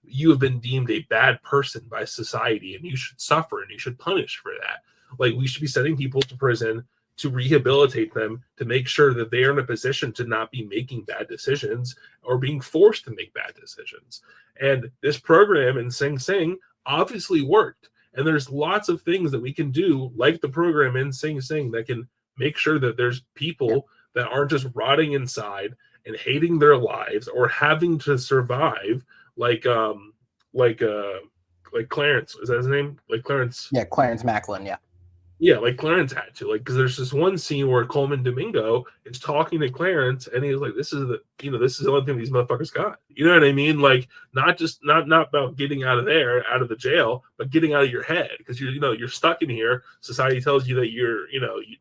you have been deemed a bad person by society and you should suffer and you should punish for that. Like we should be sending people to prison to rehabilitate them, to make sure that they are in a position to not be making bad decisions or being forced to make bad decisions. And this program in Sing Sing obviously worked. And there's lots of things that we can do, like the program in Sing Sing, that can make sure that there's people that aren't just rotting inside and hating their lives or having to survive, like Clarence. Is that his name? Like Clarence? Yeah, Clarence Macklin. Yeah. Yeah, like Clarence had to, like, because there's this one scene where Coleman Domingo is talking to Clarence, and he's like, "This is the only thing these motherfuckers got." You know what I mean? Like, not about getting out of the jail, but getting out of your head, because you're stuck in here. Society tells you that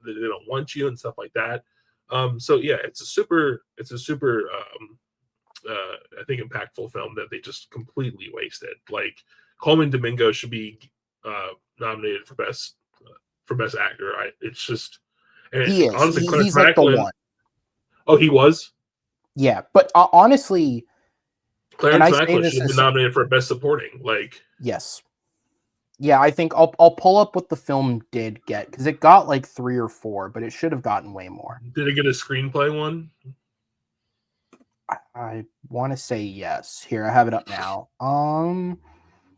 they don't want you and stuff like that. So yeah, it's a super I think impactful film that they just completely wasted. Like Coleman Domingo should be nominated for best actor. It's just, and He is. honestly, Clarence He's like the Macklin. one. Oh, he was. Yeah, but honestly, Clarence Macklin should have been nominated for best supporting. Like, yes, yeah, I think I'll pull up what the film did get, because it got like 3 or 4, but it should have gotten way more. Did it get a screenplay one? I want to say yes. Here, I have it up now.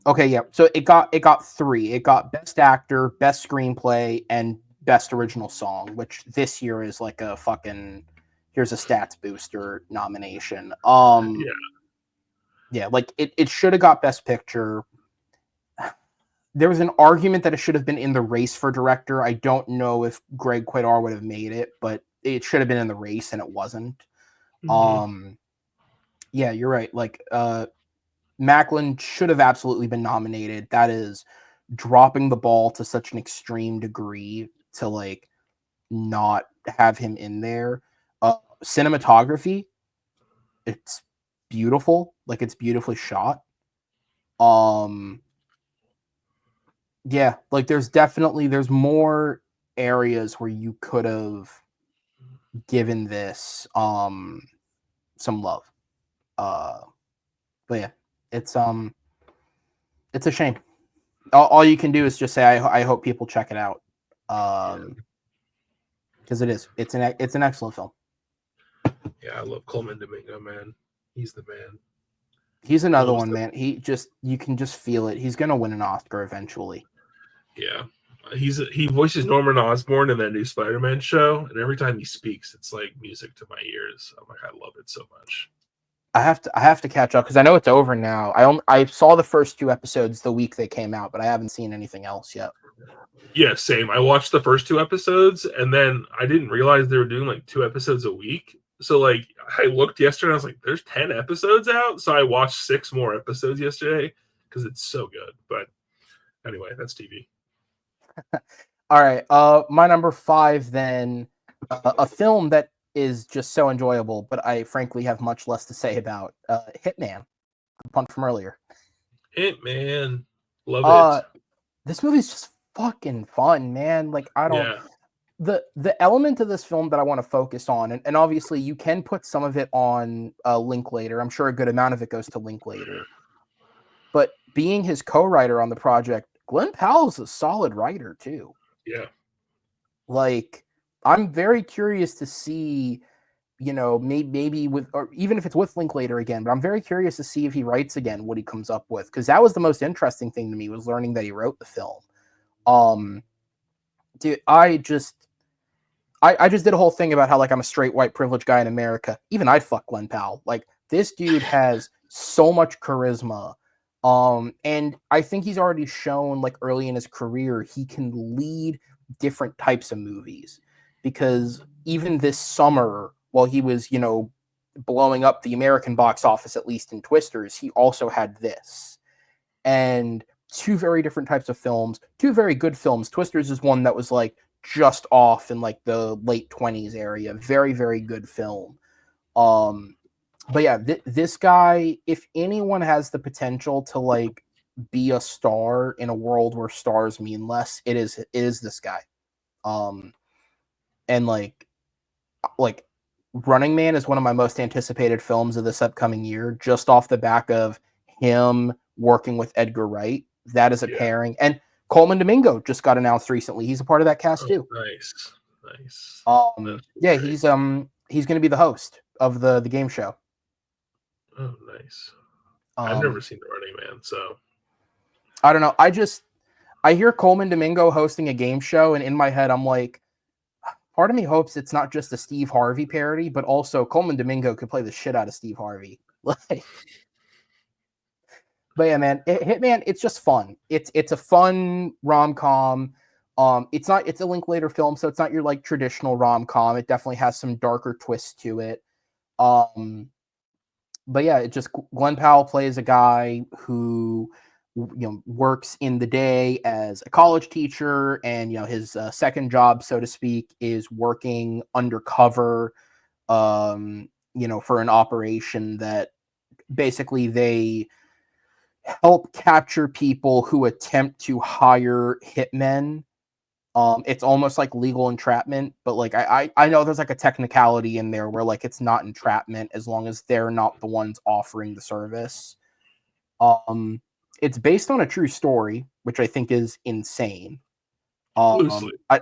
Okay, yeah. So it got 3. It got Best Actor, Best Screenplay, and Best Original Song, which this year is like a fucking here's a stats booster nomination. Yeah, Yeah, like it should have got Best Picture. There was an argument that it should have been in the race for director. I don't know if Greg Quaidar would have made it, but it should have been in the race and it wasn't. hmm Um yeah, you're right. Like Macklin should have absolutely been nominated. That is dropping the ball to such an extreme degree to like not have him in there. Cinematography, it's beautiful. Like it's beautifully shot. Um yeah, like there's more areas where you could have given this some love. Uh but yeah, it's it's a shame. All you can do is just say I hope people check it out. yeah, Because it's an excellent film. yeah. I love Coleman Domingo, man. He's the man. He's What another was one, the man. You can just feel it. He's gonna win an Oscar eventually. Yeah. He voices Norman Osborn in that new Spider-Man show, and every time he speaks, it's like music to my ears. I'm like, I love it so much. I have to catch up because I know it's over now. I saw the first 2 episodes the week they came out, but I haven't seen anything else yet. Yeah, same. I watched the first 2 episodes, and then I didn't realize they were doing like 2 episodes a week. So like, I looked yesterday, and I was like, "There's 10 episodes out." So I watched 6 more episodes yesterday because it's so good. But anyway, that's TV. All right. My number 5 then, a film that is just so enjoyable, but I frankly have much less to say about. Hitman, the punt from earlier. Hitman, love Uh, it. this movie's just fucking fun, man. Like I don't Yeah, the element of this film that I want to focus on, and obviously you can put some of it on Linklater. I'm sure a good amount of it goes to Linklater. But being his co-writer on the project, Glenn Powell's a solid writer too. yeah, Like I'm very curious to see, maybe with or even if it's with Linklater again, but I'm very curious to see if he writes again what he comes up with because that was the most interesting thing to me was learning that he wrote the film. Um, dude, I just did a whole thing about how like I'm a straight white privileged guy in America. Even I'd fuck Glenn Powell. Like this dude has so much charisma. And I think he's already shown like early in his career he can lead different types of movies. Because even this summer, while he was, blowing up the American box office, at least in Twisters, he also had this. And 2 very different types of films, 2 very good films. Twisters is one that was like just off in like the late 20s area. Very, very good film. Um, but yeah, this guy, if anyone has the potential to like be a star in a world where stars mean less, it is this guy. Um, and like Running Man is one of my most anticipated films of this upcoming year, just off the back of him working with Edgar Wright. That is a yeah. pairing, and Coleman Domingo just got announced recently. He's a part of that cast Oh, too. nice, nice. That's Yeah, great. he's going to be the host of the game show. Oh, nice. I've never Um, seen The Running Man, so I don't know. I hear Coleman Domingo hosting a game show, and in my head, I'm like, part of me hopes it's not just a Steve Harvey parody, but also Coleman Domingo could play the shit out of Steve Harvey. Like, but yeah, man, Hitman, it's just fun. It's a fun rom com. It's a Linklater film, so it's not your like traditional rom com. It definitely has some darker twists to it. But yeah, it just Glenn Powell plays a guy who works in the day as a college teacher, and his second job, so to speak, is working undercover, for an operation that basically they help capture people who attempt to hire hitmen. It's almost like legal entrapment, but like I know there's like a technicality in there where like it's not entrapment as long as they're not the ones offering the service. Um, it's based on a true story, which I think is insane. loosely. I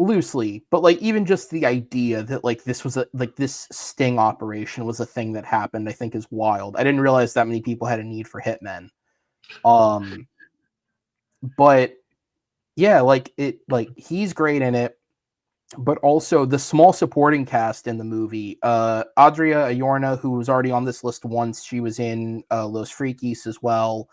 loosely, but like even just the idea that like this was this sting operation was a thing that happened, I think is wild. I didn't realize that many people had a need for hitmen. But yeah, like he's great in it, but also the small supporting cast in the movie. Adria Ayorna, who was already on this list once, she was in Los Freakies as well.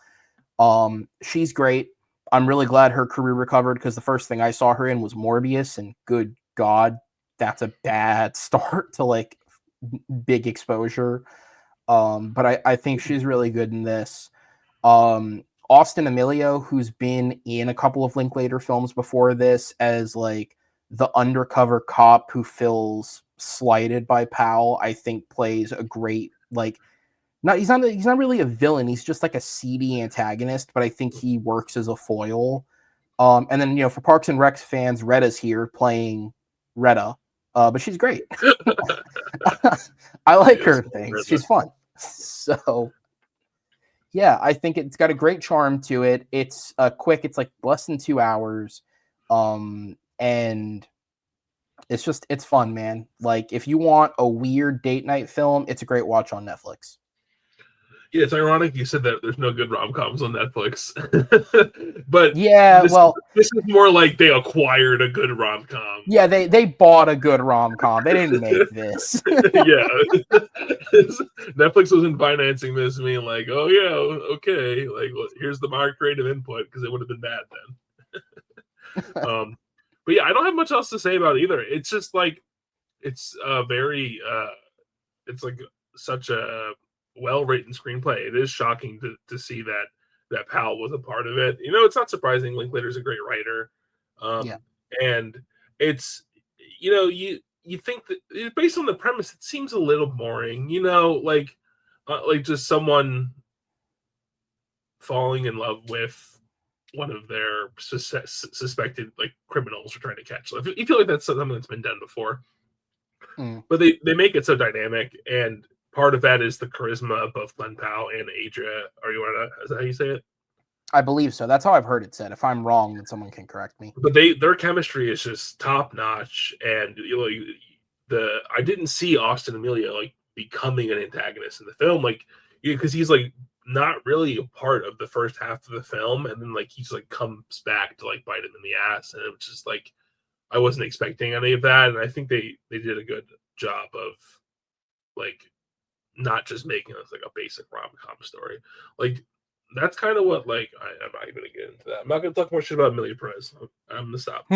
She's great. I'm really glad her career recovered because the first thing I saw her in was Morbius, and good God, that's a bad start to like big exposure. But I think she's really good in this. Austin Emilio, who's been in a couple of Linklater films before this as like the undercover cop who feels slighted by Powell, I think plays a great like he's not really a villain. He's just like a seedy antagonist, but I think he works as a foil. And then for Parks and Rec fans, Retta's here playing Retta, but she's great. I like her things. She's fun. So yeah, I think it's got a great charm to it. It's quick. It's like less than 2 hours, and it's fun, man. Like if you want a weird date night film, it's a great watch on Netflix. Yeah, it's ironic you said that there's no good rom-coms on Netflix. But yeah, this is more like they acquired a good rom-com. Yeah, they bought a good rom-com. They didn't make this. Yeah. Netflix wasn't financing this, being like, oh yeah, okay, like here's my creative input, because it would have been bad then. But yeah, I don't have much else to say about it either. It's just like it's very it's like such a well-written screenplay. It is shocking to see that Powell was a part of it. It's not surprising. Linklater's a great writer. And it's you think that based on the premise, it seems a little boring. Like just someone falling in love with one of their suspected like criminals are trying to catch. So you feel like that's something that's been done before. But they make it so dynamic, and part of that is the charisma of both Glenn Powell and Adria Arjona. Is that how you say it? I believe so. That's how I've heard it said. If I'm wrong, then someone can correct me. But their chemistry is just top notch, and I didn't see Austin Emilio like becoming an antagonist in the film, like because he's like not really a part of the first half of the film, and then like he's like comes back to like bite him in the ass, and it was just like I wasn't expecting any of that, and I think they did a good job of like not just making us like a basic rom-com story. Like that's kind of what like I'm not even gonna get into that. I'm not gonna talk more shit about Amelia Perez. I'm gonna stop.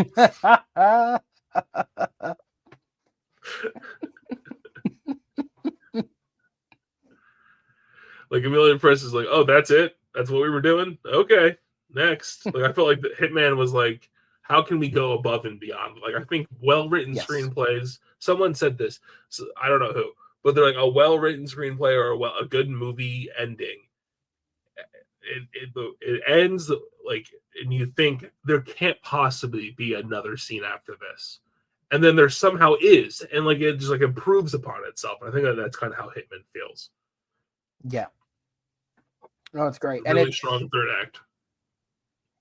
Like Amelia Perez is like, oh, that's it. That's what we were doing. Okay, next. Like I felt like the Hitman was like, how can we go above and beyond? Like I think well-written screenplays. Someone said this. So I don't know who, but they're like a well-written screenplay or a good movie ending. It ends like, and you think there can't possibly be another scene after this, and then there somehow is, and like it just like improves upon itself. And I think that's kind of how Hitman feels. Yeah. No, it's great. Really and strong third act.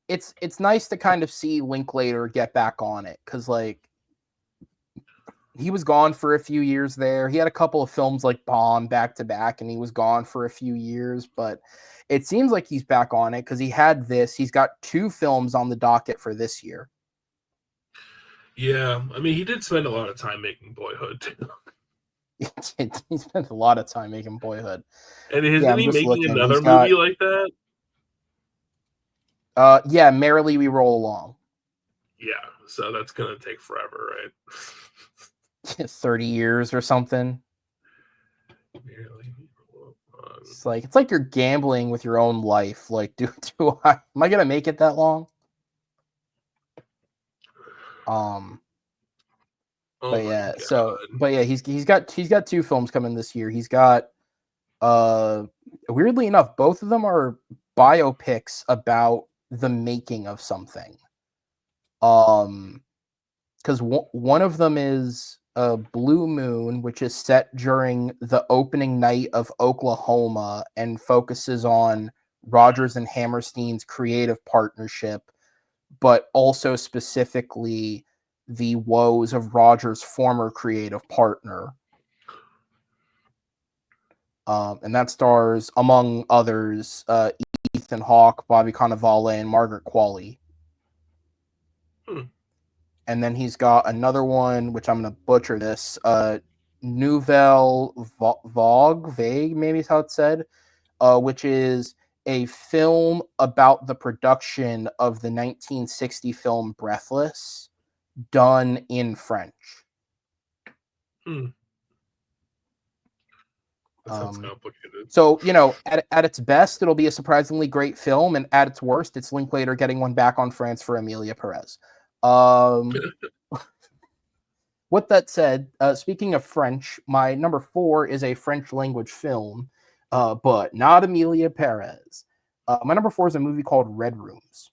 It's nice to kind of see Linklater get back on it, because like he was gone for a few years there. He had a couple of films like Bomb back to back, and he was gone for a few years, but it seems like he's back on it because he had this. He's got 2 films on the docket for this year. Yeah, I mean, he did spend a lot of time making Boyhood too. He spent a lot of time making Boyhood. And isn't he making another movie like that? Yeah, Merrily We Roll Along. Yeah, so that's gonna take forever, right? 30 years or something. It's like you're gambling with your own life. Like, am I gonna make it that long? But yeah, he's got 2 films coming this year. He's got weirdly enough, both of them are biopics about the making of something. Because one of them is Blue Moon, which is set during the opening night of Oklahoma and focuses on Rodgers and Hammerstein's creative partnership, but also specifically the woes of Roger's former creative partner. And that stars, among others, Ethan Hawke, Bobby Cannavale, and Margaret Qualley. And then he's got another one, which I'm going to butcher this, Nouvelle Vague, maybe is how it's said, which is a film about the production of the 1960 film Breathless, done in French. That sounds complicated. So, at its best, it'll be a surprisingly great film, and at its worst, it's Linklater getting one back on France for Emilia Perez. With that said, speaking of French, my number 4 is a French language film, but not Emilia Perez. My number 4 is a movie called Red Rooms.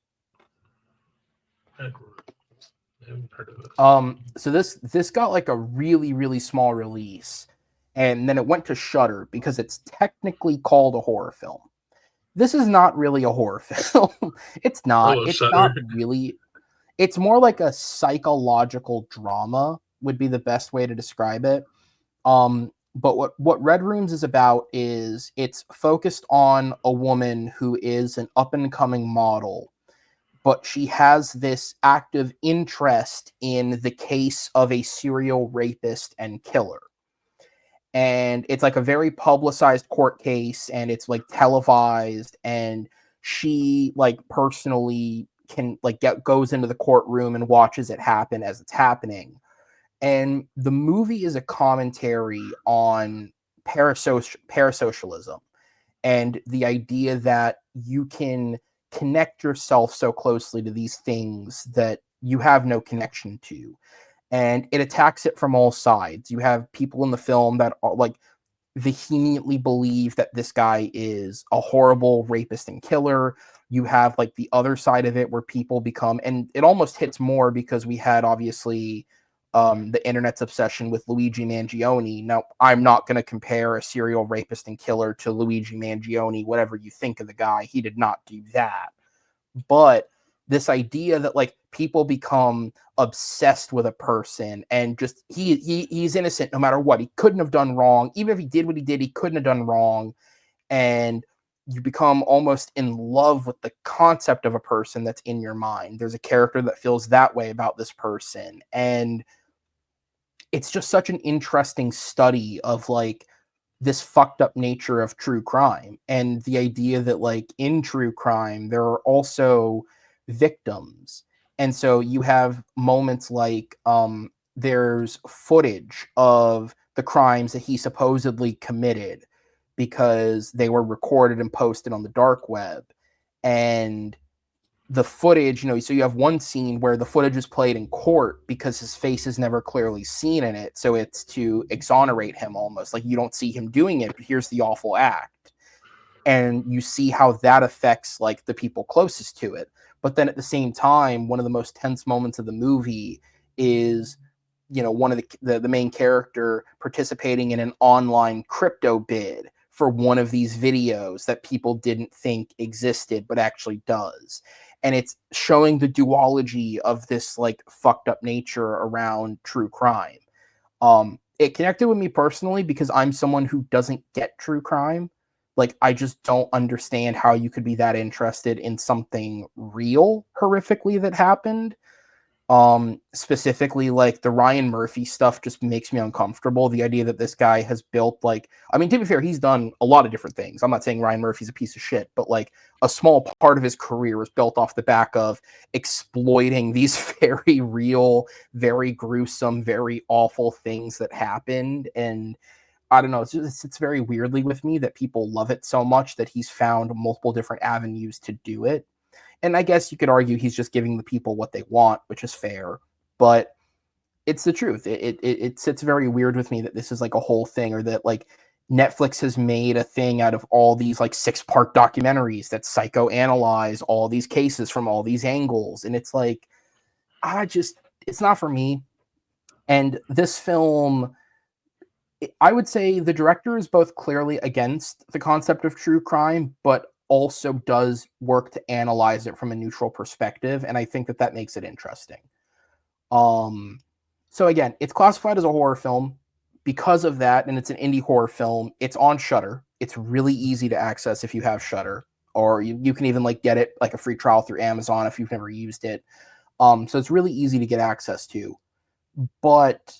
Red Rooms. I haven't heard of this. So this got like a really, really small release, and then it went to Shudder because it's technically called a horror film. This is not really a horror film. It's not. Oh, it's Shudder. not really. It's more like a psychological drama would be the best way to describe it. But what Red Rooms is about is it's focused on a woman who is an up-and-coming model, but she has this active interest in the case of a serial rapist and killer. And it's like a very publicized court case, and it's like televised, and she like personally can like goes into the courtroom and watches it happen as it's happening. And the movie is a commentary on parasocialism and the idea that you can connect yourself so closely to these things that you have no connection to. And it attacks it from all sides. You have people in the film that are like vehemently believe that this guy is a horrible rapist and killer. You have like the other side of it where people become, and it almost hits more because we had obviously the internet's obsession with Luigi Mangione. Now, I'm not going to compare a serial rapist and killer to Luigi Mangione, whatever you think of the guy. He did not do that. But this idea that like people become obsessed with a person and just he's innocent no matter what. He couldn't have done wrong. Even if he did what he did, he couldn't have done wrong. And you become almost in love with the concept of a person that's in your mind. There's a character that feels that way about this person. And it's just such an interesting study of like this fucked up nature of true crime and the idea that like in true crime, there are also victims. And so you have moments like there's footage of the crimes that he supposedly committed because they were recorded and posted on the dark web. And the footage, so you have one scene where the footage is played in court because his face is never clearly seen in it. So it's to exonerate him almost. Like you don't see him doing it, but here's the awful act. And you see how that affects like the people closest to it. But then at the same time, one of the most tense moments of the movie is, one of the main character participating in an online crypto bid for one of these videos that people didn't think existed, but actually does. And it's showing the duology of this like fucked up nature around true crime. It connected with me personally because I'm someone who doesn't get true crime. Like, I just don't understand how you could be that interested in something real horrifically that happened. Specifically, like the Ryan Murphy stuff just makes me uncomfortable. The idea that this guy has built like, I mean, to be fair, he's done a lot of different things. I'm not saying Ryan Murphy's a piece of shit, but like a small part of his career was built off the back of exploiting these very real, very gruesome, very awful things that happened. And I don't know, it's very weirdly with me that people love it so much that he's found multiple different avenues to do it. And I guess you could argue he's just giving the people what they want, which is fair, but it's the truth. It sits very weird with me that this is like a whole thing, or that like Netflix has made a thing out of all these like 6-part documentaries that psychoanalyze all these cases from all these angles. And it's like, it's not for me. And this film, I would say the director is both clearly against the concept of true crime, but also does work to analyze it from a neutral perspective. And I think that makes it interesting. So again, it's classified as a horror film because of that, and it's an indie horror film. It's on Shudder. It's really easy to access if you have Shudder, or you can even like get it like a free trial through Amazon if you've never used it. So it's really easy to get access to. But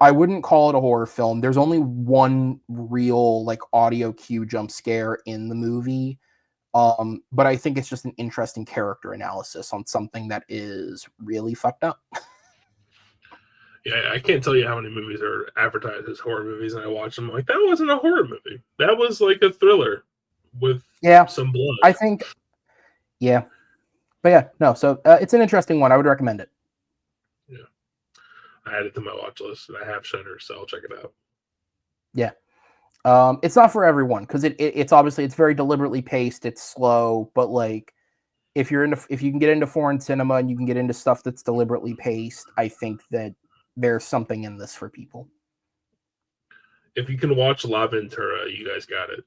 I wouldn't call it a horror film. There's only one real like audio cue jump scare in the movie. But I think it's just an interesting character analysis on something that is really fucked up. Yeah, I can't tell you how many movies are advertised as horror movies, and I watch them like that wasn't a horror movie. That was like a thriller with Yeah, some blood. I think, yeah. But yeah, no, so it's an interesting one. I would recommend it. Yeah, I added it to my watch list, and I have Shudder, so I'll check it out. Yeah. It's not for everyone because it's obviously it's very deliberately paced. It's slow, but like if you can get into foreign cinema and you can get into stuff that's deliberately paced, I think that there's something in this for people. If you can watch La Ventura, you guys got it.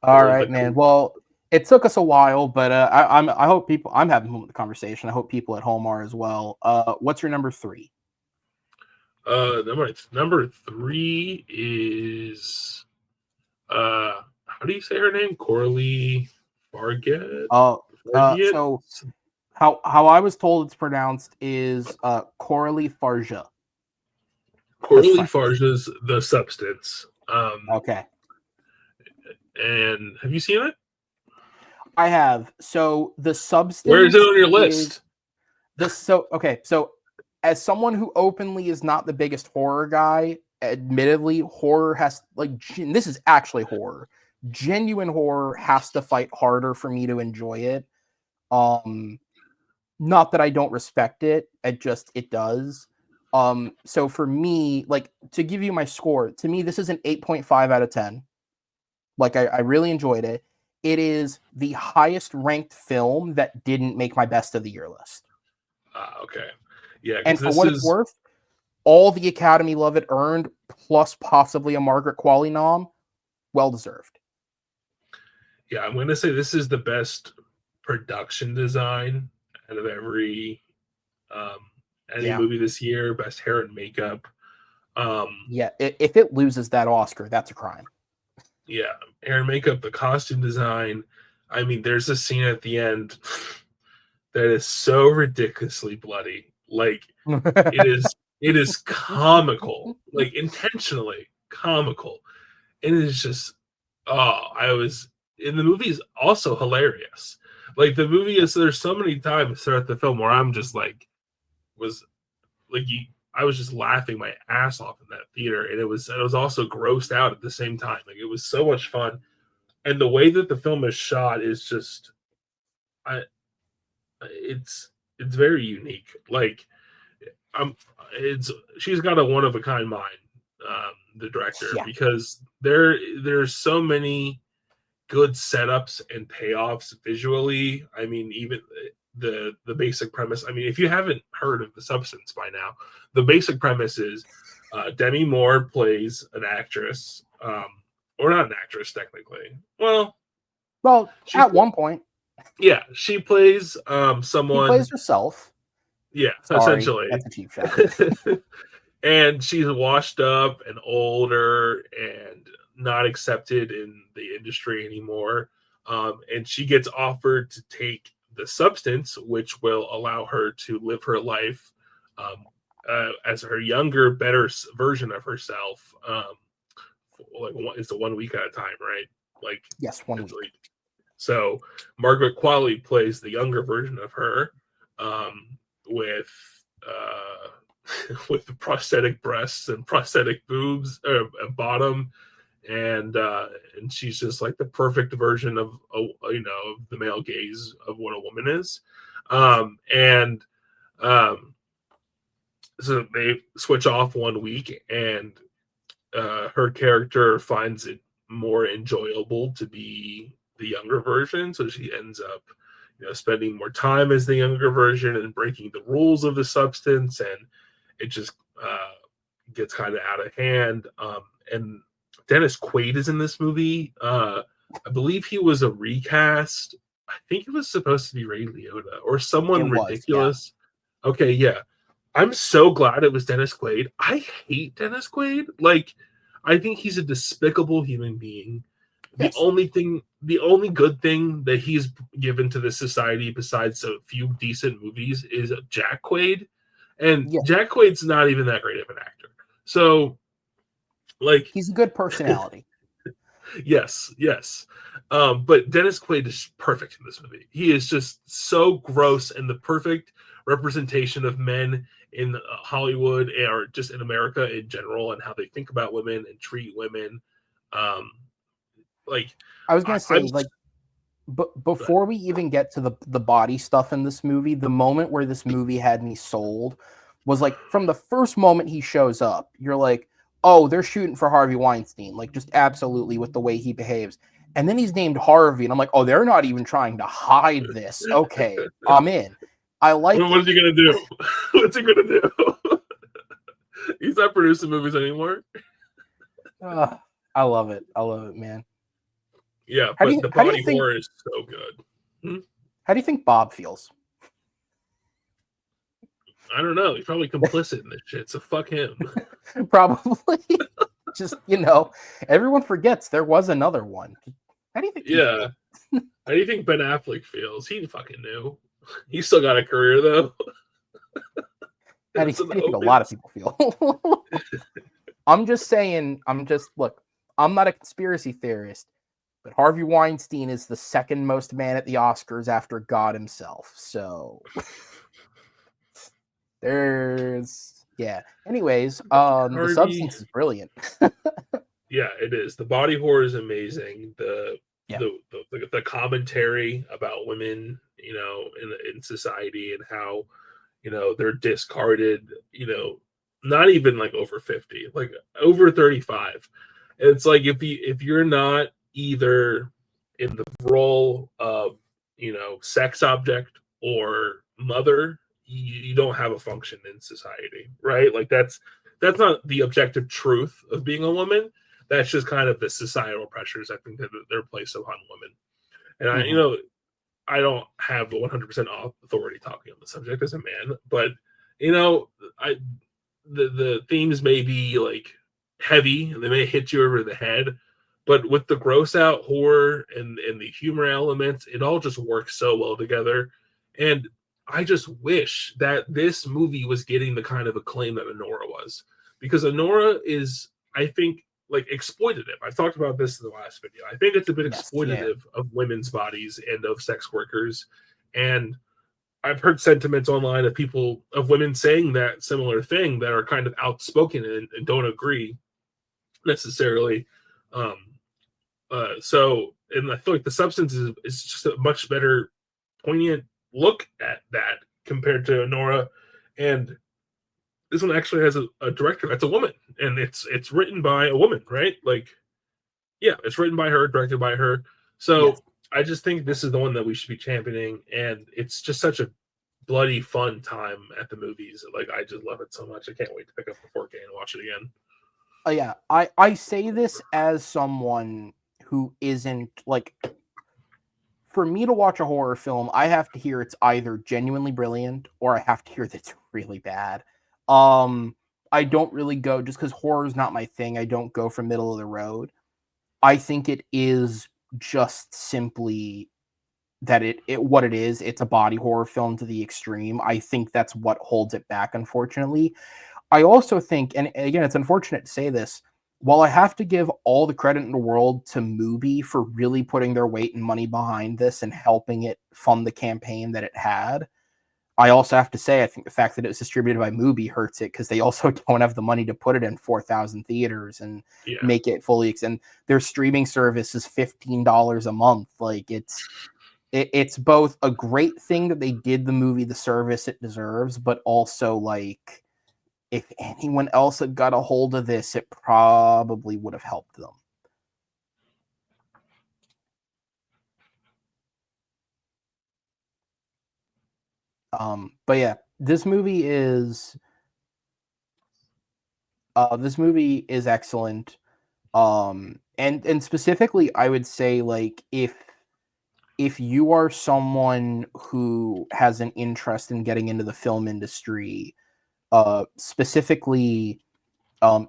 All Or right, the man. Well, it took us a while, but I hope people. I'm having fun with the conversation. I hope people at home are as well. What's your number 3? Number three is how do you say her name? Coralie Farget. Uh, Farget. so how I was told it's pronounced is Coralie Farja. That's Coralie French. Farget's The Substance. Okay. And have you seen it? I have. So the Where is it substance on your is list? this. So okay. So as someone who openly is not the biggest horror guy, admittedly, horror has like this is actually horror. Genuine horror has to fight harder for me to enjoy it. Um, Not that I don't respect it. It does. So for me, like to give you my score, to me, this is an 8.5 out of 10. Like I really enjoyed it. It is the highest ranked film that didn't make my best of the year list. Okay. Yeah, And because for this what it's is worth, all the Academy love it earned, plus possibly a Margaret Qualley nom, well deserved. yeah, I'm gonna say this is the best production design out of um any Yeah. movie this year, best hair and makeup. Yeah. If it loses that Oscar, that's a crime. Yeah, hair and makeup, the costume design. I mean, there's a scene at the end that is so ridiculously bloody. Like it is comical, like intentionally comical. And it's just I was and the movie is also hilarious. Like the movie is there's so many times throughout the film where I'm just like was like you I was just laughing my ass off in that theater, and I was also grossed out at the same time. Like it was so much fun, and the way that the film is shot is just, I it's very unique. Like I'm, it's she's got a one of a kind mind, the director, Yeah. because there's so many good setups and payoffs visually. I mean, even the basic premise. I mean, if you haven't heard of The Substance by now, the basic premise is Demi Moore plays an actress, or not an actress technically. Well, Well, she at one point, yeah, she plays she someone. plays herself. Yeah, Sorry, essentially. that's a cheap shot. And she's washed up and older and not accepted in the industry anymore. And she gets offered to take the substance, which will allow her to live her life as her younger, better version of herself. Like it's a 1 week at a time, right? Like Yes, one it's week. like so. Margaret Qualley plays the younger version of her, with uh, with prosthetic breasts and prosthetic boobs or bottom, and she's just like the perfect version of the male gaze of what a woman is, and um, so they switch off 1 week, and her character finds it more enjoyable to be the younger version, so she ends up spending more time as the younger version and breaking the rules of the substance, and it just gets kind of out of hand. And Dennis Quaid is in this movie. I believe he was a recast I think it was supposed to be Ray Liotta or It someone was, yeah. ridiculous. Okay, yeah. I'm so glad it was Dennis Quaid. I hate Dennis Quaid. Like, I think he's a despicable human being. Yes. The only good thing that he's given to this society, besides a few decent movies, is Jack Quaid. And Yeah. Jack Quaid's not even that great of an actor. So, like, He's a good personality. yes, yes. But Dennis Quaid is perfect in this movie. He is just so gross and the perfect representation of men in Hollywood or just in America in general and how they think about women and treat women. Um, like I was gonna I'm say, like, but before we even get to the body stuff in this movie, the moment where this movie had me sold was like from the first moment he shows up, you're like, oh, they're shooting for Harvey Weinstein, like just absolutely with the way he behaves. And then he's named Harvey, and I'm like, oh, they're not even trying to hide this. Okay, I'm in. I like what it. is he gonna do? What's he gonna do? He's not producing movies anymore. Uh, I love it. I love it, man. Yeah, How do but you the how do you body think horror is so good. Hmm? how do you think Bob feels? I don't know. He's probably complicit in this shit, so fuck him. Probably. Just, everyone forgets there was another one. How do you think he Yeah. feels? How do you think Ben Affleck feels? He fucking knew. He's still got a career though. How do you, It's an how do you think a lot of opens. people feel? I'm just saying, look, I'm not a conspiracy theorist, but Harvey Weinstein is the second most man at the Oscars after God himself. So yeah. Anyways, the Harvey. substance is brilliant. Yeah, it is. The body horror is amazing. Yeah. The commentary about women, in society and how they're discarded. Not even like over 50, like over 35. It's like if you're not either in the role of sex object or mother, you don't have a function in society, right? Like that's not the objective truth of being a woman. That's just kind of the societal pressures I think that they're placed upon women. And Mhm. I don't have 100% authority talking on the subject as a man, but you know, I the themes may be like heavy and they may hit you over the head, but with the gross out horror and the humor elements, it all just works so well together. And I just wish that this movie was getting the kind of acclaim that Honora was, because Honora is, I think, like exploitative. I've talked about this in the last video. I think it's a bit Yes. Yeah. exploitative of women's bodies and of sex workers. And I've heard sentiments online of people, of women saying that similar thing that are kind of outspoken and don't agree necessarily. Um, and I feel like the substance is just a much better, poignant look at that compared to Nora. And this one actually has a director that's a woman, and it's written by a woman, right? Like, yeah, it's written by her, directed by her. Yes. So I just think this is the one that we should be championing, and it's just such a bloody fun time at the movies. Like I just love it so much. I can't wait to pick up the 4K and watch it again. Yeah. I say this as someone who isn't like, for me to watch a horror film, I have to hear it's either genuinely brilliant or I have to hear that it's really bad. Um, I don't really go, just because horror is not my thing. I don't go for middle of the road. I think it is just simply that it what it is. It's a body horror film to the extreme. I think that's what holds it back, unfortunately. I also think, and again, it's unfortunate to say this, while I have to give all the credit in the world to Mubi for really putting their weight and money behind this and helping it fund the campaign that it had, I also have to say I think the fact that it was distributed by Mubi hurts it, because they also don't have the money to put it in 4,000 theaters and Yeah. make it fully. And their streaming service is $15 a month. Like it's both a great thing that they did the movie the service it deserves, but also like, if anyone else had got a hold of this, it probably would have helped them. But yeah, this movie is excellent. And specifically, I would say, like, if you are someone who has an interest in getting into the film industry, specifically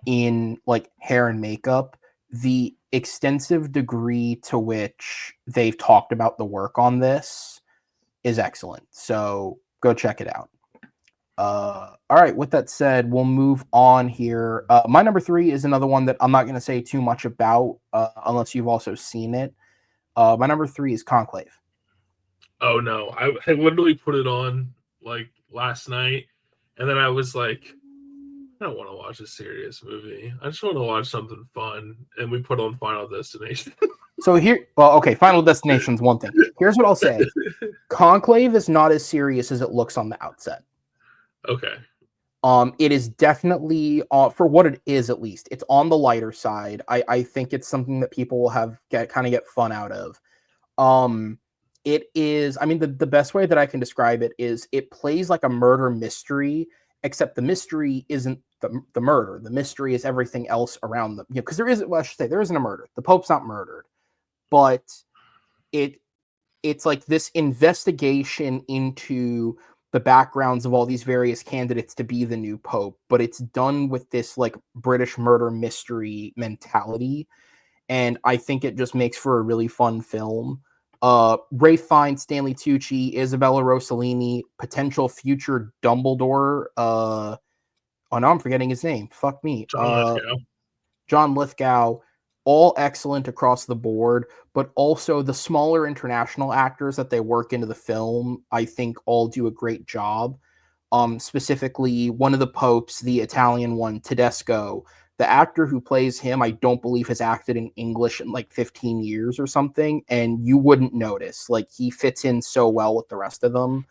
in like hair and makeup, the extensive degree to which they've talked about the work on this is excellent. So go check it out. All right, with that said, we'll move on here. My number 3 is another one that I'm not going to say too much about unless you've also seen it. My number 3 is Conclave. Oh no, I literally put it on like last night, and then I was like, I don't want to watch a serious movie. I just want to watch something fun, and we put on Final Destination. So here, well, okay, Final Destination's one thing. Here's what I'll say. Conclave is not as serious as it looks on the outset. Okay. It is definitely for what it is, at least. It's on the lighter side. I think it's something that people will get fun out of. It is, I mean, the best way that I can describe it is it plays like a murder mystery, except the mystery isn't the murder. The mystery is everything else around them. Because there isn't, well, I should say, there isn't a murder. The Pope's not murdered, but it's like this investigation into the backgrounds of all these various candidates to be the new pope, but it's done with this like British murder mystery mentality, and I think it just makes for a really fun film. Ray Fiennes, Stanley Tucci, Isabella Rossellini, potential future Dumbledore. Oh no, I'm forgetting his name. Fuck me. John Lithgow, all excellent across the board, but also the smaller international actors that they work into the film, I think all do a great job. Specifically, one of the popes, the Italian one, Tedesco, the actor who plays him, I don't believe has acted in English in like 15 years or something, and you wouldn't notice. Like, he fits in so well with the rest of them.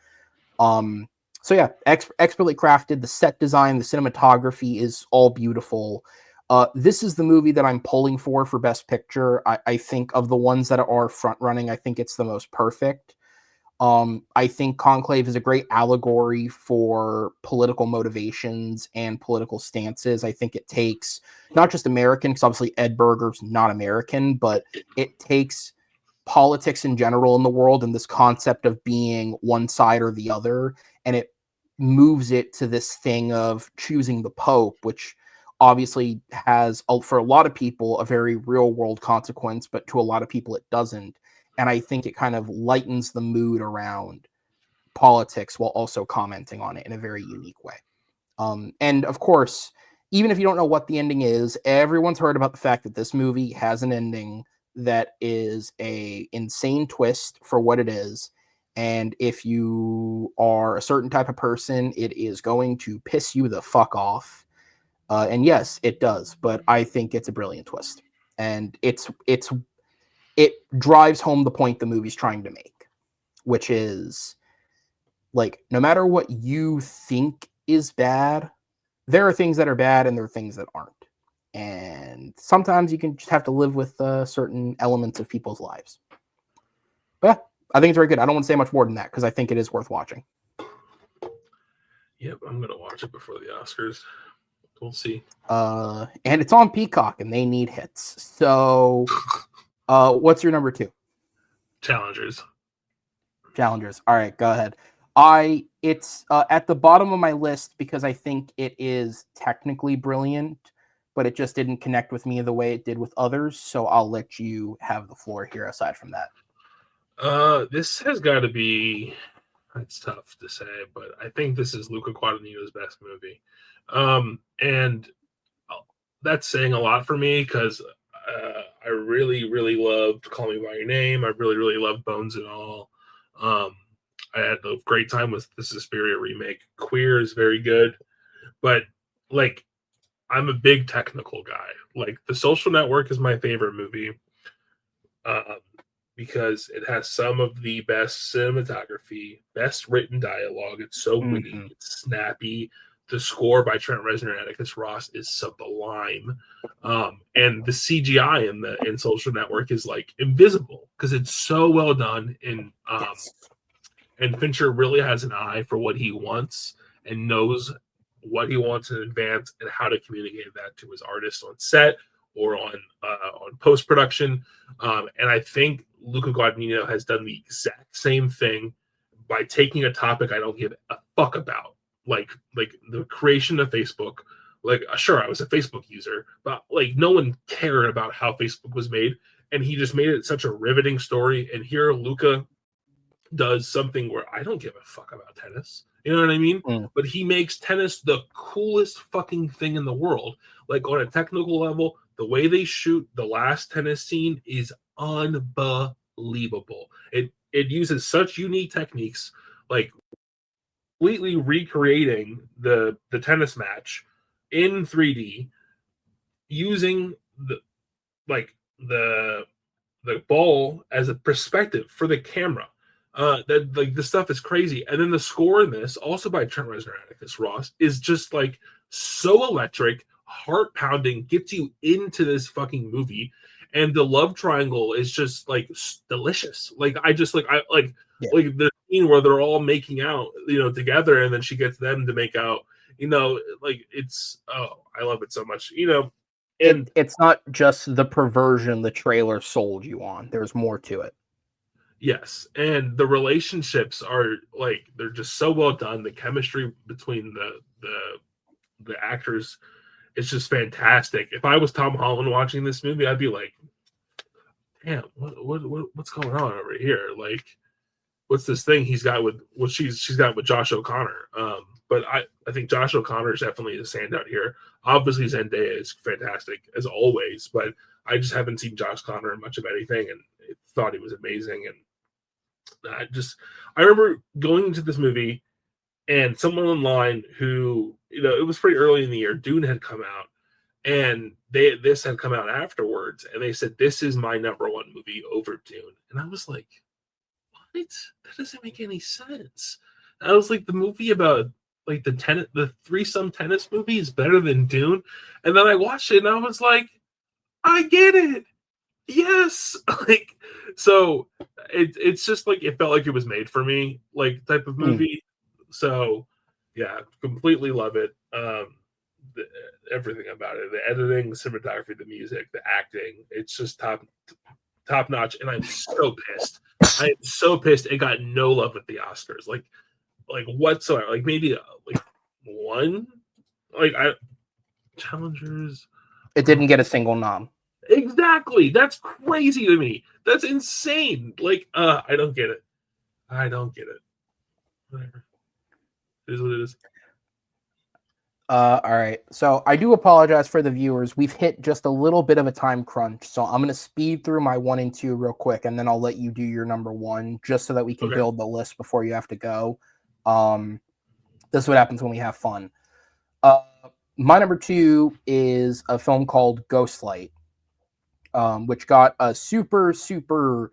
So yeah, expertly crafted. The set design, the cinematography is all beautiful. This is the movie that I'm pulling for Best Picture. I think of the ones that are front running, I think it's the most perfect. I think Conclave is a great allegory for political motivations and political stances. I think it takes not just American, because obviously Ed Berger's not American, but it takes politics in general in the world and this concept of being one side or the other, and it moves it to this thing of choosing the Pope, which obviously has, for a lot of people, a very real world consequence, but to a lot of people it doesn't. And I think it kind of lightens the mood around politics while also commenting on it in a very unique way. And of course, even if you don't know what the ending is, everyone's heard about the fact that this movie has an ending that is a insane twist for what it is. And if you are a certain type of person, it is going to piss you the fuck off. And yes, it does, but I think it's a brilliant twist. And it drives home the point the movie's trying to make, which is like, no matter what you think is bad, there are things that are bad and there are things that aren't. And sometimes you can just have to live with certain elements of people's lives. But yeah, I think it's very good. I don't want to say much more than that because I think it is worth watching. Yep, I'm gonna watch it before the Oscars. We'll see. And it's on Peacock, and they need hits. So, what's your number 2? Challengers. All right, go ahead. It's at the bottom of my list because I think it is technically brilliant, but it just didn't connect with me the way it did with others. So I'll let you have the floor here. Aside from that, This has got to be. It's tough to say, but I think this is Luca Guadagnino's best movie, and that's saying a lot for me because I really, really loved Call Me by Your Name. I really, really loved Bones and All. I had a great time with the Suspiria remake. Queer is very good, but like, I'm a big technical guy. Like, The Social Network is my favorite movie because it has some of the best cinematography, best written dialogue. It's so witty, it's snappy. The score by Trent Reznor and Atticus Ross is sublime. And the CGI in Social Network is like invisible because it's so well done. And Fincher really has an eye for what he wants and knows what he wants in advance and how to communicate that to his artists on set or on post production. And I think Luca Guadagnino has done the exact same thing by taking a topic I don't give a fuck about, like the creation of Facebook. Like, sure, I was a Facebook user, but like no one cared about how Facebook was made, and he just made it such a riveting story. And here, Luca does something where I don't give a fuck about tennis. You know what I mean? Mm. But he makes tennis the coolest fucking thing in the world. Like on a technical level, the way they shoot the last tennis scene is unbelievable. It uses such unique techniques, like completely recreating the tennis match in 3D using like the the ball as a perspective for the camera. That like the stuff is crazy, and then the score in this, also by Trent Reznor and Atticus Ross, is just like so electric, heart pounding, gets you into this fucking movie, and the love triangle is just like delicious. Like I Yeah. like the scene where they're all making out, together, and then she gets them to make out. Like it's I love it so much. And It's not just the perversion the trailer sold you on. There's more to it. yes, and the relationships are like they're just so well done. The chemistry between the actors is just fantastic. If I was Tom Holland watching this movie, I'd be like, "Damn, what's going on over here? Like, what's this thing he's got with what she's got with Josh O'Connor?" But I think Josh O'Connor is definitely a standout here. Obviously, Zendaya is fantastic as always, but I just haven't seen Josh Connor in much of anything, and thought he was amazing. And I remember going into this movie and someone online who, it was pretty early in the year, Dune had come out, and this had come out afterwards, and they said, "This is my number one movie over Dune." And I was like, what? That doesn't make any sense. I was like, the movie about like the threesome tennis movie is better than Dune. And then I watched it and I was like, I get it. Yes. Like, so it's just like it felt like it was made for me, like type of Mm. movie. So yeah, completely love it. The, everything about it, the editing, the cinematography, the music, the acting, it's just top notch. And I'm so pissed. I am so pissed it got no love at the Oscars, like whatsoever. Like maybe like one, like I challengers. It didn't get a single nom. Exactly. That's crazy to me. That's insane. Like, I don't get it. I don't get it. Whatever. It is what it is. All right. So I do apologize for the viewers. We've hit just a little bit of a time crunch. So I'm going to speed through my 1 and 2 real quick, and then I'll let you do your number 1 just so that we can Okay. build the list before you have to go. This is what happens when we have fun. My number 2 is a film called Ghostlight, which got a super small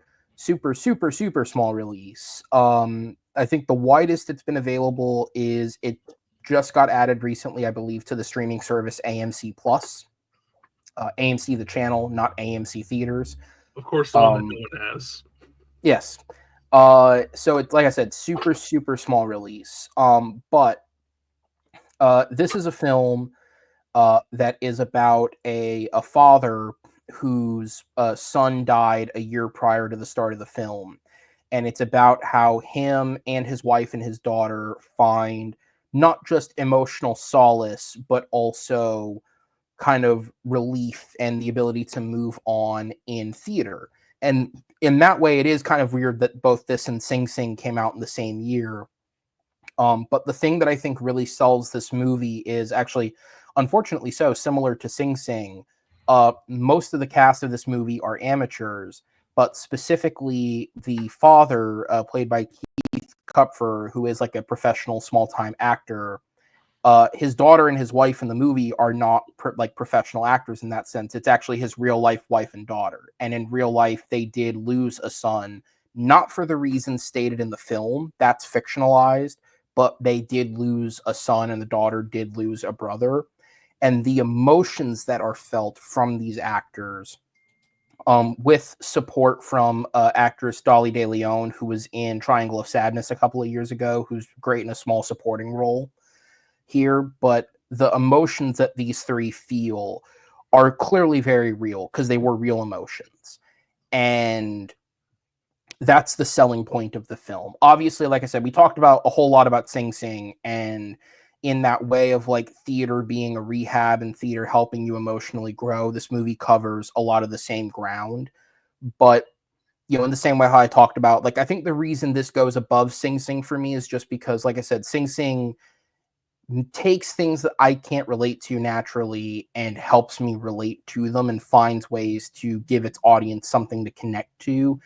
release. I think the widest it's been available is it just got added recently, I believe, to the streaming service AMC Plus. AMC the channel, not AMC theaters. Of course, the one that no one has. Yes. So it's like I said, super small release. But this is a film that is about a father whose son died a year prior to the start of the film. And it's about how him and his wife and his daughter find not just emotional solace, but also kind of relief and the ability to move on in theater. And in that way, it is kind of weird that both this and Sing Sing came out in the same year. But the thing that I think really sells this movie is actually, unfortunately so, similar to Sing Sing. Most of the cast of this movie are amateurs, but specifically the father, played by Keith Kupfer, who is like a professional small-time actor. His daughter and his wife in the movie are not like professional actors in that sense. It's actually his real life wife and daughter. And in real life, they did lose a son, not for the reasons stated in the film. That's fictionalized, but they did lose a son and the daughter did lose a brother. And the emotions that are felt from these actors, with support from actress Dolly De Leon, who was in Triangle of Sadness a couple of years ago, who's great in a small supporting role here, but the emotions that these three feel are clearly very real because they were real emotions. And that's the selling point of the film. Obviously, like I said, we talked about a whole lot about Sing Sing, and in that way of like theater being a rehab and theater helping you emotionally grow, this movie covers a lot of the same ground. But in the same way how I talked about, like, I think the reason this goes above Sing Sing for me is just because, like I said, Sing Sing takes things that I can't relate to naturally and helps me relate to them and finds ways to give its audience something to connect to.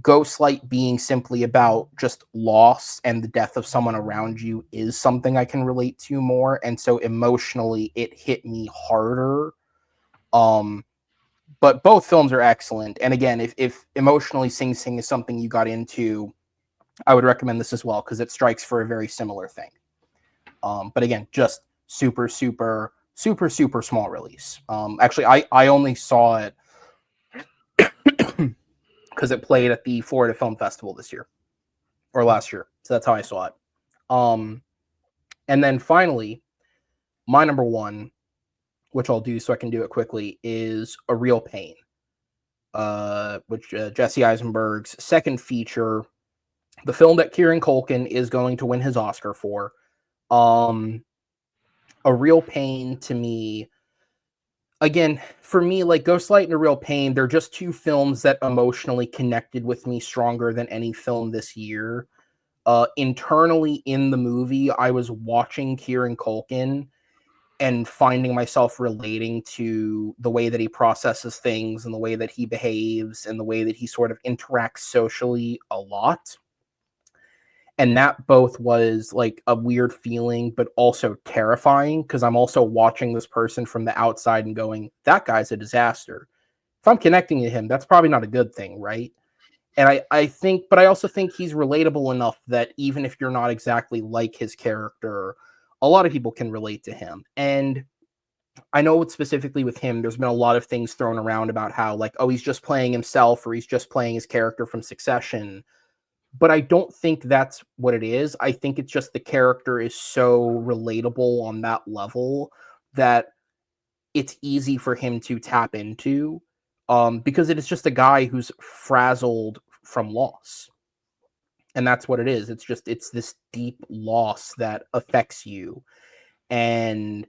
Ghostlight being simply about just loss and the death of someone around you is something I can relate to more. And so emotionally, it hit me harder. But both films are excellent. And again, if emotionally Sing Sing is something you got into, I would recommend this as well because it strikes for a very similar thing. But again, just super, super, super, super small release. Actually, I only saw it because it played at the Florida Film Festival this year or last year. So that's how I saw it. And then finally, my number one, which I'll do so I can do it quickly, is A Real Pain, which Jesse Eisenberg's second feature, the film that Kieran Culkin is going to win his Oscar for. A Real Pain to me, again, for me, like Ghostlight and A Real Pain, they're just two films that emotionally connected with me stronger than any film this year. Internally in the movie, I was watching Kieran Culkin and finding myself relating to the way that he processes things and the way that he behaves and the way that he sort of interacts socially a lot. And that both was like a weird feeling, but also terrifying because I'm also watching this person from the outside and going, that guy's a disaster. If I'm connecting to him, that's probably not a good thing, right? And I think, but I also think he's relatable enough that even if you're not exactly like his character, a lot of people can relate to him. And I know specifically with him, there's been a lot of things thrown around about how, like, oh, he's just playing himself or he's just playing his character from Succession. But I don't think that's what it is. I think it's just the character is so relatable on that level that it's easy for him to tap into, because it is just a guy who's frazzled from loss. And that's what it is. It's this deep loss that affects you. And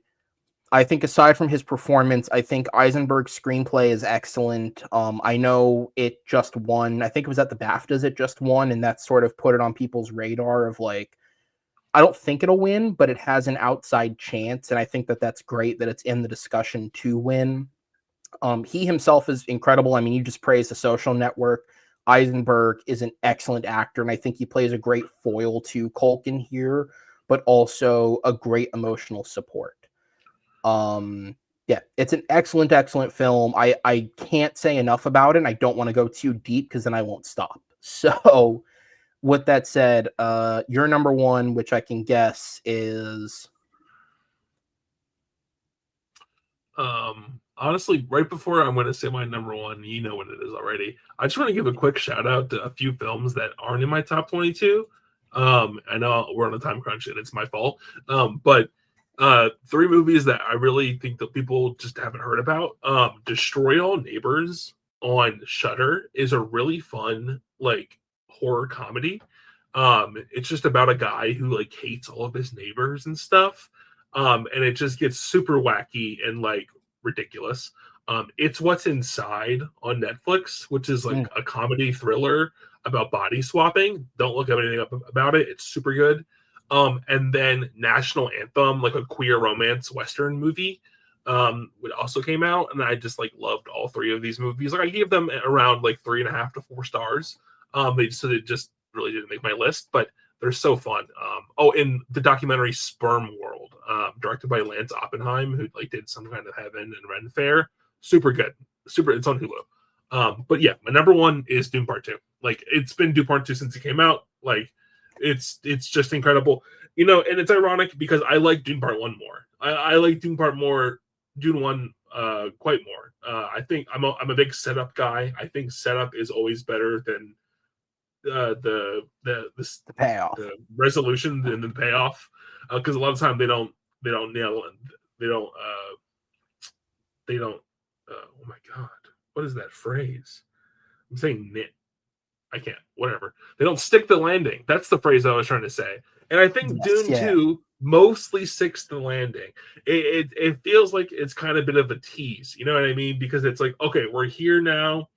I think aside from his performance, I think Eisenberg's screenplay is excellent. I know it just won. I think it was at the BAFTAs it just won, and that sort of put it on people's radar of like, I don't think it'll win, but it has an outside chance, and I think that that's great that it's in the discussion to win. He himself is incredible. I mean, you just praised The Social Network. Eisenberg is an excellent actor, and I think he plays a great foil to Culkin here, but also a great emotional support. Yeah, it's an excellent, excellent film. I can't say enough about it. And I don't want to go too deep because then I won't stop. So, with that said, your number one, which I can guess is. Honestly, right before I'm going to say my number one, you know what it is already. I just want to give a quick shout out to a few films that aren't in my top 22. I know we're on a time crunch and it's my fault. But three movies that I really think that people just haven't heard about. Destroy All Neighbors on Shudder is a really fun like horror comedy. It's just about a guy who like hates all of his neighbors and stuff. And it just gets super wacky and like ridiculous. It's What's Inside on Netflix, which is like a comedy thriller about body swapping. Don't look anything up about it. It's super good. And then National Anthem, like a queer romance Western movie, which also came out. And I just like loved all three of these movies. Like I gave them around like 3.5 to 4 stars. They just really didn't make my list, but they're so fun. And the documentary Sperm World, directed by Lance Oppenheim, who like did Some Kind of Heaven and Ren Fair. Super good. Super. It's on Hulu. But yeah, my number one is Dune Part 2. Like it's been Dune Part 2 since it came out. Like it's just incredible. And it's ironic because I like Dune Part 1 more. I like Dune 1 quite more. I think I'm a big setup guy. I think setup is always better than the payoff. the resolution and the payoff, because a lot of time they don't nail it. They don't oh my god, what is that phrase? I'm saying knit. I can't. Whatever. They don't stick the landing. That's the phrase I was trying to say. And I think Yes, Dune yeah. 2 mostly sticks the landing. It feels like it's kind of a bit of a tease. You know what I mean? Because it's like, okay, we're here now.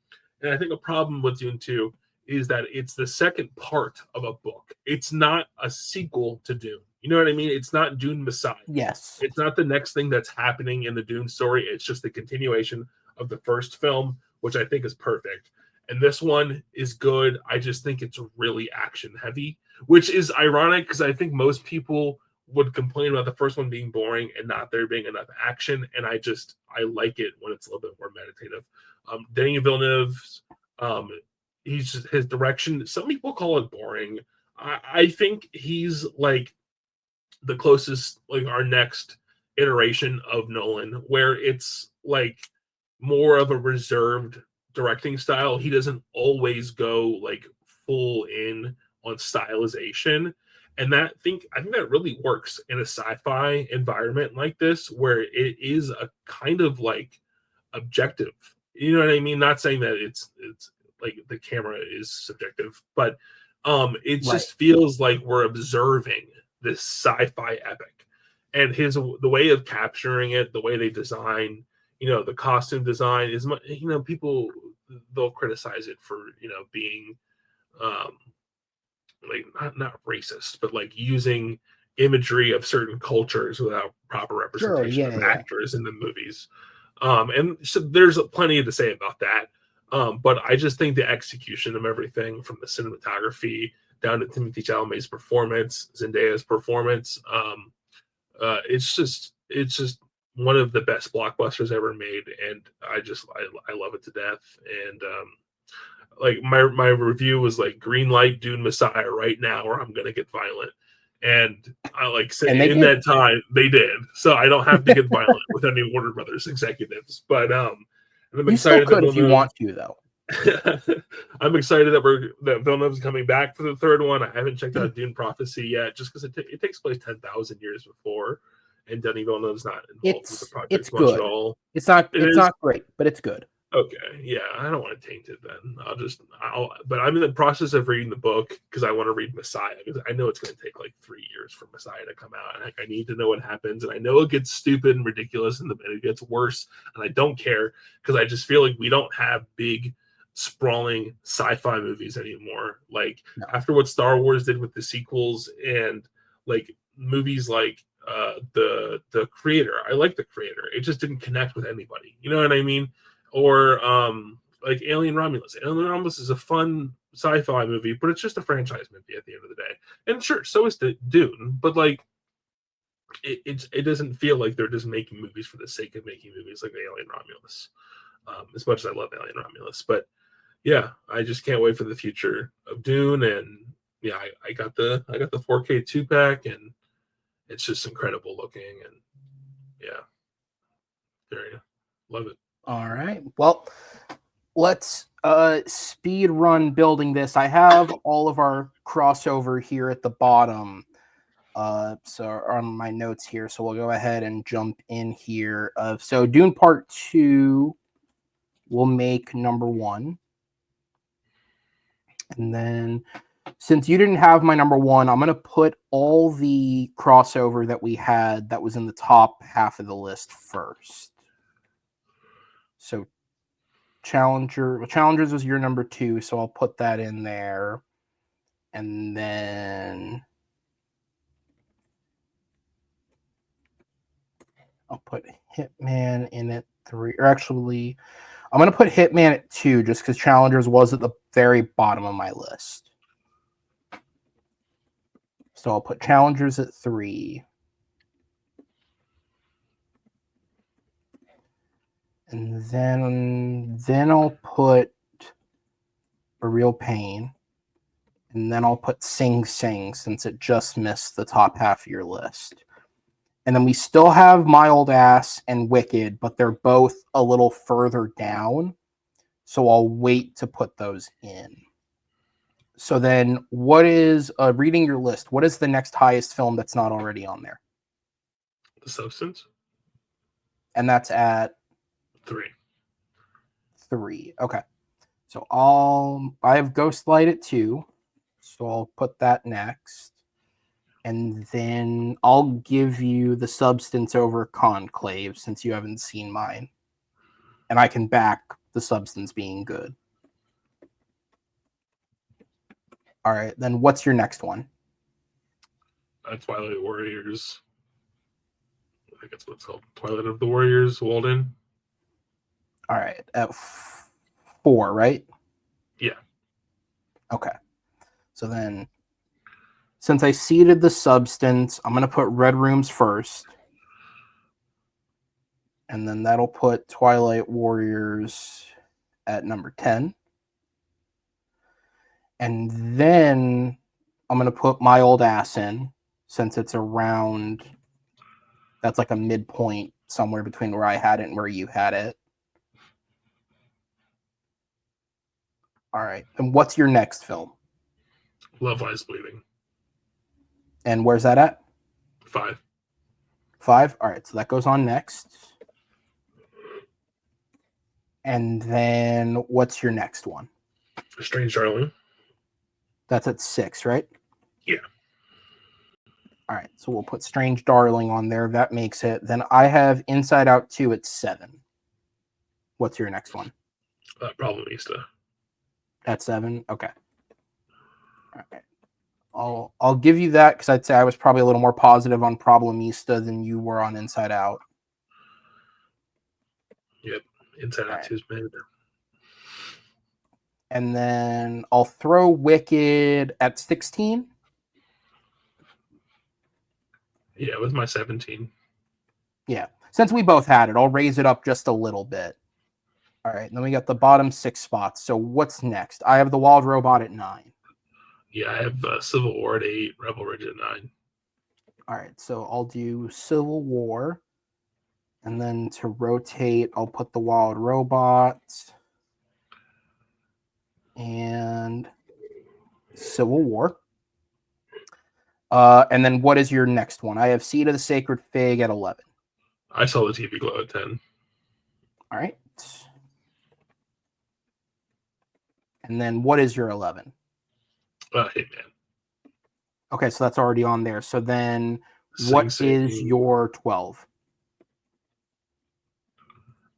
And I think a problem with Dune 2 is that it's the second part of a book. It's not a sequel to Dune. You know what I mean? It's not Dune Messiah. Yes. It's not the next thing that's happening in the Dune story. It's just the continuation of the first film, which I think is perfect. And this one is good. I just think it's really action heavy, which is ironic because I think most people would complain about the first one being boring and not there being enough action. And I like it when it's a little bit more meditative. Denis Villeneuve's his direction. Some people call it boring. I think he's like the closest, like our next iteration of Nolan, where it's like more of a reserved directing style. He doesn't always go like full in on stylization. And I think that really works in a sci-fi environment like this, where it is a kind of like objective. You know what I mean? Not saying that it's like the camera is subjective, but it Right. just feels like we're observing this sci-fi epic. And the way of capturing it, the way they design, the costume design is, people, they'll criticize it for, being um like not racist, but like using imagery of certain cultures without proper Sure. representation Yeah. of Yeah. actors in the movies. And so there's plenty to say about that. But I just think the execution of everything, from the cinematography down to Timothy Chalamet's performance, Zendaya's performance, it's just one of the best blockbusters ever made, and I love it to death. And like my review was like, green light Dune Messiah right now, or I'm gonna get violent. And I like say And they in did. that time they did, so I don't have to get violent with any Warner Brothers executives. But and I'm You still excited that could if you Villeneuve. want to, though. I'm excited that Villeneuve's coming back for the third one. I haven't checked out Dune Prophecy yet, just because it takes place 10,000 years before, and Denis Villeneuve's not involved with the It's project much at good. all. It's not It it's is. not great, but it's good. Okay, yeah, I don't want to taint it then. But I'm in the process of reading the book because I want to read Messiah, because I know it's going to take like 3 years for Messiah to come out, and I need to know what happens. And I know it gets stupid and ridiculous, and it gets worse, and I don't care, because I just feel like we don't have big, sprawling sci-fi movies anymore. Like, No. after what Star Wars did with the sequels, and like movies like the Creator. I like the Creator. It just didn't connect with anybody. You know what I mean? Or like Alien Romulus. Alien Romulus is a fun sci-fi movie, but it's just a franchise movie at the end of the day. And sure, so is the Dune, but like it doesn't feel like they're just making movies for the sake of making movies like Alien Romulus. As much as I love Alien Romulus, but yeah, I just can't wait for the future of Dune. And yeah, I got the 4K 2-pack, and it's just incredible looking, and yeah, very love it. All right. Well, let's speed run building this. I have all of our crossover here at the bottom. So on my notes here. So we'll go ahead and jump in here. So Dune Part 2 will make number 1. And then, since you didn't have my number 1, I'm going to put all the crossover that we had that was in the top half of the list first. So Challengers was your number 2, so I'll put that in there. And then I'll put Hitman in at 3. Or actually, I'm going to put Hitman at 2 just because Challengers was at the very bottom of my list. So I'll put Challengers at 3. And then I'll put A Real Pain. And then I'll put Sing Sing, since it just missed the top half of your list. And then we still have My Old Ass and Wicked, but they're both a little further down. So I'll wait to put those in. So then what is, reading your list, what is the next highest film that's not already on there? The Substance. And that's at 3. 3. Okay. So I have Ghostlight at 2. So I'll put that next. And then I'll give you The Substance over Conclave since you haven't seen mine. And I can back The Substance being good. All right, then what's your next one? Twilight Warriors. I think that's what it's called. Twilight of the Warriors, Walden. All right, at 4, right? Yeah. Okay. So then, since I seeded The Substance, I'm going to put Red Rooms first. And then that'll put Twilight Warriors at number 10. And then I'm going to put My Old Ass in, since it's around, that's like a midpoint somewhere between where I had it and where you had it. All right. And what's your next film? Love Lies Bleeding. And where's that at? 5. 5? All right. So that goes on next. And then what's your next one? Strange Darling. That's at 6, right? Yeah. All right. So we'll put Strange Darling on there. That makes it. Then I have Inside Out 2 at 7. What's your next one? Problemista. At 7? Okay. All right. I'll give you that because I'd say I was probably a little more positive on Problemista than you were on Inside Out. Yep. Inside Out 2 is better. And then I'll throw Wicked at 16. Yeah, with my 17. Yeah. Since we both had it, I'll raise it up just a little bit. All right. And then we got the bottom 6 spots. So what's next? I have The Wild Robot at 9. Yeah, I have Civil War at 8, Rebel Ridge at 9. All right. So I'll do Civil War. And then to rotate, I'll put The Wild Robot and Civil War. And then what is your next one? I have Seed of the Sacred Fig at 11. I saw the TV Glow at 10. All right. And then what is your 11? Hitman. Okay, so that's already on there. So then Sing Sing. is your 12?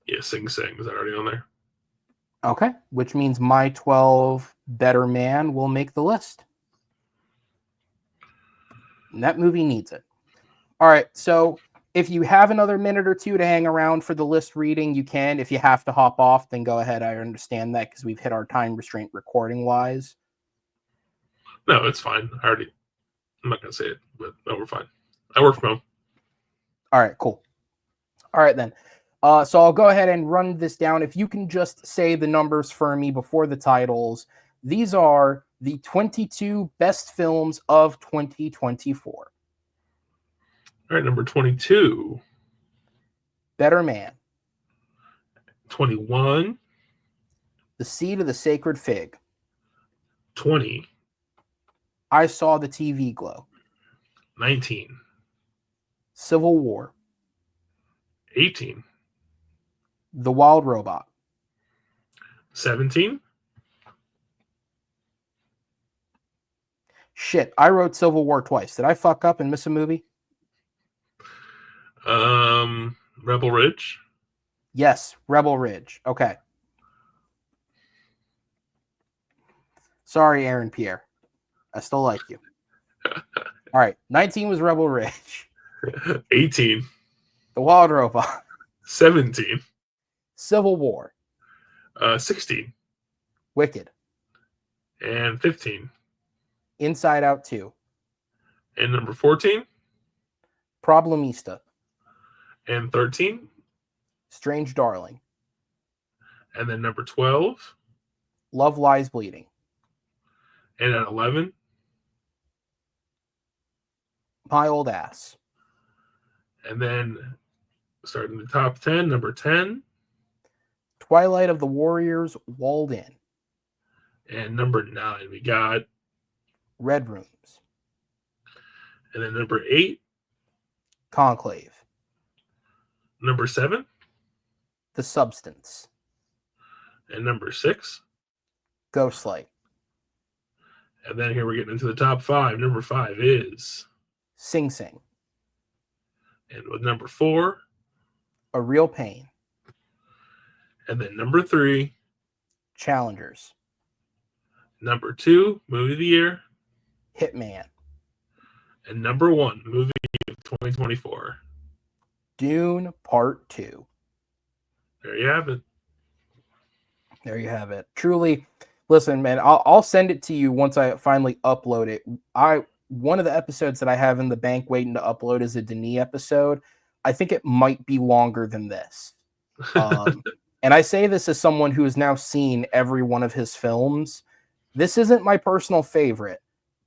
Yeah, Sing Sing. Is that already on there? Okay, which means my 12, Better Man, will make the list. And that movie needs it. All right, so if you have another minute or two to hang around for the list reading, you can. If you have to hop off, then go ahead. I understand that because we've hit our time restraint recording-wise. No, it's fine. I'm not going to say it, but no, we're fine. I work from home. All right, cool. All right, then. So I'll go ahead and run this down. If you can just say the numbers for me before the titles. These are the 22 best films of 2024. All right, number 22. Better Man. 21. The Seed of the Sacred Fig. 20. I Saw the TV Glow. 19. Civil War. 18. The Wild Robot. 17. Shit, I wrote Civil War twice. Did I fuck up and miss a movie? Rebel Ridge. Yes, Rebel Ridge. Okay. Sorry, Aaron Pierre. I still like you. All right. 19 was Rebel Ridge. 18. The Wild Robot. 17. Civil War. 16. Wicked. And 15. Inside Out 2. And number 14. Problemista. And 13. Strange Darling. And then number 12. Love Lies Bleeding. And at 11. My Old Ass. And then starting the top 10, number 10. Twilight of the Warriors, Walled In. And number 9, we got. Red Rooms. And then number 8. Conclave. Number 7. The Substance. And number 6. Ghostlight. And then here we're getting into the top 5. Number 5 is Sing Sing. And with number 4, A Real Pain. and then number 3, Challengers. number 2, movie of the year, Hitman. and number 1, movie of 2024. Dune Part 2. There you have it. There you have it. Truly, listen, man, I'll send it to you once I finally upload it. One of the episodes that I have in the bank waiting to upload is a Denis episode. I think it might be longer than this. And I say this as someone who has now seen every one of his films. This isn't my personal favorite,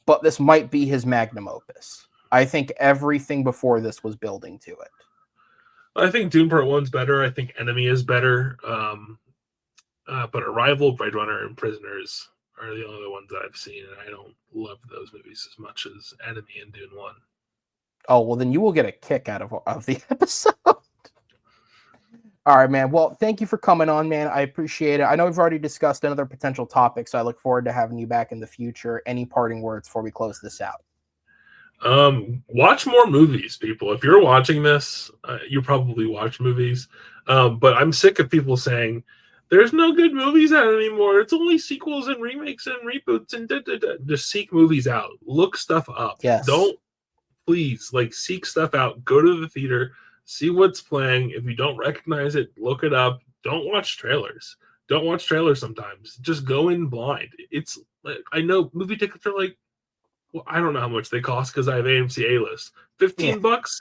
but this might be his magnum opus. I think everything before this was building to it. I think Dune Part 1's better. I think Enemy is better. But Arrival, Blade Runner, and Prisoners are the only ones that I've seen, and I don't love those movies as much as Enemy and Dune 1. Oh, well, then you will get a kick out of the episode. All right, man. Well, thank you for coming on, man. I appreciate it. I know we've already discussed another potential topic, so I look forward to having you back in the future. Any parting words before we close this out? Watch more movies, people. If you're watching this, you probably watch movies. But I'm sick of people saying, there's no good movies out anymore. It's only sequels and remakes and reboots and Just seek movies out. Look stuff up. Yes. Don't, please, seek stuff out. Go to the theater. See what's playing. If you don't recognize it, look it up. Don't watch trailers. Don't watch trailers sometimes. Just go in blind. It's I know movie tickets are well, I don't know how much they cost because I have AMC A-list. $15?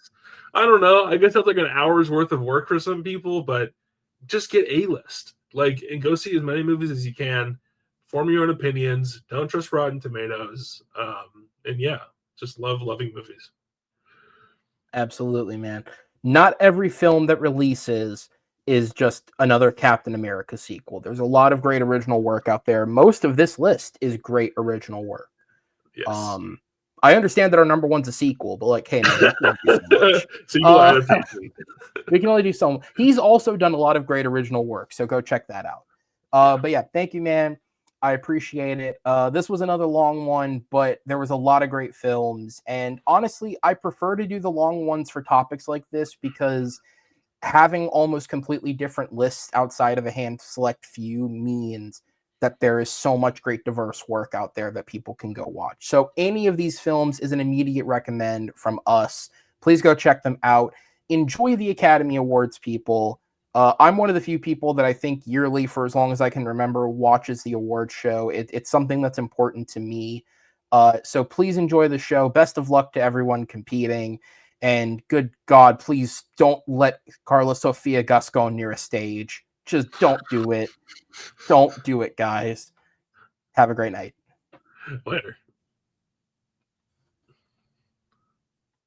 I don't know. I guess that's like an hour's worth of work for some people, but just get A-list. And go see as many movies as you can. Form your own opinions. Don't trust Rotten Tomatoes. And yeah, just loving movies. Absolutely, man. Not every film that releases is just another Captain America sequel. There's a lot of great original work out there. Most of this list is great original work. Yes. I understand that our number one's a sequel, but hey, man, we can only do so much. Sequel adaptation. We can only do so much. He's also done a lot of great original work, so go check that out. But yeah, thank you, man. I appreciate it. This was another long one, but there was a lot of great films. And honestly, I prefer to do the long ones for topics like this because having almost completely different lists outside of a hand select few means that there is so much great diverse work out there that people can go watch. So any of these films is an immediate recommend from us. Please go check them out. Enjoy the Academy Awards, people. I'm one of the few people that I think yearly, for as long as I can remember, watches the award show. It's something that's important to me. So please enjoy the show. Best of luck to everyone competing. And good God, please don't let Carla Sofia Gascon near a stage. Just don't do it. Don't do it, guys. Have a great night. Later.